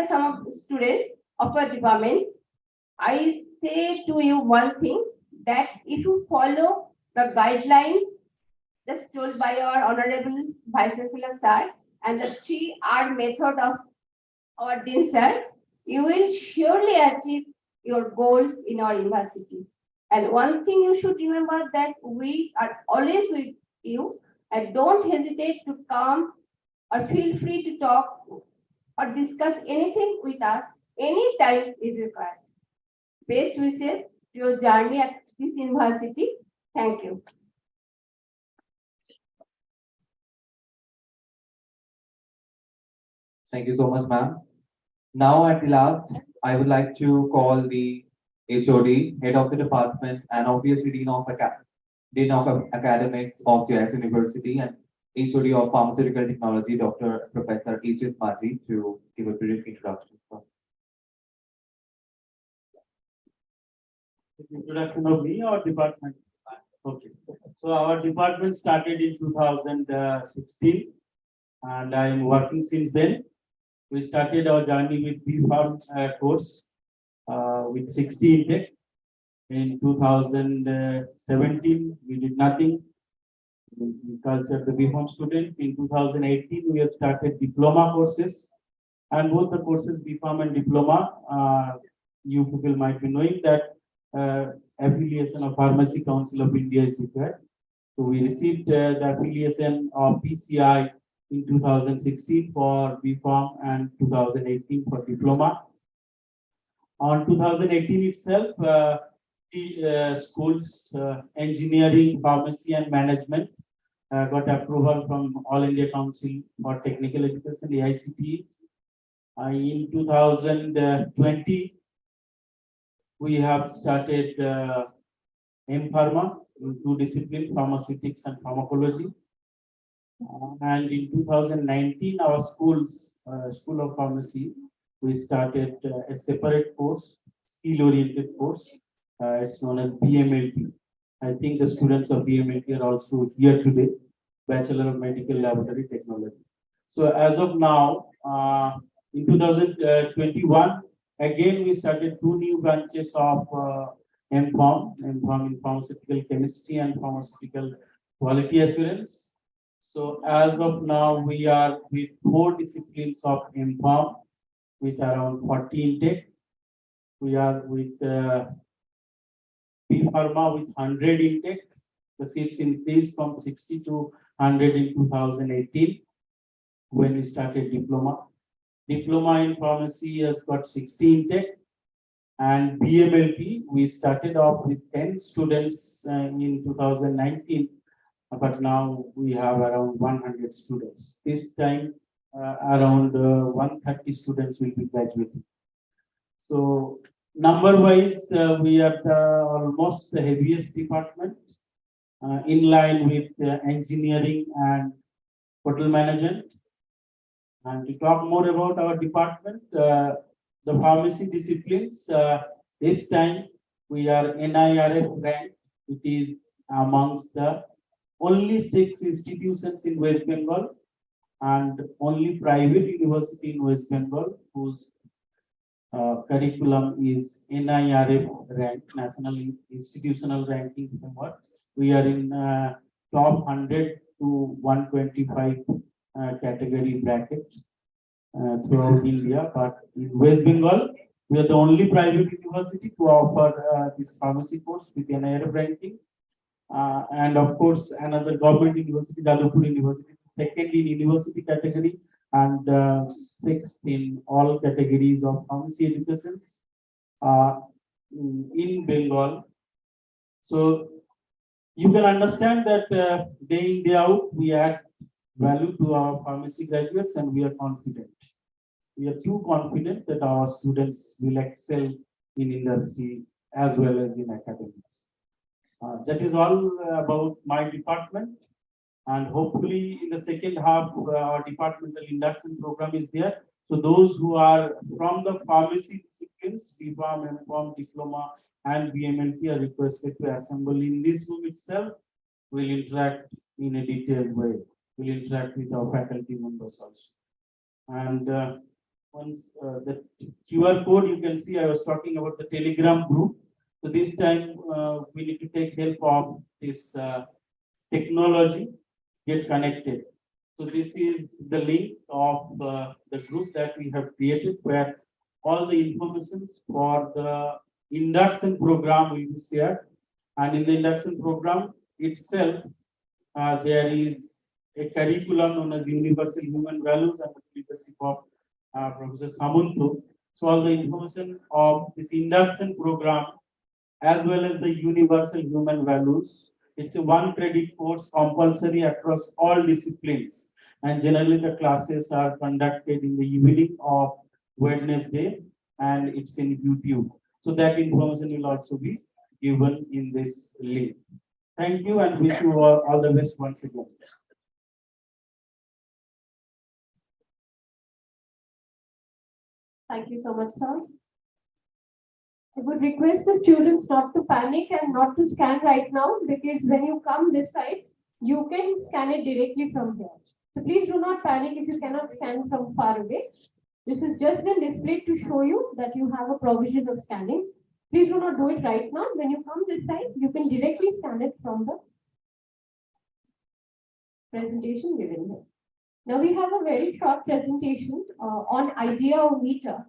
some of the students of our department. I say to you one thing, that if you follow the guidelines just told by our Honorable Vice Chancellor sir and the 3R method of our Dean sir, you will surely achieve your goals in our university. And one thing you should remember, that we are always with you, and don't hesitate to come or feel free to talk or discuss anything with us anytime is required. Best wishes to your journey at this university. Thank you. Thank you so much, ma'am. Now at the last, I would like to call the HOD, Head of the Department, and obviously Dean of Academics of JS University and HOD of Pharmaceutical Technology, Dr. Professor H.S. Maji, to give a brief introduction. Introduction of me or department? Okay. So our department started in 2016 and I am working since then. We started our journey with B.Pharm course with 60 intake. In 2017, we did nothing. We cultured the B.Pharm student. In 2018, we have started diploma courses, and both the courses B.Pharm and diploma, you people might be knowing that affiliation of Pharmacy Council of India is required. So we received the affiliation of PCI in 2016 for B.Pharm and 2018 for diploma. On 2018 itself, the schools, engineering, pharmacy and management got approval from All India Council for Technical Education, AICTE. In 2020, we have started M-Pharma in two disciplines, pharmaceutics and pharmacology. And in 2019, our School of Pharmacy, we started a separate course, skill-oriented course. It's known as BMLT. I think the students of BMLT are also here today, Bachelor of Medical Laboratory Technology. So as of now, in 2021, again, we started two new branches of M-Pharm in pharmaceutical chemistry and pharmaceutical quality assurance. So as of now, we are with 4 disciplines of M-Pharm, with around 40 intake. We are with B-Pharma with 100 intake. The seats increased from 60 to 100 in 2018 when we started diploma. Diploma in pharmacy has got 60 intake. And BMLT, we started off with 10 students in 2019, but now we have around 100 students. This time, around 130 students will be graduating. So number-wise, we are almost the heaviest department, in line with engineering and hotel management. And to talk more about our department, the pharmacy disciplines, this time we are NIRF ranked. It is amongst the only 6 institutions in West Bengal and only private university in West Bengal whose curriculum is NIRF ranked, National Institutional Ranking Framework. We are in top 100 to 125 category bracket throughout India, but in West Bengal, we are the only private university to offer this pharmacy course with NIRF ranking. And of course, another government university, Jadavpur University, second in university category and 6th in all categories of pharmacy educations in Bengal. So you can understand that day in, day out, we add value to our pharmacy graduates and we are confident. We are too confident that our students will excel in industry as well as in academics. That is all about my department. And hopefully in the second half, our departmental induction program is there. So those who are from the pharmacy disciplines, B-Pharm, M-Pharm, Diploma, and BMLT are requested to assemble in this room itself. We'll interact in a detailed way. We'll interact with our faculty members also. And once the QR code, you can see I was talking about the Telegram group. So this time we need to take help of this technology, get connected. So this is the link of the group that we have created where all the information for the induction program will be shared. And in the induction program itself, there is a curriculum known as Universal Human Values and the leadership of Professor Samunto. So all the information of this induction program as well as the Universal Human Values. It's a 1 credit course compulsory across all disciplines. And generally the classes are conducted in the evening of Wednesday and it's in YouTube. So that information will also be given in this link. Thank you and wish you all the best once again. Thank you so much, sir. I would request the students not to panic and not to scan right now because when you come this side, you can scan it directly from here. So please do not panic if you cannot scan from far away. This has just been displayed to show you that you have a provision of scanning. Please do not do it right now. When you come this side, you can directly scan it from the presentation given here. Now we have a very short presentation on Ideometer,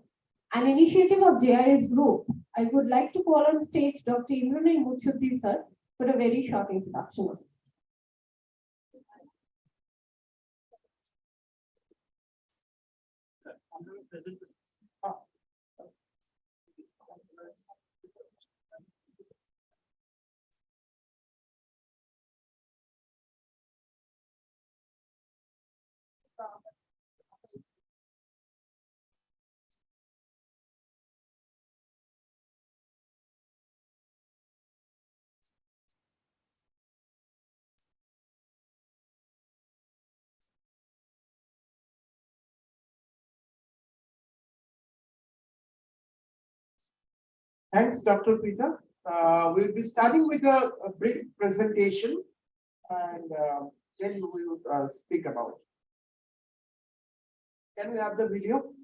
an initiative of JIS Group. I would like to call on stage Dr. Imran Mutshuddin sir for a very short introduction. Thanks, Dr. Peter. We'll be starting with a brief presentation and then we will speak about it. Can we have the video?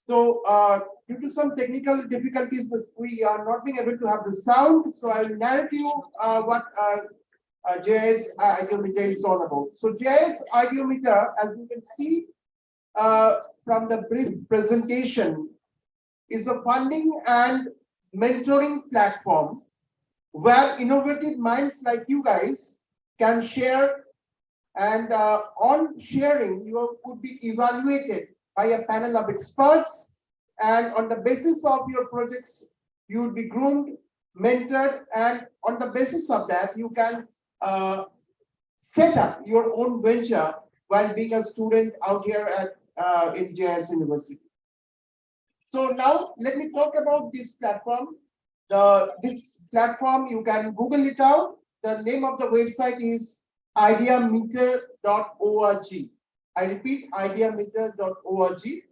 So due to some technical difficulties, we are not being able to have the sound. So I'll narrate you what JIS ideometer is all about. So JIS ideometer, as you can see from the brief presentation, is a funding and mentoring platform where innovative minds like you guys can share, and on sharing you could be evaluated by a panel of experts, and on the basis of your projects you would be groomed, mentored, and on the basis of that you can set up your own venture while being a student out here at in JIS University. So now let me talk about this platform. This platform, you can Google it out. The name of the website is ideameter.org. I repeat, ideameter.org.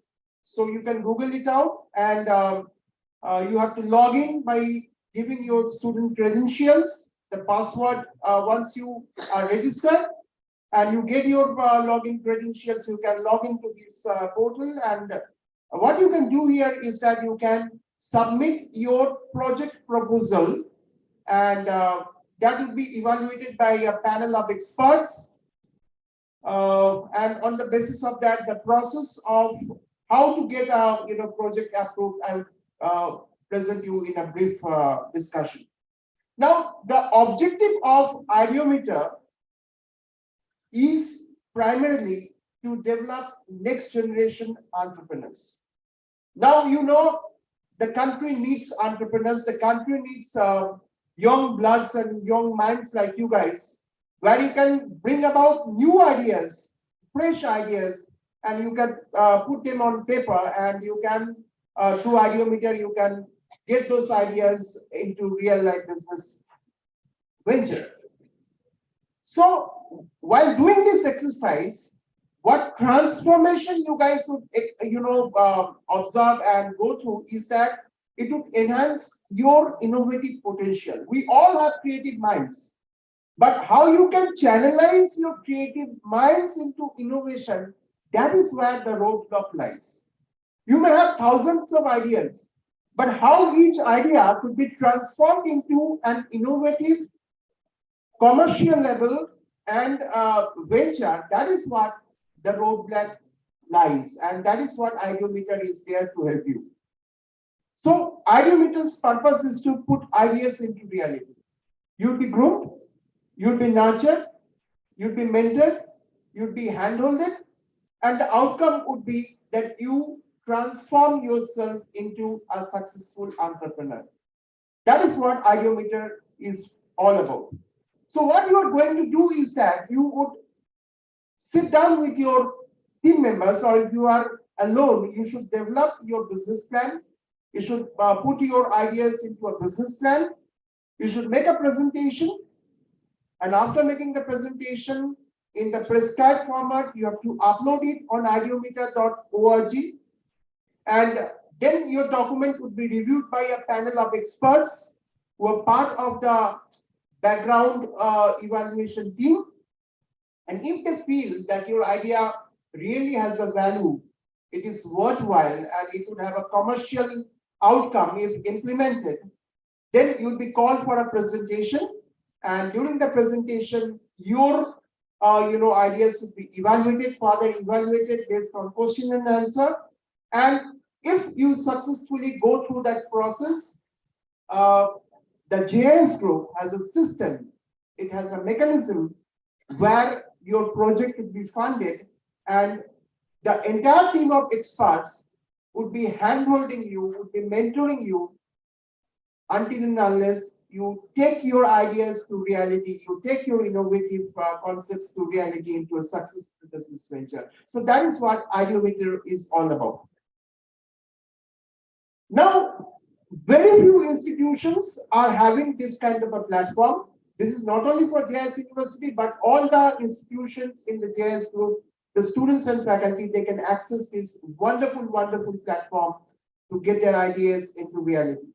So you can Google it out, and you have to log in by giving your student credentials, the password once you are registered, and you get your login credentials. You can log into this portal, and what you can do here is that you can submit your project proposal, and that will be evaluated by a panel of experts. And on the basis of that, the process of how to get a project approved, I will present you in a brief discussion. Now, the objective of ideometer is primarily to develop next generation entrepreneurs. Now, the country needs entrepreneurs, the country needs young bloods and young minds like you guys, where you can bring about new ideas, fresh ideas, and you can put them on paper, and you can, through ideometer, you can get those ideas into real life business venture. So while doing this exercise, what transformation you guys would observe and go through is that it would enhance your innovative potential. We all have creative minds, but how you can channelize your creative minds into innovation, that is where the roadblock lies. You may have thousands of ideas, but how each idea could be transformed into an innovative commercial level and venture, that is what the roadblock lies, and that is what ideometer is there to help you. So ideometer's purpose is to put ideas into reality. You'd be groomed, you'd be nurtured, you'd be mentored, you'd be handholded, and the outcome would be that you transform yourself into a successful entrepreneur. That is what ideometer is all about. So what you are going to do is that you would sit down with your team members, or if you are alone, you should develop your business plan. You should put your ideas into a business plan. You should make a presentation. And after making the presentation in the prescribed format, you have to upload it on ideometer.org. And then your document would be reviewed by a panel of experts who are part of the background evaluation team. And if they feel that your idea really has a value, it is worthwhile, and it would have a commercial outcome if implemented, then you'll be called for a presentation. And during the presentation, your ideas would be evaluated, further evaluated based on question and answer. And if you successfully go through that process, the JIS group has a system, it has a mechanism where your project would be funded, and the entire team of experts would be hand-holding you, would be mentoring you until and unless you take your ideas to reality, you take your innovative concepts to reality into a successful business venture. So that is what Ideometer is all about. Now, very few institutions are having this kind of a platform. This is not only for JIS University, but all the institutions in the JIS group, the students and faculty, they can access this wonderful, wonderful platform to get their ideas into reality.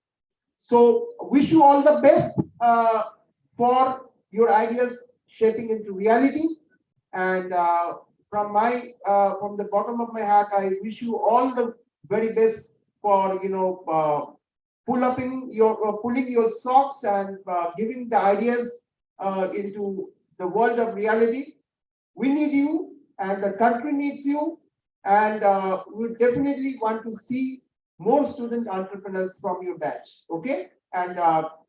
So wish you all the best for your ideas shaping into reality. And from the bottom of my heart, I wish you all the very best for pulling your socks and giving the ideas into the world of reality. We need you, and the country needs you, and we definitely want to see more student entrepreneurs from your batch. Okay, and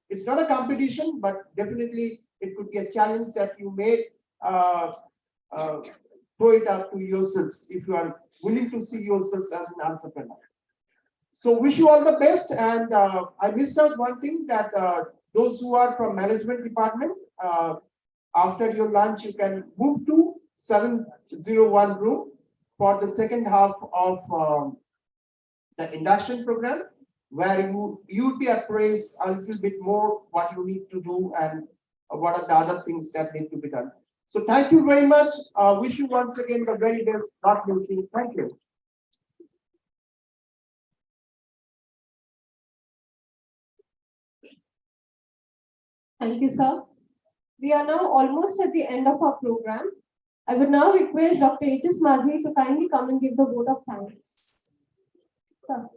it's not a competition, but definitely it could be a challenge that you may throw it up to yourselves if you are willing to see yourselves as an entrepreneur. So wish you all the best. And I missed out one thing, that those who are from management department, after your lunch, you can move to 701 room for the second half of the induction program, where you would be appraised a little bit more what you need to do and what are the other things that need to be done. So thank you very much. Wish you once again the very best. God bless you. Thank you. Thank you, sir. We are now almost at the end of our program. I would now request Dr. H.S. Maji to kindly come and give the vote of thanks. Sir.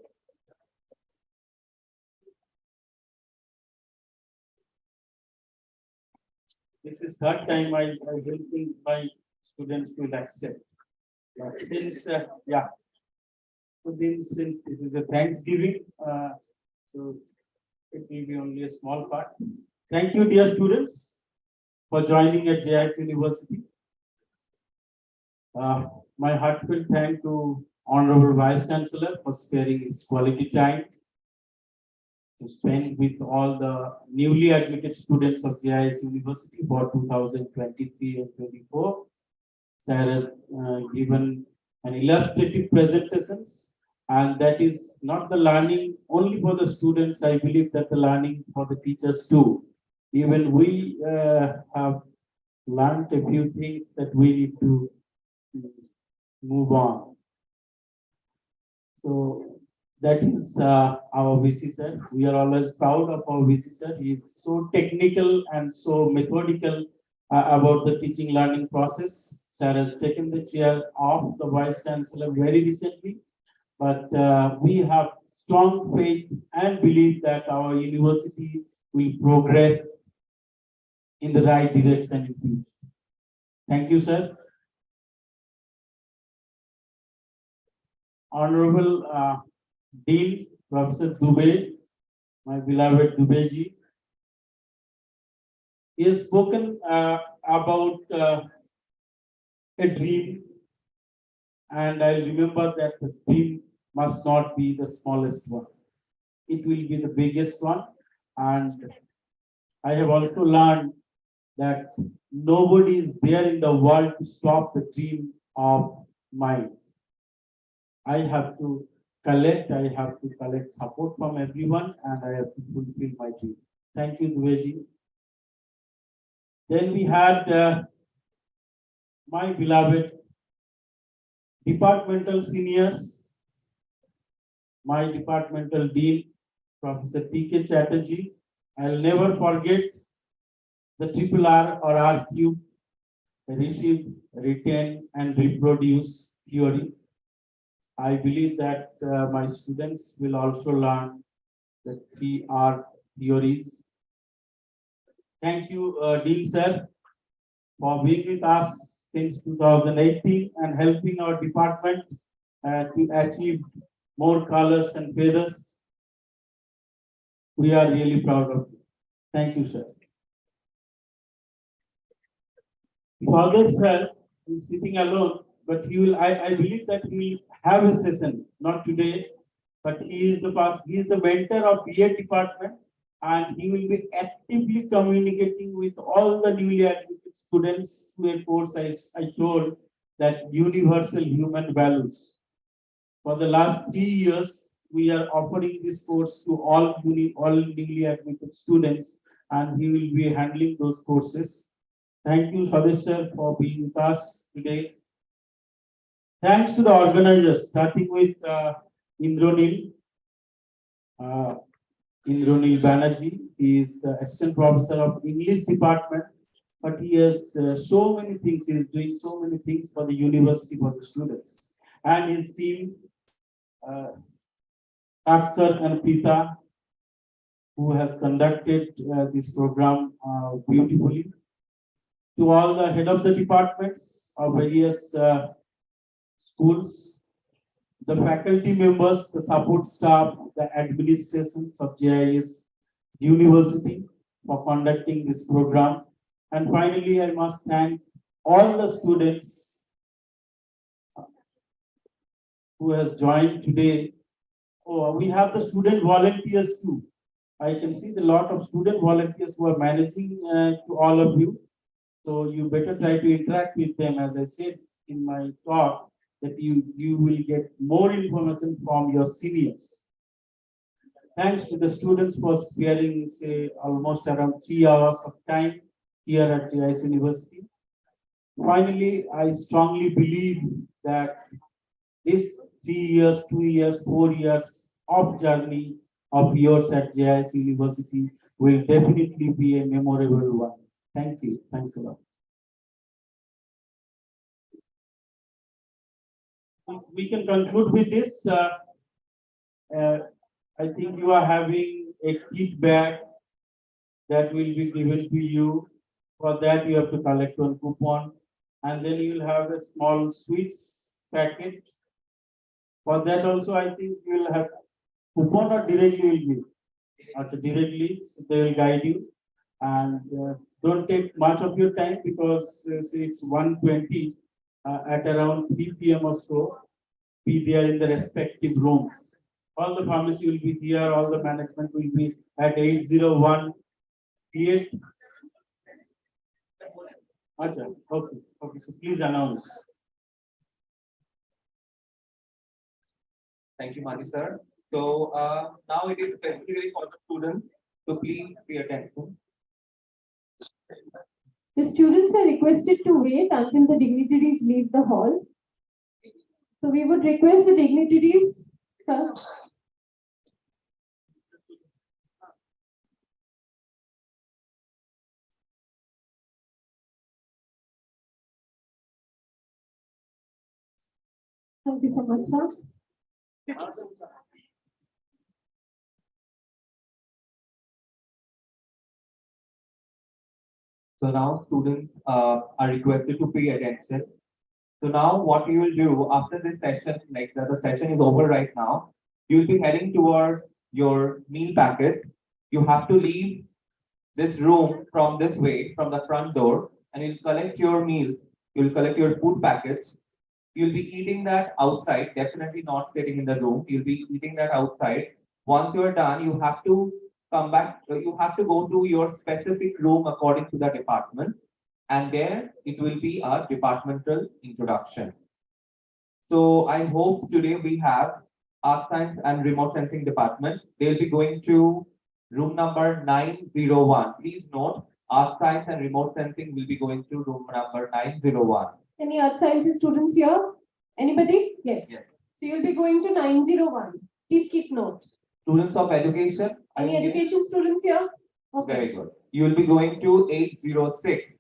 This is third time I don't think my students will accept. But since since this is a Thanksgiving, so it will be only a small part. Thank you, dear students, for joining at JIS University. My heartfelt thanks to Honorable Vice Chancellor for sparing his quality time to spend with all the newly admitted students of JIS University for 2023 and 24. Sir has given an illustrative presentations, and that is not the learning only for the students. I believe that the learning for the teachers too. Even we have learned a few things that we need to move on. So that is our VC sir. We are always proud of our VC sir. He is so technical and so methodical about the teaching learning process. Sir has taken the chair of the Vice Chancellor very recently, but we have strong faith and belief that our university will progress in the right direction in future. Thank you, sir. Honorable Dean Professor Dubey, my beloved Dubey-ji, he has spoken about a dream, and I remember that the dream must not be the smallest one. It will be the biggest one, and I have also learned that nobody is there in the world to stop the dream of mine. I have to collect support from everyone, and I have to fulfill my dream. Thank you, Dubey-ji. Then we had my beloved departmental seniors, my departmental dean, Professor T.K. Chatterjee. I'll never forget the triple R or R cube, receive, retain, and reproduce theory. I believe that my students will also learn the 3R theories. Thank you, Dean Sir, for being with us since 2018 and helping our department to achieve more colors and feathers. We are really proud of you. Thank you, sir. Father sir is sitting alone, but he will. I believe that he will have a session, not today, but he is the mentor of BA department, and he will be actively communicating with all the newly admitted students to a course I told that universal human values. For the last 3 years, we are offering this course to all newly admitted students, and he will be handling those courses. Thank you, Swadesh sir, for being with us today. Thanks to the organizers, starting with Indronil. Indronil Banerjee. He is the assistant professor of English department, but he has so many things. He is doing so many things for the university, for the students, and his team, Aksar and Pita, who has conducted this program beautifully. To all the head of the departments of various schools, the faculty members, the support staff, the administrations of JIS University for conducting this program. And finally, I must thank all the students who has joined today. Oh, we have the student volunteers too. I can see the lot of student volunteers who are managing to all of you. So you better try to interact with them. As I said in my talk, that you will get more information from your seniors. Thanks to the students for sparing, say, almost around 3 hours of time here at JIS University. Finally, I strongly believe that this 3 years, 2 years, 4 years of journey of yours at JIS University will definitely be a memorable one. Thank you. Thanks a lot. We can conclude with this. I think you are having a kit bag that will be given to you. For that, you have to collect one coupon, and then you will have a small sweets packet. For that also, I think you will have coupon or directly will give. Also directly, so they will guide you, and don't take much of your time because say it's 1:20 at around 3 p.m. or so. Be there in the respective rooms. All the pharmacy will be here. All the management will be at 801. Okay. Okay. So please announce. Thank you, Maji sir. So now it is specifically for the students, so please pay attention. The students are requested to wait until the dignitaries leave the hall. So we would request the dignitaries, sir. Thank you so much, sir. So now students are requested to pay attention. So now what you will do after this session, like the session is over right now, you will be heading towards your meal packet. You have to leave this room from this way, from the front door, and you'll collect your meal. You'll collect your food packets. You'll be eating that outside, definitely not sitting in the room. You'll be eating that outside. Once you're done, you have to come back. You have to go to your specific room according to the department. And there it will be a departmental introduction. So I hope today we have Art Science and Remote Sensing Department. They'll be going to room number 901. Please note, Art Science and Remote Sensing will be going to room number 901. Any Earth Sciences students here? Anybody? Yes. Yes. So you'll be going to 901. Please keep note. Students of education? Any education students here? Okay. Very good. You will be going to 806.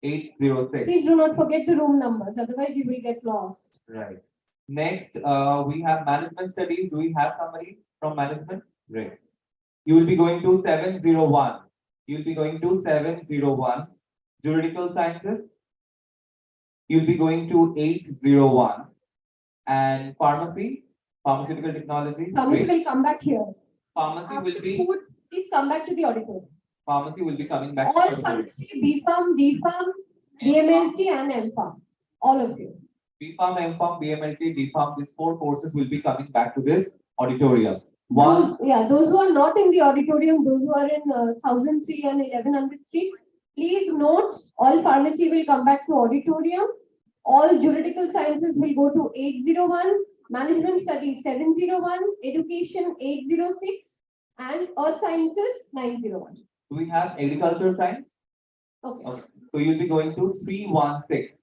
806. Please do not forget the room numbers, otherwise you will get lost. Right. Next, we have management studies. Do we have somebody from management? Great. You will be going to 701. You'll be going to 701. Juridical sciences. You'll be going to 801. And pharmacy, pharmaceutical technology. Pharmacy great. will come back here. Pharmacy will After be, food, please come back to the auditorium. pharmacy will be coming back. All to the pharmacy, B.Pharm, D.Pharm, BMLT and M.Pharm. All of you. B.Pharm, M.Pharm, BMLT, D.Pharm, these 4 courses will be coming back to this auditorium. One, Those who are not in the auditorium, those who are in 1003 and 1103, please note all pharmacy will come back to auditorium. All juridical sciences will go to 801, management studies 701, education 806, and earth sciences 901. do we have agriculture science? Okay. Okay. So you'll be going to 316,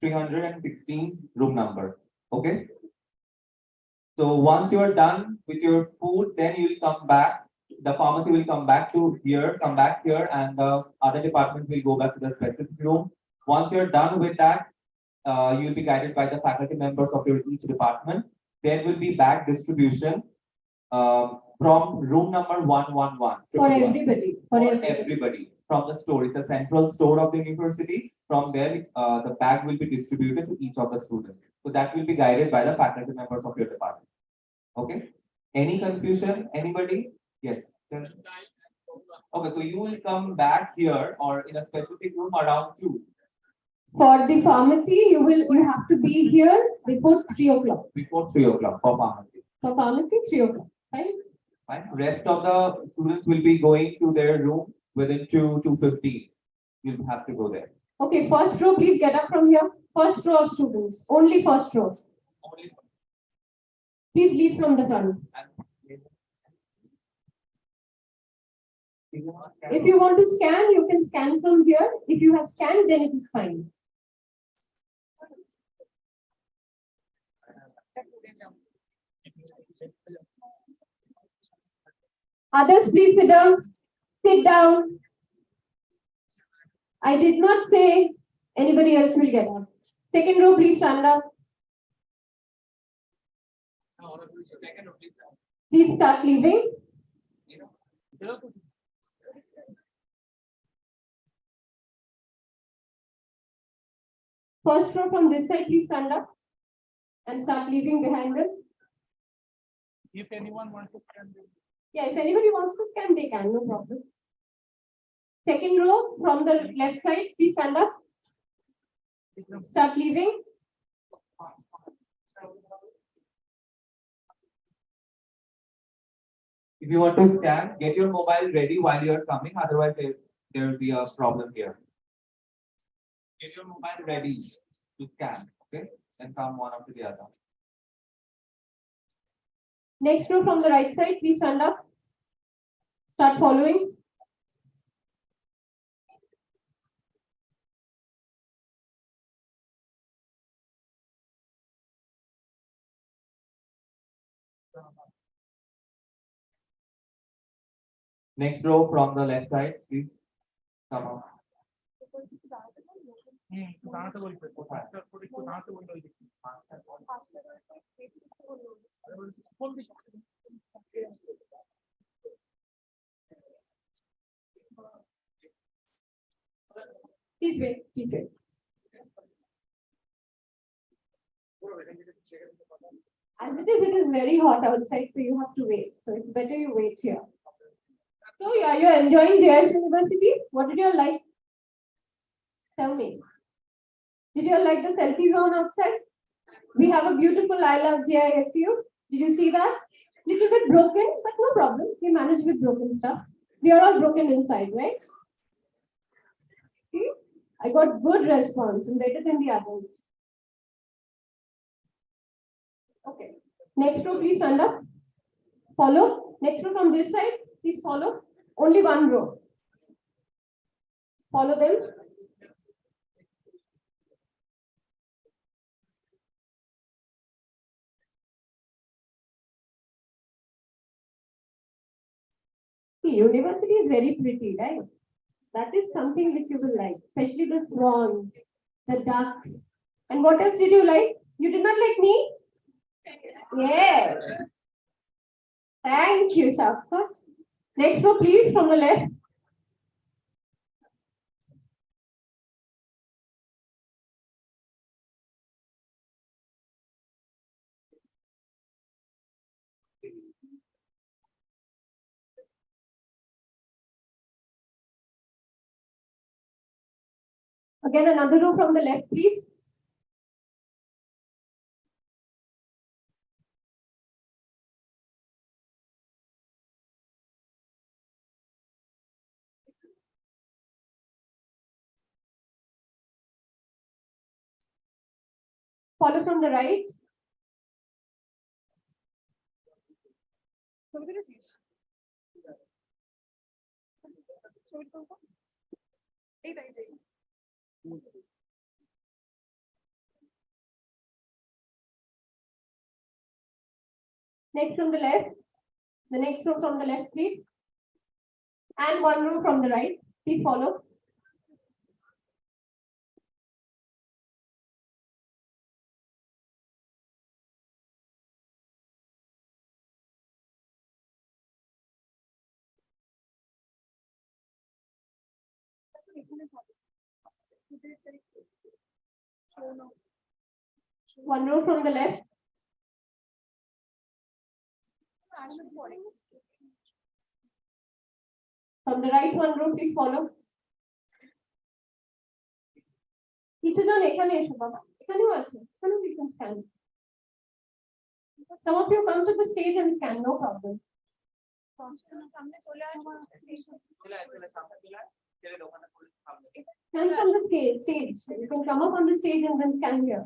316 room number. Okay. So once you're done with your food, then you'll come back. The pharmacy will come back to here, come back here, and the other department will go back to the specific room. Once you're done with that, you'll be guided by the faculty members of your each department. There will be bag distribution from room number 111. For everybody. For everybody from the store. It's a central store of the university. From there, the bag will be distributed to each of the students. So that will be guided by the faculty members of your department. Okay. Any confusion? Anybody? Yes. Okay. So you will come back here or in a specific room around 2. For the pharmacy, you have to be here before 3 o'clock. Before 3 o'clock for pharmacy. For pharmacy, 3 o'clock. Fine. Fine. Rest of the students will be going to their room within 2:15. You'll have to go there. Okay, first row, please get up from here. First row of students, only first row. Please leave from the front. If you want to scan, you can scan from here. If you have scanned, then it is fine. Others, please sit down. Sit down. I did not say anybody else will get up. Second row, please stand up. Please start leaving. First row from this side, please stand up and start leaving behind them. If anyone wants to scan, Yeah, if anybody wants to scan, they can, no problem. Second row from the left side, please stand up. Start leaving. If you want to scan, get your mobile ready while you are coming. Otherwise, there will be a problem here. Get your mobile ready to scan. Okay, and come one after the other. Next row from the right side, please stand up. Start following. Next row from the left side, please come up. Please wait. Please wait. As it is very hot outside, so you have to wait. So it's better you wait here. So yeah, you're enjoying JIS University. What did you like? Tell me. Did you like the selfie zone outside? We have a beautiful I Love JISU. Did you see that? Little bit broken, but no problem. We manage with broken stuff. We are all broken inside, right? See? I got good response and better than the others. Okay. Next row, please stand up. Follow. Next row from this side, please follow. Only one row. Follow them. The university is very pretty, right? That is something which you will like, especially the swans, the ducks. And what else did you like? You did not like me? Yes. Thank you, Shafqat. Next row, please, from the left. Again, another row from the left, please. Follow from the right. Next from the left. The next row from the left, please. And one row from the right. Please follow. One row from the left. From the right, one row, please follow. কিছুজন এখানে এসো বাবা, এখানেও আছে, এখানেও you can stand. Some of you come to the stage and stand, no problem. Stand from the stage. You can come up on the stage and then stand here.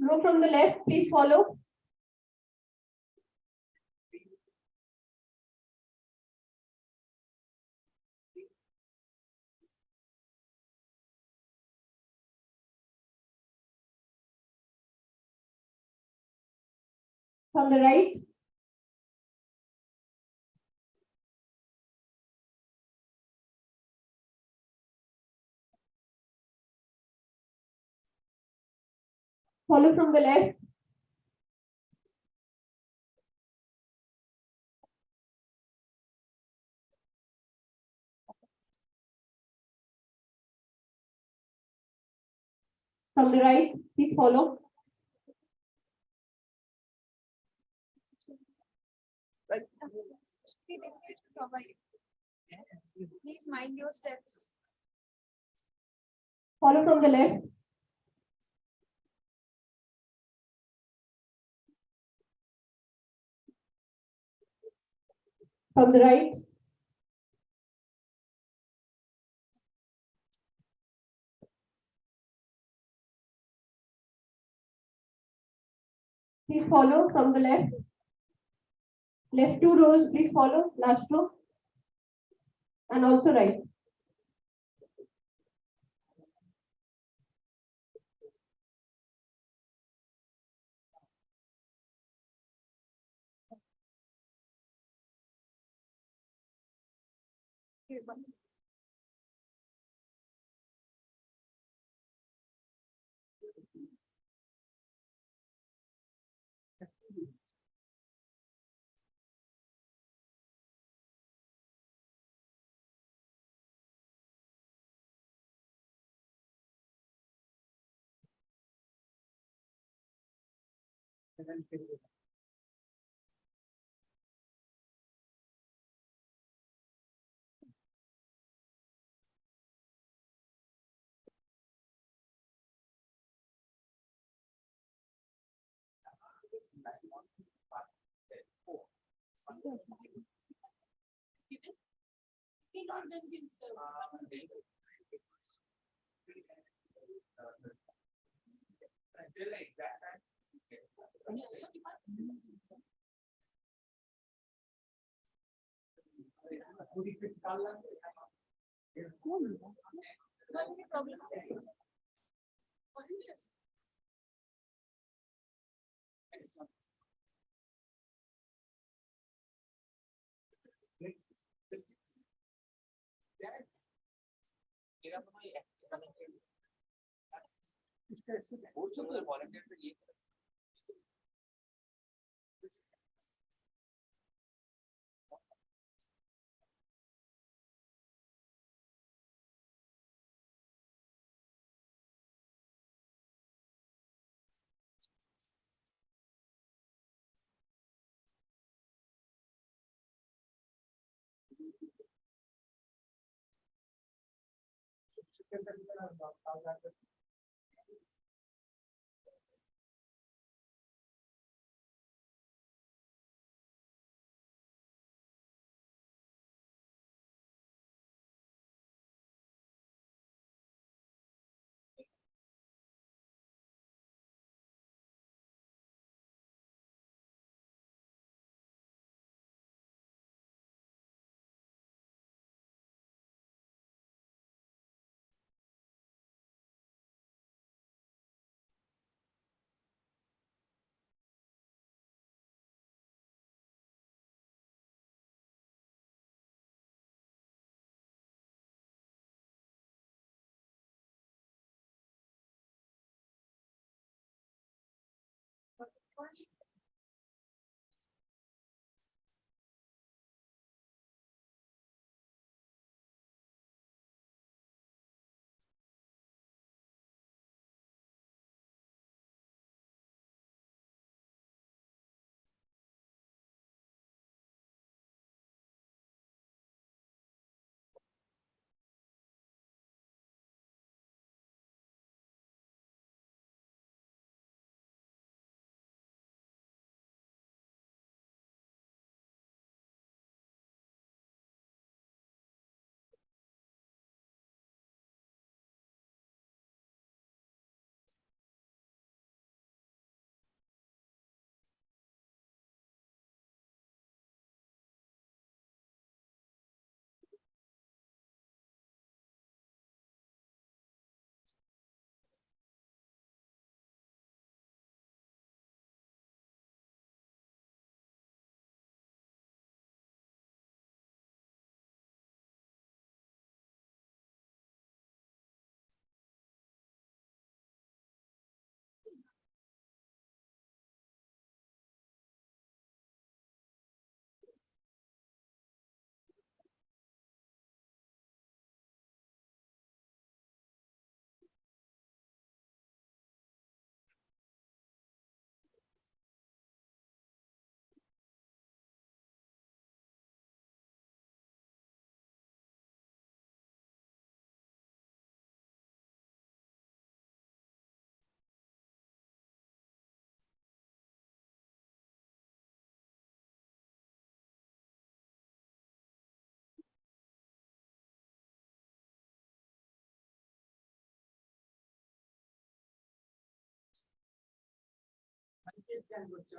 Row from the left, please follow. From the right. Follow from the left. From the right, please follow. Please mind your steps. Follow from the left. From the right. Please follow from the left. Left two rows, please follow. Last row. And also right.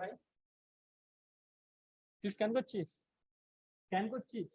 Right? Scan করছিস? Scan করছিস?